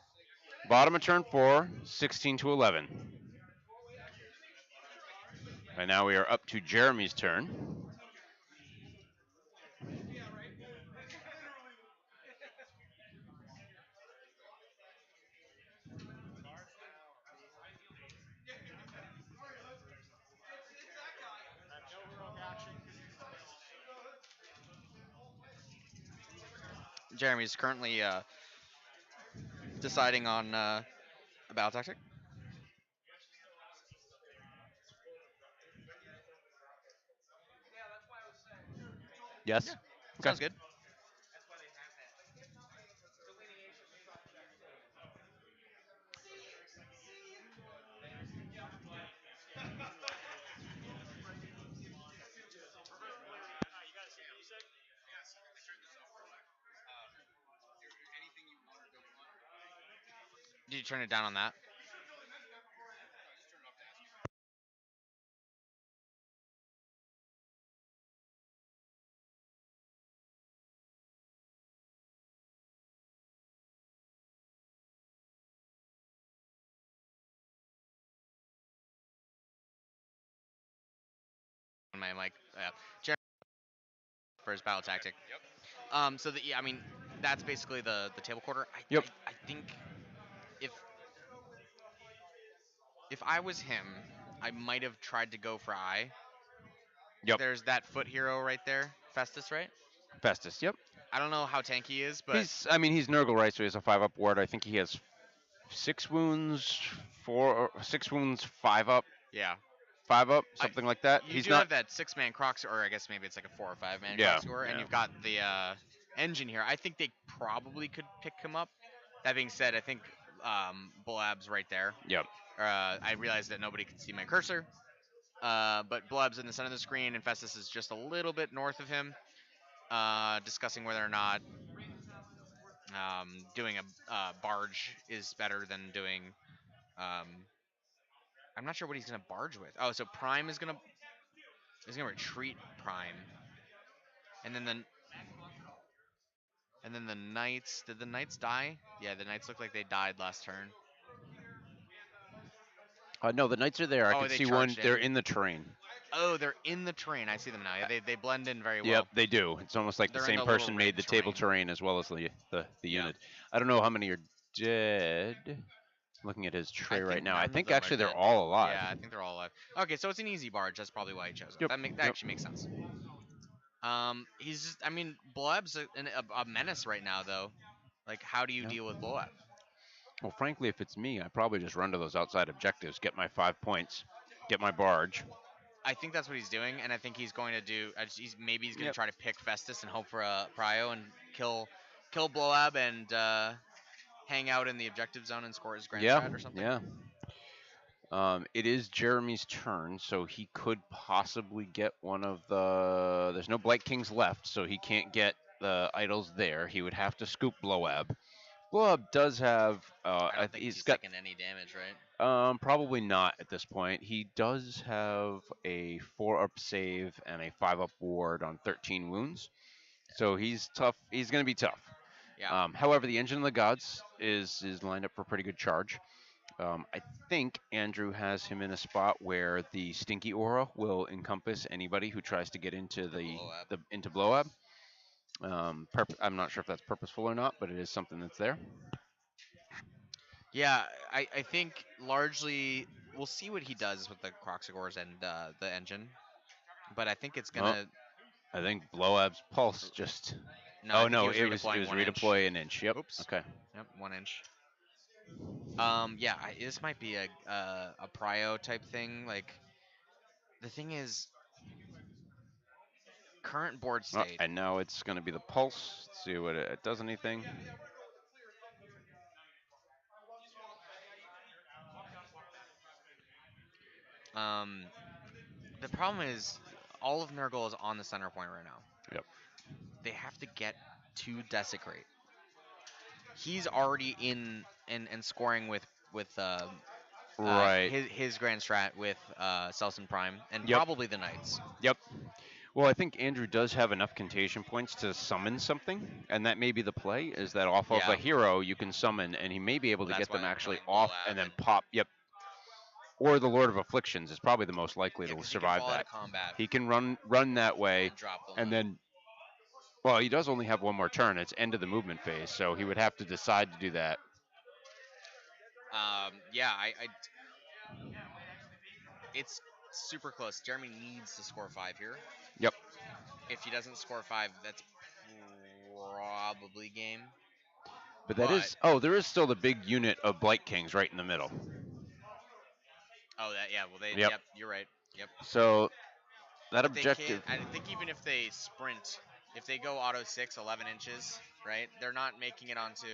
Bottom of turn 4, 16 to 11. And now we are up to Jeremy's turn. No heroic action because he's Jeremy's currently deciding on a battle tactic. Yes. Okay. Sounds good. Did you turn it down on that? On my mic. Jeremy for his battle tactic. So yeah, I mean, that's basically the table quarter. Yep. I think if if I was him, I might have tried to go for I. Yep. There's that foot hero right there, Festus, right? Festus. Yep. I don't know how tanky he is, but I mean, he's Nurgle, right? So he has a 5-up ward. I think he has 6 wounds, 6 wounds, 5-up, yeah, 5-up, I, something like that. you He's do not. have that 6-man croc, or I guess maybe it's like a 4 or 5-man Yeah, croc score, and yeah. you've got the engine here. I think they probably could pick him up. That being said, I think Blab's right there. Yep. I realized that nobody can see my cursor, but Blab's in the center of the screen, and Festus is just a little bit north of him, discussing whether or not doing a barge is better than doing. Um, I'm not sure what he's gonna barge with. Oh, so Prime is gonna retreat Prime, and then the Knights. Did the Knights die? Yeah, the Knights look like they died last turn. No, the knights are there. I Oh, can they see one. charged They're in. in the terrain. Oh, they're in the terrain. I see them now. Yeah, they blend in very well. Yep, they do. It's almost like They're the in same the little person made red the table terrain. terrain as well as the Yeah. unit. I don't know how many are dead. Looking at his I tray right think now. I none of think them are actually they're dead. all alive. Yeah, I think they're all alive. Okay, so it's an easy barge. That's probably why he chose it. Yep. That Yep. actually makes sense. He's just. I mean, Bloeb's a menace right now, though. Like, how do you Yep. deal with Bloeb? Well, frankly, if it's me, I probably just run to those outside objectives, get my 5 points, get my barge. I think that's what he's doing, and I think he's going to do. Maybe he's going to Yep. try to pick Festus and hope for a prio and kill Bloeb and hang out in the objective zone and score his grand Yeah. strat or something. Yeah. It is Jeremy's turn, so he could possibly get one of the. There's no Blight Kings left, so he can't get the idols there. He would have to scoop Bloab. Bloab does have. I don't think He's he's got. taking any damage, right? Probably not at this point. He does have a 4-up save and a 5-up ward on 13 wounds, so he's tough. He's going to be tough. Yeah. However, the Engine of the Gods is lined up for pretty good charge. I think Andrew has him in a spot where the Stinky Aura will encompass anybody who tries to get into Bloab. into Bloab. I'm not sure if that's purposeful or not, but it is something that's there. Yeah, I think largely we'll see what he does with the Croxagores and the engine, but I think it's Oh, gonna. I think Bloab's pulse just. No, I Oh think he no, was it was redeploying 1 inch. redeploy an inch. Yep. Oops. Okay. Yep, 1 inch. Yeah, this might be a prio type thing. Like the thing is, current board Oh, state. and now it's going to be the pulse. Let's see what it does anything. Um, the problem is all of Nurgle is on the center point right now. Yep. They have to get to desecrate. He's already in and scoring with Right. his grand strat with Selson Prime and Yep. probably the Knights. Yep. Well, I think Andrew does have enough contagion points to summon something, and that may be the play. Is that off of Yeah. a hero you can summon, and he may be able to That's get them why they're actually playing off Moab and then and- pop. Yep. Or the Lord of Afflictions is probably the most likely Yeah, to 'cause he can survive fall out that. of combat He can run that way, and drop them. and then. Well, he does only have one more turn. It's end of the movement phase, so he would have to decide to do that. Yeah, it's super close. Jeremy needs to score 5 here. Yep. If he doesn't score 5, that's probably game. But that is. Oh, there is still the big unit of Blight Kings right in the middle. Oh, that yeah. Well, they. Yep. Yep. You're right. Yep. So that But they objective. can't. I think even if they sprint, if they go auto 6, 11 inches, right? They're not making it onto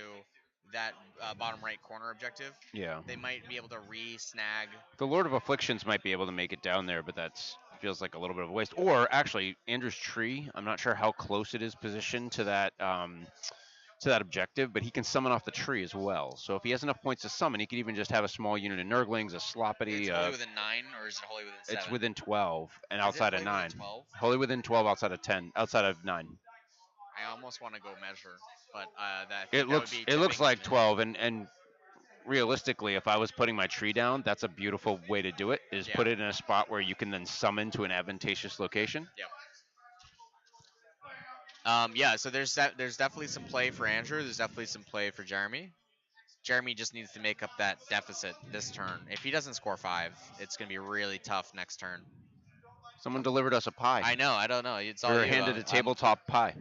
that bottom right corner objective. Yeah. They might be able to re-snag. The Lord of Afflictions might be able to make it down there, but that's feels like a little bit of a waste. Or actually, Andrew's tree. I'm not sure how close it is positioned to that objective, but he can summon off the tree as well. So if he has enough points to summon, he could even just have a small unit of Nurglings, a Sloppity. It's wholly within 9, or is it wholly within 7? It's within 12 and Is it outside of wholly 9. within 12? Wholly within 12, outside of 10, outside of 9. I almost want to go measure, but It looks like tipping 12, and realistically, if I was putting my tree down, that's a beautiful way to do it. Is Yeah. put it in a spot where you can then summon to an advantageous location. Yep. Yeah, so there's definitely some play for Andrew. There's definitely some play for Jeremy. Jeremy just needs to make up that deficit this turn. If he doesn't score 5, it's going to be really tough next turn. Someone delivered us a pie. I know. I don't know. It's all We were you. handed a tabletop pie.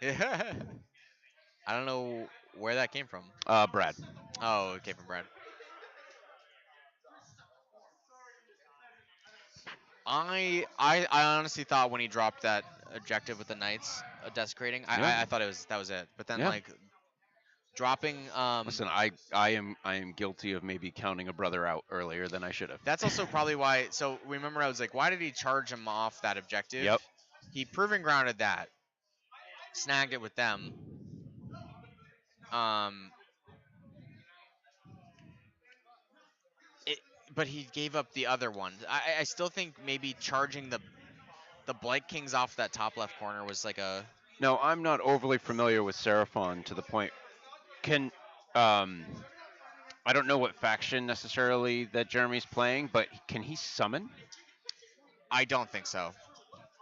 I don't know where that came from. Brad. Oh, it came from Brad. I honestly thought when he dropped that objective with the Knights desecrating, Yeah. I thought that was it. But then Yeah. like dropping Listen, I am guilty of maybe counting a brother out earlier than I should have. that's also probably why. So remember, I was like, why did he charge him off that objective? Yep. He proving grounded that, snagged it with them. But he gave up the other one. I still think maybe charging the Blight Kings off that top left corner was like a. No, I'm not overly familiar with Seraphon to the point. Can I don't know what faction necessarily that Jeremy's playing, but can he summon? I don't think so. Is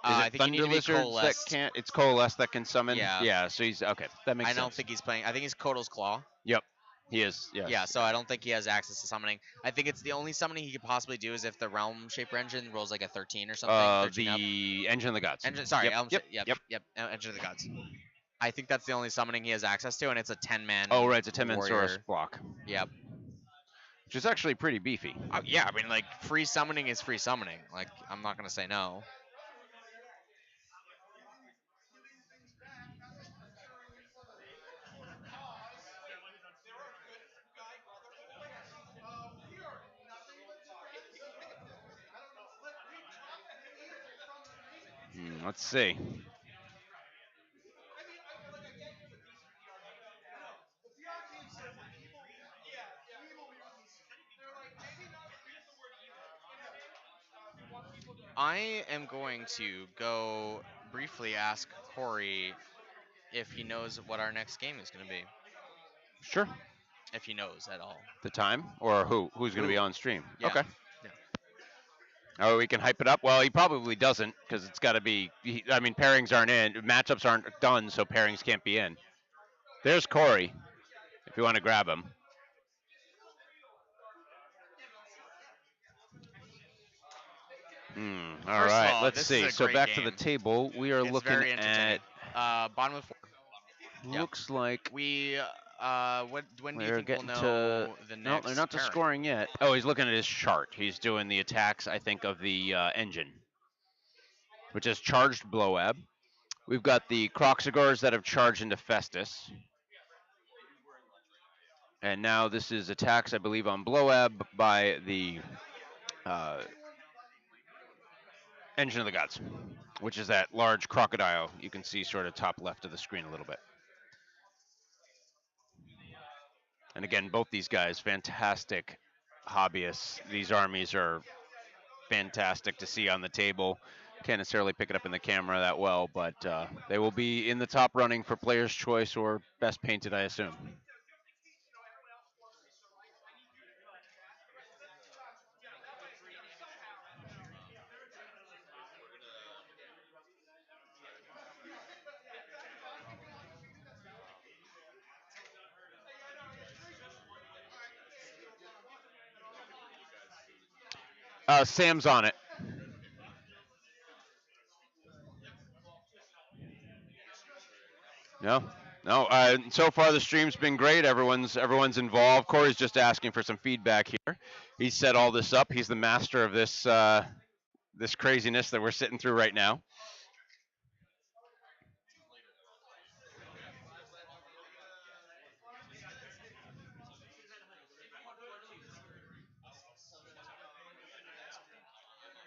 I it think you need Thunder to be Lizards that coalesced. can't? It's Coalesce that can summon. Yeah. Yeah. So he's okay. That makes I sense. don't think he's playing. I think he's Kotal's Claw. Yep. He is, yes. Yeah, so I don't think he has access to summoning. I think it's the only summoning he could possibly do is if the Realm Shaper engine rolls like a 13 or something, 13 up. The Engine of the Gods. Engine, sorry, Yep, Elm yep, yep, yep. yep, Engine of the Gods. I think that's the only summoning he has access to, and it's a 10-man. Oh, right, it's a 10-man warrior. Saurus block. Yep. Which is actually pretty beefy. Yeah, I mean, like, free summoning is free summoning. Like, I'm not going to say no. Let's see. I am going to go briefly ask Corey if he knows what our next game is going to be. Sure. If he knows at all. The time or who's going to be Who? on stream? Yeah. Okay. Yeah. Oh, we can hype it up. Well, he probably doesn't because it's got to be. I mean, pairings aren't in. Matchups aren't done, so pairings can't be in. There's Corey. If you want to grab him. All First of right. all, Let's this is see. a So great back to the game. table. We are It's looking very at. entertaining. Bottom of 4. Yep. Looks like We when do you we're think we'll getting know to. the No, next they're not to pairing? scoring yet. Oh, he's looking at his chart. He's doing the attacks, I think, of the engine, which is charged Blowab. We've got the Croxagors that have charged into Festus. And now this is attacks, I believe, on Blowab by the uh, Engine of the Gods, which is that large crocodile you can see sort of top left of the screen a little bit. And again, both these guys, fantastic hobbyists. These armies are fantastic to see on the table. Can't necessarily pick it up in the camera that well, but they will be in the top running for Player's Choice or Best Painted, I assume. Sam's on it. No, no. So far the stream's been great. Everyone's involved. Corey's just asking for some feedback here. He set all this up. He's the master of this craziness that we're sitting through right now.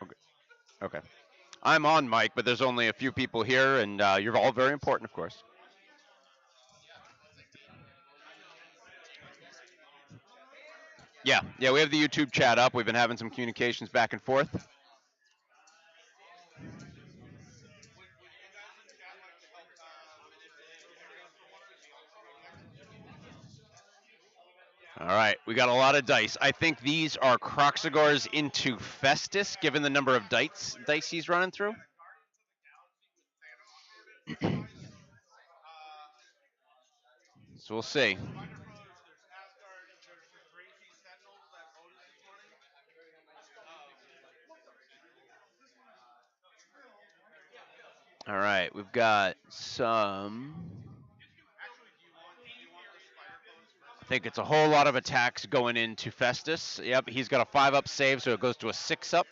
Okay. Okay. I'm on mic, but there's only a few people here, and you're all very important, of course. Yeah, yeah. We have the YouTube chat up. We've been having some communications back and forth. All right, we got a lot of dice. I think these are Croxagors into Festus, given the number of dice he's running through. So we'll see. All right, we've got some. I think it's a whole lot of attacks going into Festus. Yep, he's got a 5-up save, so it goes to a 6-up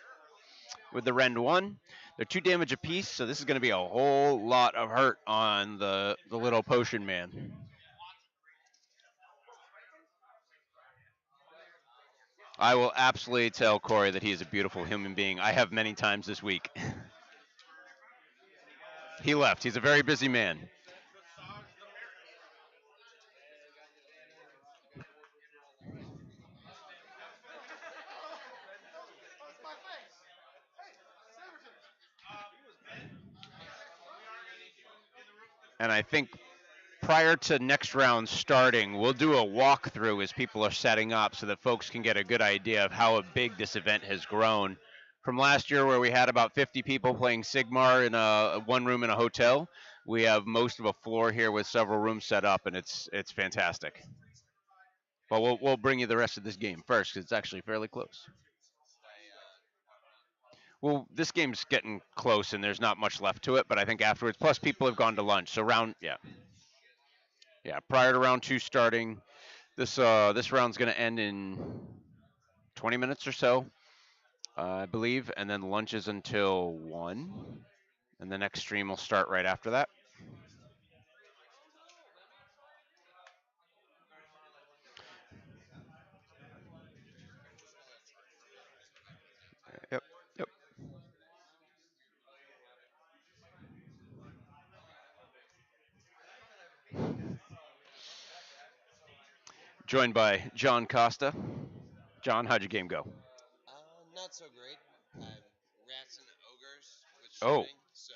with the Rend 1. They're 2 damage apiece, so this is going to be a whole lot of hurt on the little potion man. I will absolutely tell Corey that he is a beautiful human being. I have many times this week. He left. He's a very busy man. And I think prior to next round starting, we'll do a walkthrough as people are setting up so that folks can get a good idea of how big this event has grown. From last year, where we had about 50 people playing Sigmar in a one room in a hotel, we have most of a floor here with several rooms set up, and it's fantastic. But we'll bring you the rest of this game first because it's actually fairly close. Well, this game's getting close and there's not much left to it, but I think afterwards, plus people have gone to lunch. So yeah, prior to round two starting, this round's going to end in 20 minutes or so, I believe, and then lunch is until 1, and the next stream will start right after that. Yep, yep. Joined by John Costa. John, how'd your game go? Not so great. I'm rats and ogres with Oh, shooting, so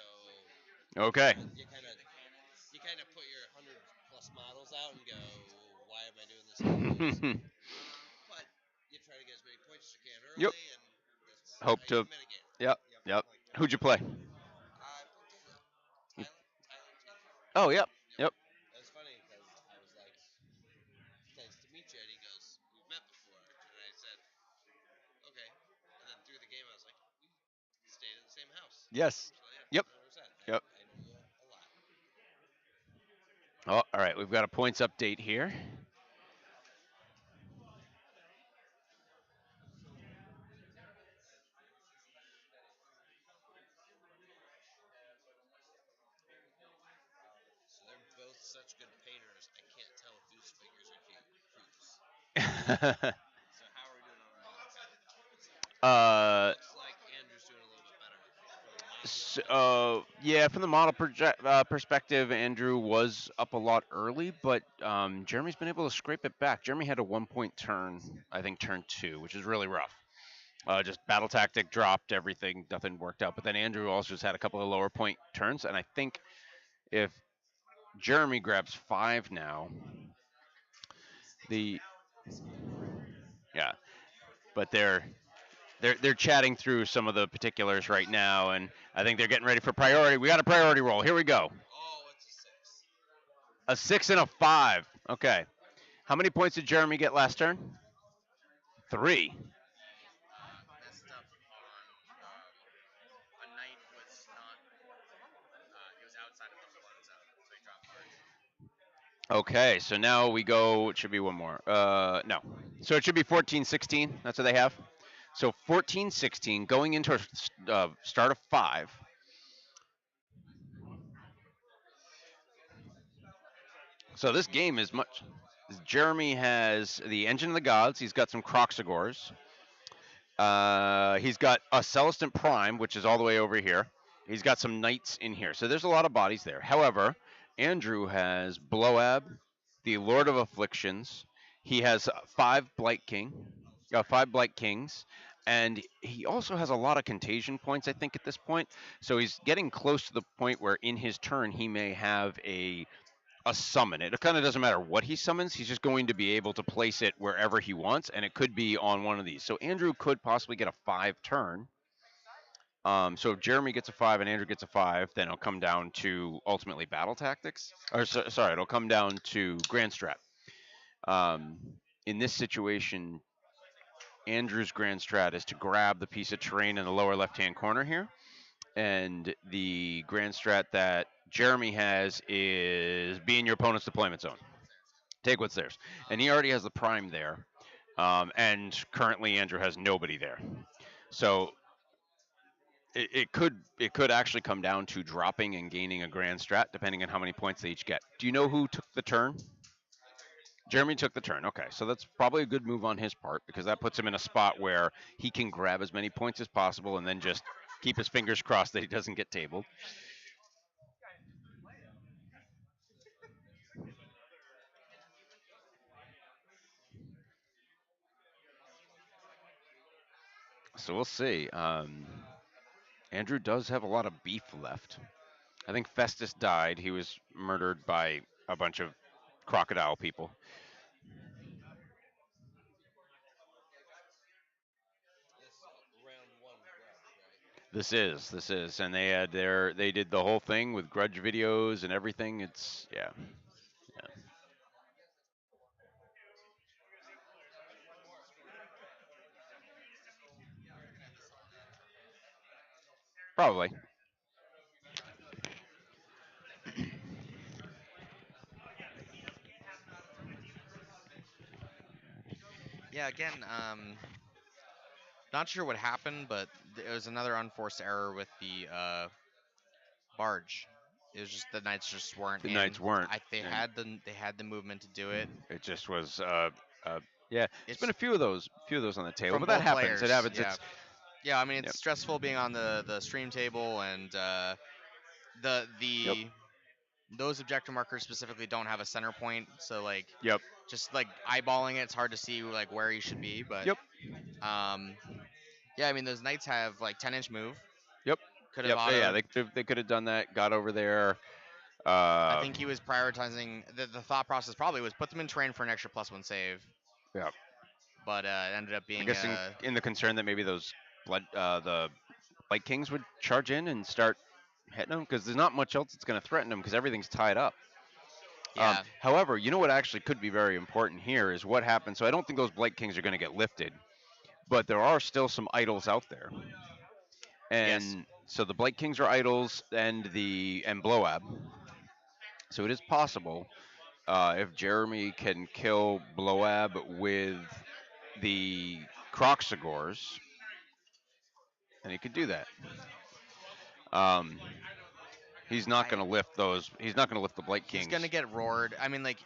okay. you kind of put your 100+ models out and go, why am I doing this anyways? But you try to get as many points as you can Yep. early, and that's how Hope you to. mitigate. Yep, yep. Who'd you play? I put Tyler teacher. Oh, yep, Yep. yep. It was funny because I was like, nice to meet you, and he goes, we've met before, and I said, okay. And then through the game, I was like, we stayed in the same house. Yes. So yeah, Yep. 100%. Yep. I know you a lot. Oh, all right. We've got a points update here. So they're both such good painters. I can't tell whose figures are whose. So how are we doing on uh, looks like Andrew's doing a little bit better from the model yeah, from the model perspective, Andrew was up a lot early, but Jeremy's been able to scrape it back. Jeremy had a 1 point turn, I think turn 2, which is really rough. Just battle tactic dropped everything, nothing worked out. But then Andrew also just had a couple of lower point turns, and I think if Jeremy grabs 5 now, the yeah, but they're chatting through some of the particulars right now, and I think they're getting ready for priority. We got a priority roll. Here we go. Oh, it's a 6. A 6 and a 5. Okay. How many points did Jeremy get last turn? 3. Messed up on a knight was not. He was outside of the flood zone, so he dropped first. Okay, so now we go. It should be one more. No. So it should be 14-16. That's what they have. So 14-16 going into a start of 5. So this game is much. Jeremy has the Engine of the Gods. He's got some Croxagors. He's got a Celestant Prime, which is all the way over here. He's got some Knights in here. So there's a lot of bodies there. However, Andrew has Bloab, the Lord of Afflictions. He has 5 Blight Kings, and he also has a lot of contagion points, I think, at this point. So he's getting close to the point where in his turn he may have a summon. It kind of doesn't matter what he summons. He's just going to be able to place it wherever he wants, and it could be on one of these. So Andrew could possibly get a 5 turn. So if Jeremy gets a 5 and Andrew gets a 5, then it'll come down to ultimately battle tactics. Or sorry, it'll come down to grand strat. Um, in this situation, Andrew's grand strat is to grab the piece of terrain in the lower left-hand corner here, and the grand strat that Jeremy has is be in your opponent's deployment zone. Take what's theirs. And he already has the prime there. And currently Andrew has nobody there. So it could actually come down to dropping and gaining a grand strat depending on how many points they each get. Do you know who took the turn? Jeremy took the turn. Okay, so that's probably a good move on his part because that puts him in a spot where he can grab as many points as possible and then just keep his fingers crossed that he doesn't get tabled. So we'll see. Andrew does have a lot of beef left. I think Festus died. He was murdered by a bunch of crocodile people. This is round 1 grudge, right? This is, and they did the whole thing with grudge videos and everything. It's yeah, yeah. Probably. Yeah, again, not sure what happened, but it was another unforced error with the barge. It was just the knights just weren't The in. Knights weren't, and They had the movement to do it. it just was. Yeah, it's been It's a few of those on the table, from but that both happens. It players. happens. Yeah, It's yeah. I mean, yep, it's stressful being on the stream table, and the yep, the those objective markers specifically don't have a center point, so like yep, just like eyeballing it, it's hard to see like where he should be. But yep, um, yeah, I mean those knights have like 10-inch move. yep, Could have yep. Yeah, autoed. they could have done that. Got over there. I Uh, think he was prioritizing the thought process probably was put them in terrain for an extra +1 save, yeah. but it ended up I being guess in the concern that maybe those the Light Kings would charge in and start hitting them because there's not much else that's going to threaten them because everything's tied up. yeah. However, you know what actually could be very important here is what happens. So I don't think those Blight Kings are going to get lifted, but there are still some idols out there, Yes. and so the Blight Kings are idols and Bloab. So it is possible if Jeremy can kill Bloab with the Croxagors, and he could do that. Um, he's not I going to lift those. He's not going to lift the Blight He's Kings. gonna get roared. I mean, like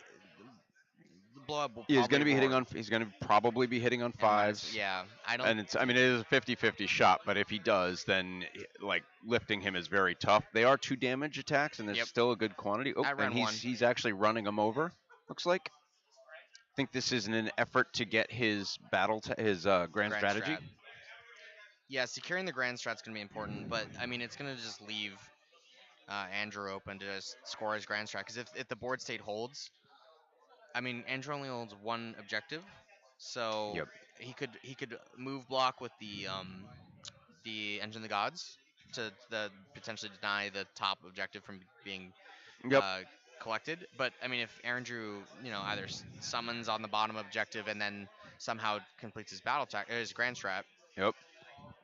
the blow up will He's going probably to be hitting roar. on. He's going to probably be hitting on And minus, fives. yeah, I don't. And it's. I mean, it is a 50-50 shot. But if he does, then like lifting him is very tough. They are 2 damage attacks, and there's Yep. still a good quantity. Oh, At and round one, he's actually running them over. Looks like. I think this is in an effort to get his his grand grand strategy. strat. Yeah, securing the grand strat's gonna be important, but I mean, it's gonna just leave Andrew open to just score his grand strat. Because if the board state holds, I mean, Andrew only holds one objective, so Yep. he could move block with the Engine of the Gods to potentially deny the top objective from being Yep. uh, collected. But I mean, if Andrew, either summons on the bottom objective and then somehow completes his battle attack, his grand strat, Yep.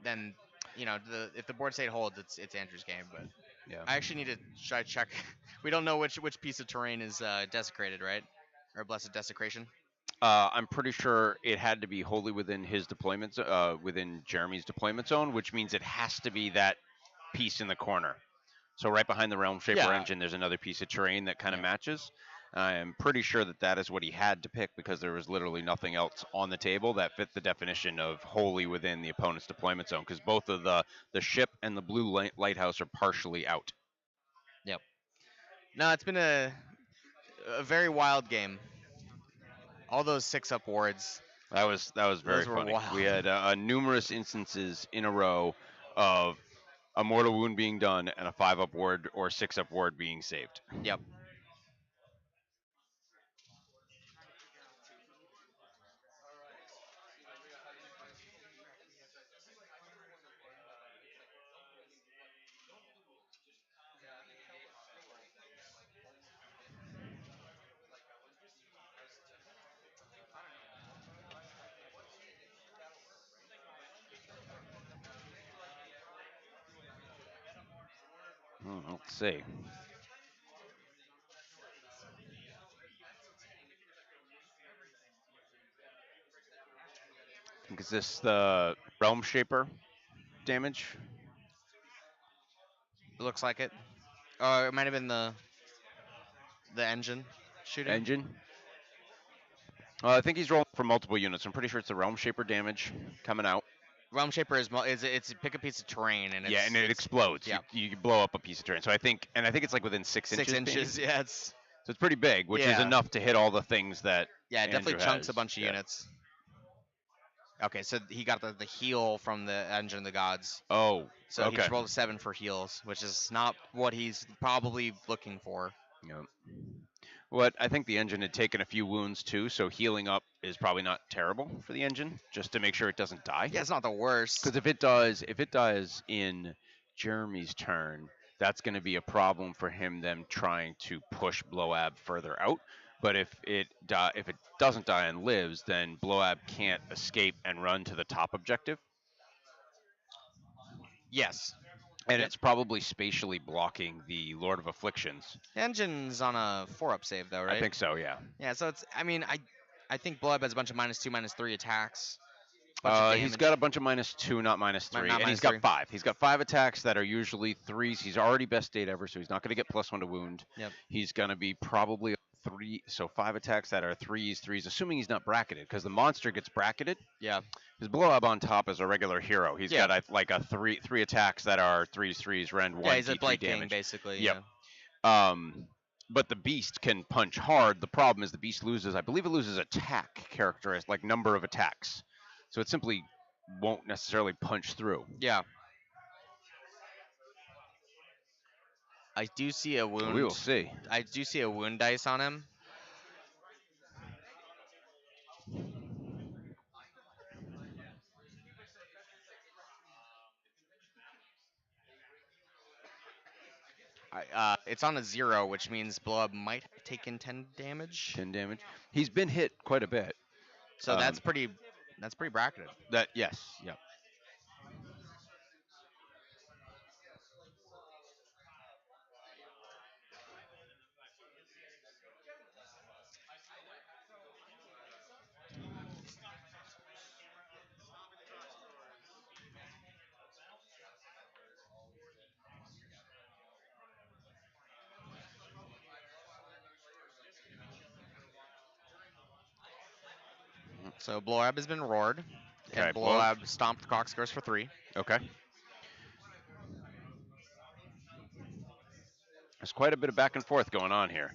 then if the board state holds, it's Andrew's game. But Yeah. I actually need to try check. We don't know which piece of terrain is desecrated, right? Or blessed desecration. I'm pretty sure it had to be wholly within his deployment, within Jeremy's deployment zone, which means it has to be that piece in the corner. So right behind the Realm Shaper Yeah. engine, there's another piece of terrain that kind of Yeah. matches. I am pretty sure that that is what he had to pick because there was literally nothing else on the table that fit the definition of wholly within the opponent's deployment zone. Because both of the ship and the blue lighthouse are partially out. Yep. No, it's been a very wild game. All those 6-up wards. That was very Those were funny. We wild. had numerous instances in a row of a mortal wound being done and a 5-up ward or 6-up ward being saved. Yep. Let's see. I think is this the Realm Shaper damage It looks like it. It might have been the engine shooting. engine? I think he's rolling for multiple units. I'm pretty sure it's the Realm Shaper damage coming out. Realm Shaper is it's pick a piece of terrain and Yeah, and it it's explodes. yeah. You blow up a piece of terrain. So I think it's like within 6 inches. 6 inches. maybe? Yeah, it's So it's pretty big, which is Yeah. enough to hit all the things that yeah, it definitely Andrew chunks a has. bunch of Yeah. units. Okay, so he got the heal from the Engine of the Gods. Oh, So he okay. just rolled a 7 for heals, which is not what he's probably looking for. Yep. What I think the engine had taken a few wounds too, so healing up is probably not terrible for the engine, just to make sure it doesn't die. Yeah, it's not the worst. Because if it dies in Jeremy's turn, that's going to be a problem for him. Them trying to push Bloab further out. But if it doesn't die and lives, then Bloab can't escape and run to the top objective. Yes. and Yep. it's probably spatially blocking the Lord of Afflictions. Engine's on a 4-up save though, I right? think so, yeah. Yeah, so it's. I mean, I think Blow Up has a bunch of -2, -3 attacks, bunch of He's damage. got a bunch of -2, not -3, Not and he's minus got three. 5. He's got 5 attacks that are usually 3s. He's already best state ever, so he's not going to get +1 to wound. Yep. He's going to be probably 3, so 5 attacks that are 3s, assuming he's not bracketed, because the monster gets bracketed. Yeah. His blow up on top is a regular hero. He's Yeah. got like a three attacks that are 3s, rend 1 Yeah, he's a D3 Blight King damage. basically. Yep. Yeah. But the beast can punch hard. The problem is the beast loses, I believe it loses attack characteristic, like number of attacks. So it simply won't necessarily punch through. Yeah. I do see a wound. We will see. I do see a wound dice on him. It's on a 0, which means Blow Up might have taken 10 damage. 10 damage. He's been hit quite a bit. So that's pretty. That's pretty bracketed. That yes, yep. So Blow Up has been roared. Okay, And Blow Up stomped Coxgores for 3. Okay. There's quite a bit of back and forth going on here.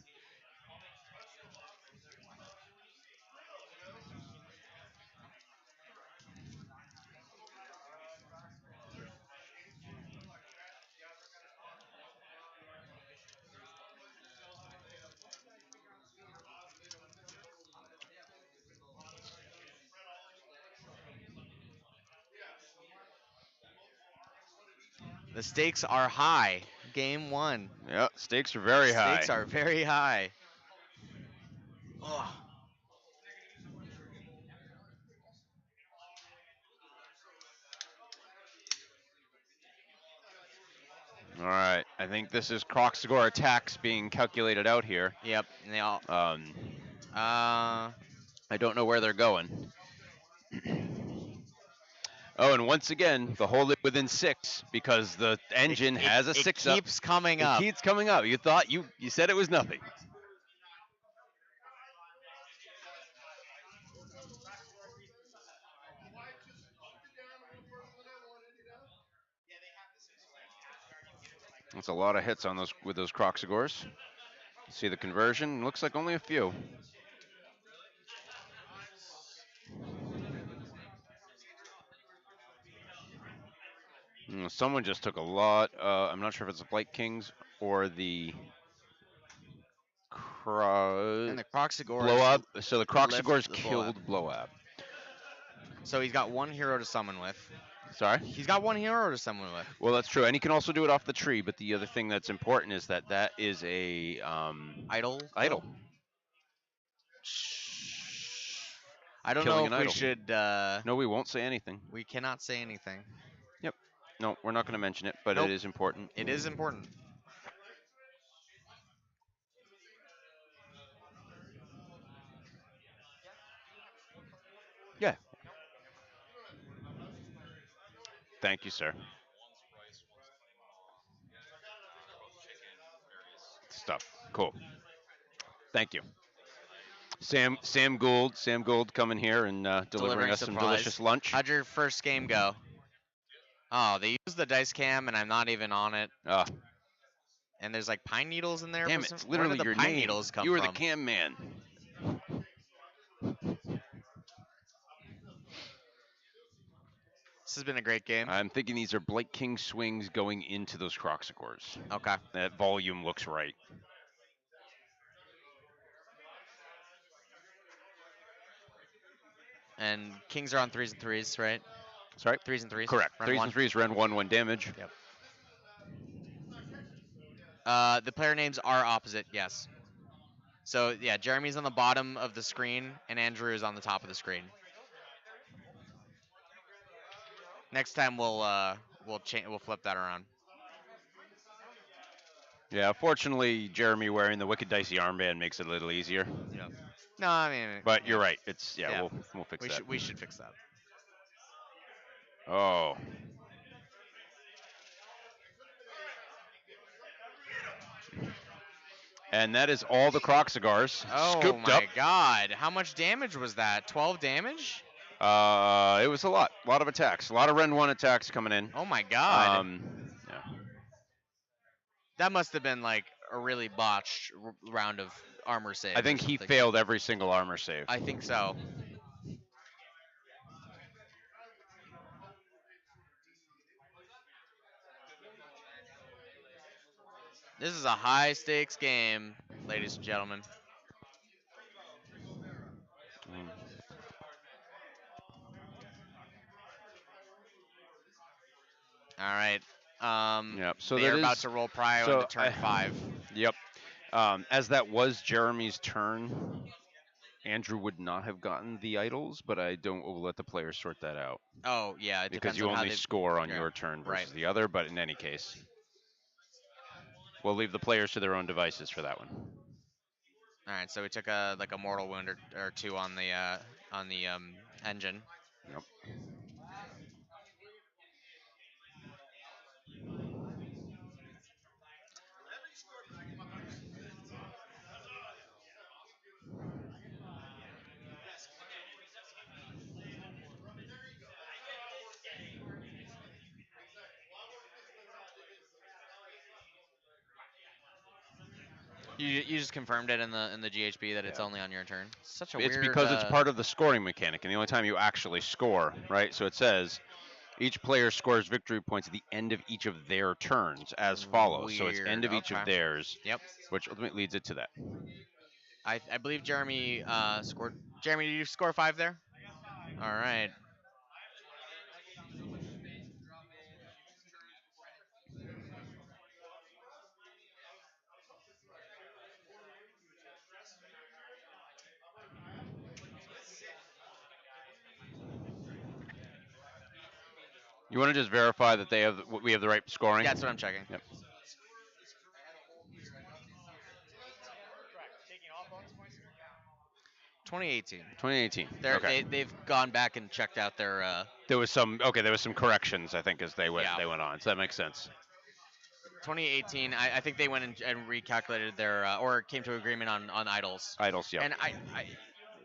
The stakes are high. Game 1. Yep, stakes are very high. Stakes are very high. Ugh. All right, I think this is Croxagore attacks being calculated out here. Yep. And they all. I don't know where they're going. Oh, and once again, the hold it within 6 because the engine has a 6 It up. keeps coming It up. keeps coming up. You thought you said it was nothing. That's a lot of hits on those with those Croxagores. See the conversion? Looks like only a few. Someone just took a lot. I'm not sure if it's the Blight Kings or the And the Croxagores Blow Up. So the lift Croxagores the Blow Up. killed Blow Up. So he's got 1 hero to summon with. Sorry? He's got 1 hero to summon with. Well, that's true, and he can also do it off the tree. But the other thing that's important is that that is a Idle. idol. I don't Killing know an if we idol. should. No, we won't say anything. We cannot say anything. Yep. No, we're not going to mention it, but Nope. it is important. It is important. Yeah. Thank you, sir. Stuff. Cool. Thank you. Sam Gould coming here and delivering us some supplies. delicious lunch. How'd your first game go? Oh, they used the dice cam, and I'm not even on it. Ah, And there's like pine needles in there. damn for it! some- It's Where literally did the your pine name. needles come You were from? the cam man. This has been a great game. I'm thinking these are Blight King swings going into those Croxagores. Okay. That volume looks right. And kings are on 3s and 3s, right? Sorry? 3s and 3s. Correct. Round 3s one. and 3s, rend 1 damage. Yep. The player names are opposite, yes. So yeah, Jeremy's on the bottom of the screen, and Andrew is on the top of the screen. Next time we'll flip that around. Yeah, fortunately, Jeremy wearing the Wicked Dicey armband makes it a little easier. Yeah. No, I mean, But yeah, you're right. It's yeah, yeah. we'll fix We that. should fix that. Oh, and that is all the croc cigars Oh scooped up. my God! How much damage was that? 12 damage? It was a lot of attacks, a lot of Ren 1 attacks coming in. Oh my God! Um, yeah. That must have been like a really botched round of armor saves I or think he something. failed every single armor save. I think so. This is a high stakes game, ladies and gentlemen. Mm. All right. Yep. So They are that about is. to roll Prio into So turn 5. Yep. As that was Jeremy's turn, Andrew would not have gotten the idols, but I don't will let the players sort that out Oh yeah, it because depends you on how only they. score on Yeah, your turn right. versus the other. But in any case, we'll leave the players to their own devices for that one. All right, so we took a like a mortal wound or two on the engine. Yep. You just confirmed it in the GHB that it's Yeah. only on your turn. Such a It's weird. because it's part of the scoring mechanic, and the only time you actually score, right? So it says each player scores victory points at the end of each of their turns as follows. So it's end Weird. of each of Okay. theirs, Yep. which ultimately leads it to that. I believe Jeremy scored. Jeremy, did you score 5 there? All right. You want to just verify that we have the right scoring? Yeah, that's what I'm checking. Yep. Correct. Taking all bonus points. 2018. 2018. They're, Okay. they've gone back and checked out their There was some corrections I think as yeah. they went on. So that makes sense. 2018. I think they went and recalculated their or came to agreement on idols. Idols, yep. And I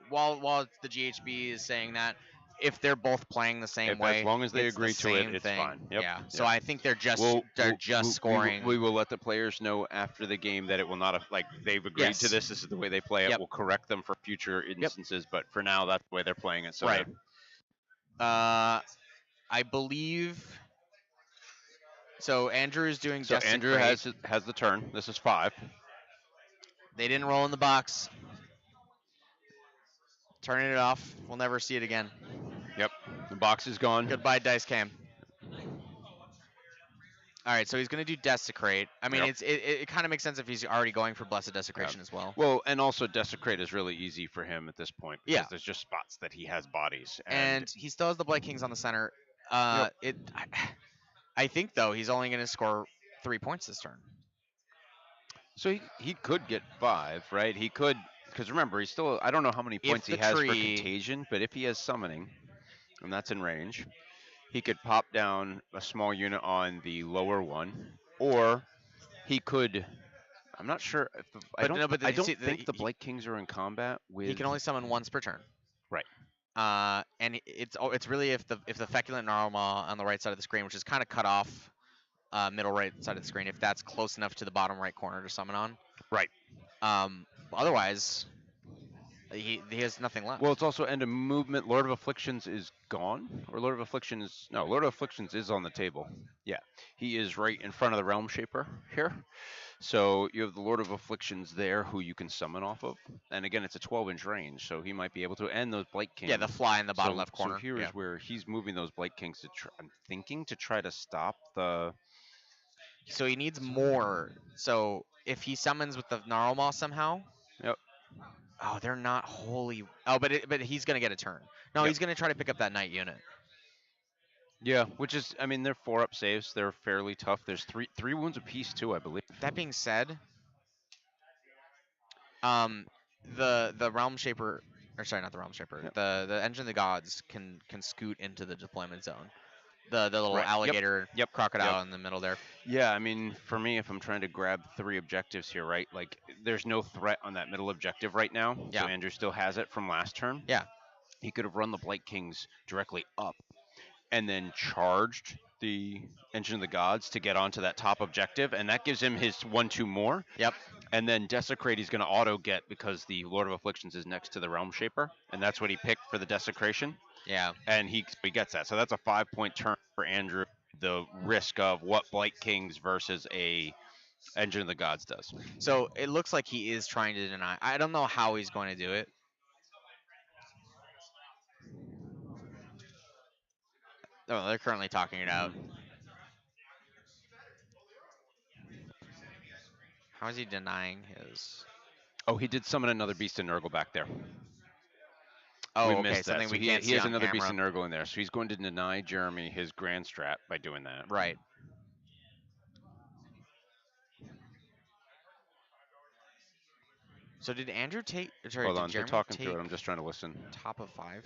while the GHB is saying that, if they're both playing the same If, as way, long as they it's the agree to it, same it's thing. fine. Yep. Yeah. So Yep. I think they're just scoring. We will let the players know after the game that it will not like they've agreed to Yes. this. This is the way they play it. Yep. We'll correct them for future instances, but for now, that's the way they're playing it. So Right. I believe. So Andrew's doing So Andrew desecrate. has the turn. This is 5. They didn't roll in the box. Turning it off. We'll never see it again. Yep. The box is gone. Goodbye, dice cam. All right, so he's going to do desecrate. I mean, Yep. it kind of makes sense if he's already going for blessed desecration as well. Well, and also desecrate is really easy for him at this point because Yeah. there's just spots that he has bodies. And he still has the Blight Kings on the center. I think though he's only going to score 3 points this turn. So he could get 5, right? He could, because remember, he's still, I don't know how many points he the has for tree- contagion, but if he has summoning, and that's in range, he could pop down a small unit on the lower one, or he could. I'm not sure. If the, I But don't. no, but I you don't see, think the Blight Kings are in combat with. He can only summon once per turn. Right. And it's really if the feculent Narwhal on the right side of the screen, which is kind of cut off, middle right side of the screen, if that's close enough to the bottom right corner to summon on. Right. Otherwise, he has nothing left. Well, it's also end of movement. Lord of Afflictions is gone, or Lord of Afflictions. No, Lord of Afflictions is on the table. Yeah, he is right in front of the Realm Shaper here. So you have the Lord of Afflictions there, who you can summon off of. And again, it's a 12-inch range, so he might be able to end those Blight Kings. Yeah, the fly in the bottom So- left corner. So here is Yeah. where he's moving those Blight Kings to. I'm thinking to try to stop the. So he needs more. So if he summons with the Gnarlmaw somehow. Yep. Oh, they're not wholly. Oh, but he's gonna get a turn. No, Yep. he's gonna try to pick up that knight unit. Yeah, which is, I mean, they're 4-up saves. They're fairly tough. There's three wounds apiece too, I believe. That being said, um, the Realm Shaper, or sorry, not the Realm Shaper, Yep. the Engine of the Gods can scoot into the deployment zone. The little Right. Yep. alligator Yep. Yep. crocodile in the middle there. Yeah, I mean, for me, if I'm trying to grab 3 objectives here, right? Like, there's no threat on that middle objective right now. So Yeah. Andrew still has it from last turn. Yeah. He could have run the Blight Kings directly up and then charged the Engine of the Gods to get onto that top objective, and that gives him his 1-2 more. Yep. And then Desecrate he's going to auto get because the Lord of Afflictions is next to the Realm Shaper, and that's what he picked for the Desecration, Yeah. and he gets that. So that's a 5-point turn for Andrew. The risk of what Blight Kings versus a Engine of the Gods does. So it looks like he is trying to deny. I don't know how he's going to do it. Oh, they're currently talking it out. Mhm. How is he denying his? Oh, he did summon another Beast of Nurgle back there. We Oh, okay. missed that. Something So we he, can't he see has on another Beast camera. of Nurgle in there. So he's going to deny Jeremy his Grand Strat by doing that. Right. So did Andrew take? Sorry, Hold did on, they're Jeremy talking through take it. I'm just trying to listen. top of 5?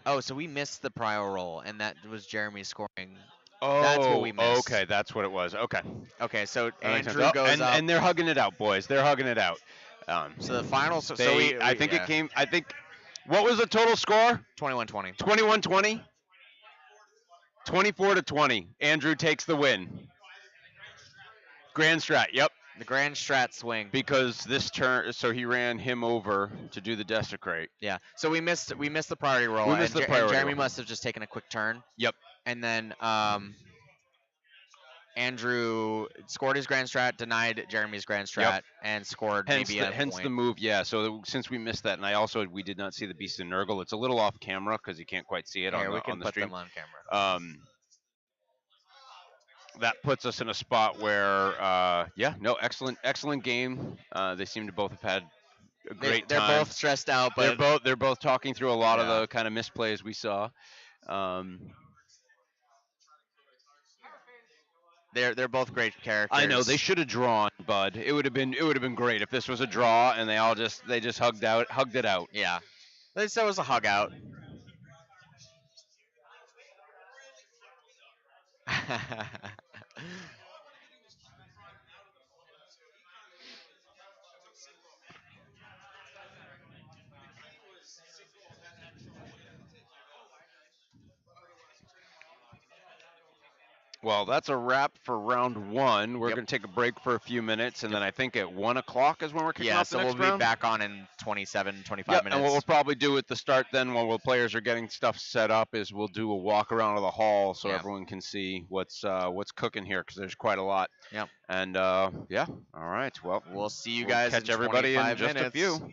Oh, so we missed the prior roll, and that was Jeremy scoring. That's what we Oh, missed. okay, that's what it was. Okay, Okay, so that makes sense. Andrew Oh, goes up. and they're hugging it out, boys. They're hugging it out. So the final. So, I think it yeah, came. I think. What was the total score? 21-20. 21-20. 24-20. Andrew takes the win. Grand Strat. Yep. The grand strat swing. Because this turn, so he ran him over to do the Desecrate. Yeah. So we missed the priority roll. We missed the and priority Jeremy roll. must have just taken a quick turn. Yep. And then Andrew scored his grand strat, denied Jeremy's grand strat, Yep. and scored Hence, maybe the, a hence the point. move. Yeah. So since we missed that, and we did not see the Beast of Nurgle. It's a little off camera because you can't quite see it Here, on we the can on the put stream. them on camera. That puts us in a spot where, excellent game. They seem to both have had a great They're time. both stressed out, They're but both talking through a lot of Yeah. the kind of misplays we saw. Um, they're both great characters. I know they should have drawn, bud. It would have been great if this was a draw and they just hugged it out. Yeah. This was a hug out. Well, that's a wrap for round one. We're Yep. going to take a break for a few minutes, and then I think at 1 o'clock is when we're kicking Yeah, off the so we'll next be round. back on in 27, 25 Yep, minutes. and what we'll probably do at the start then, while the players are getting stuff set up, is we'll do a walk around of the hall so Yeah. everyone can see what's cooking here because there's quite a lot. Yep. And all right. Well, We'll see you we'll guys catch in everybody in 25 just minutes. a few.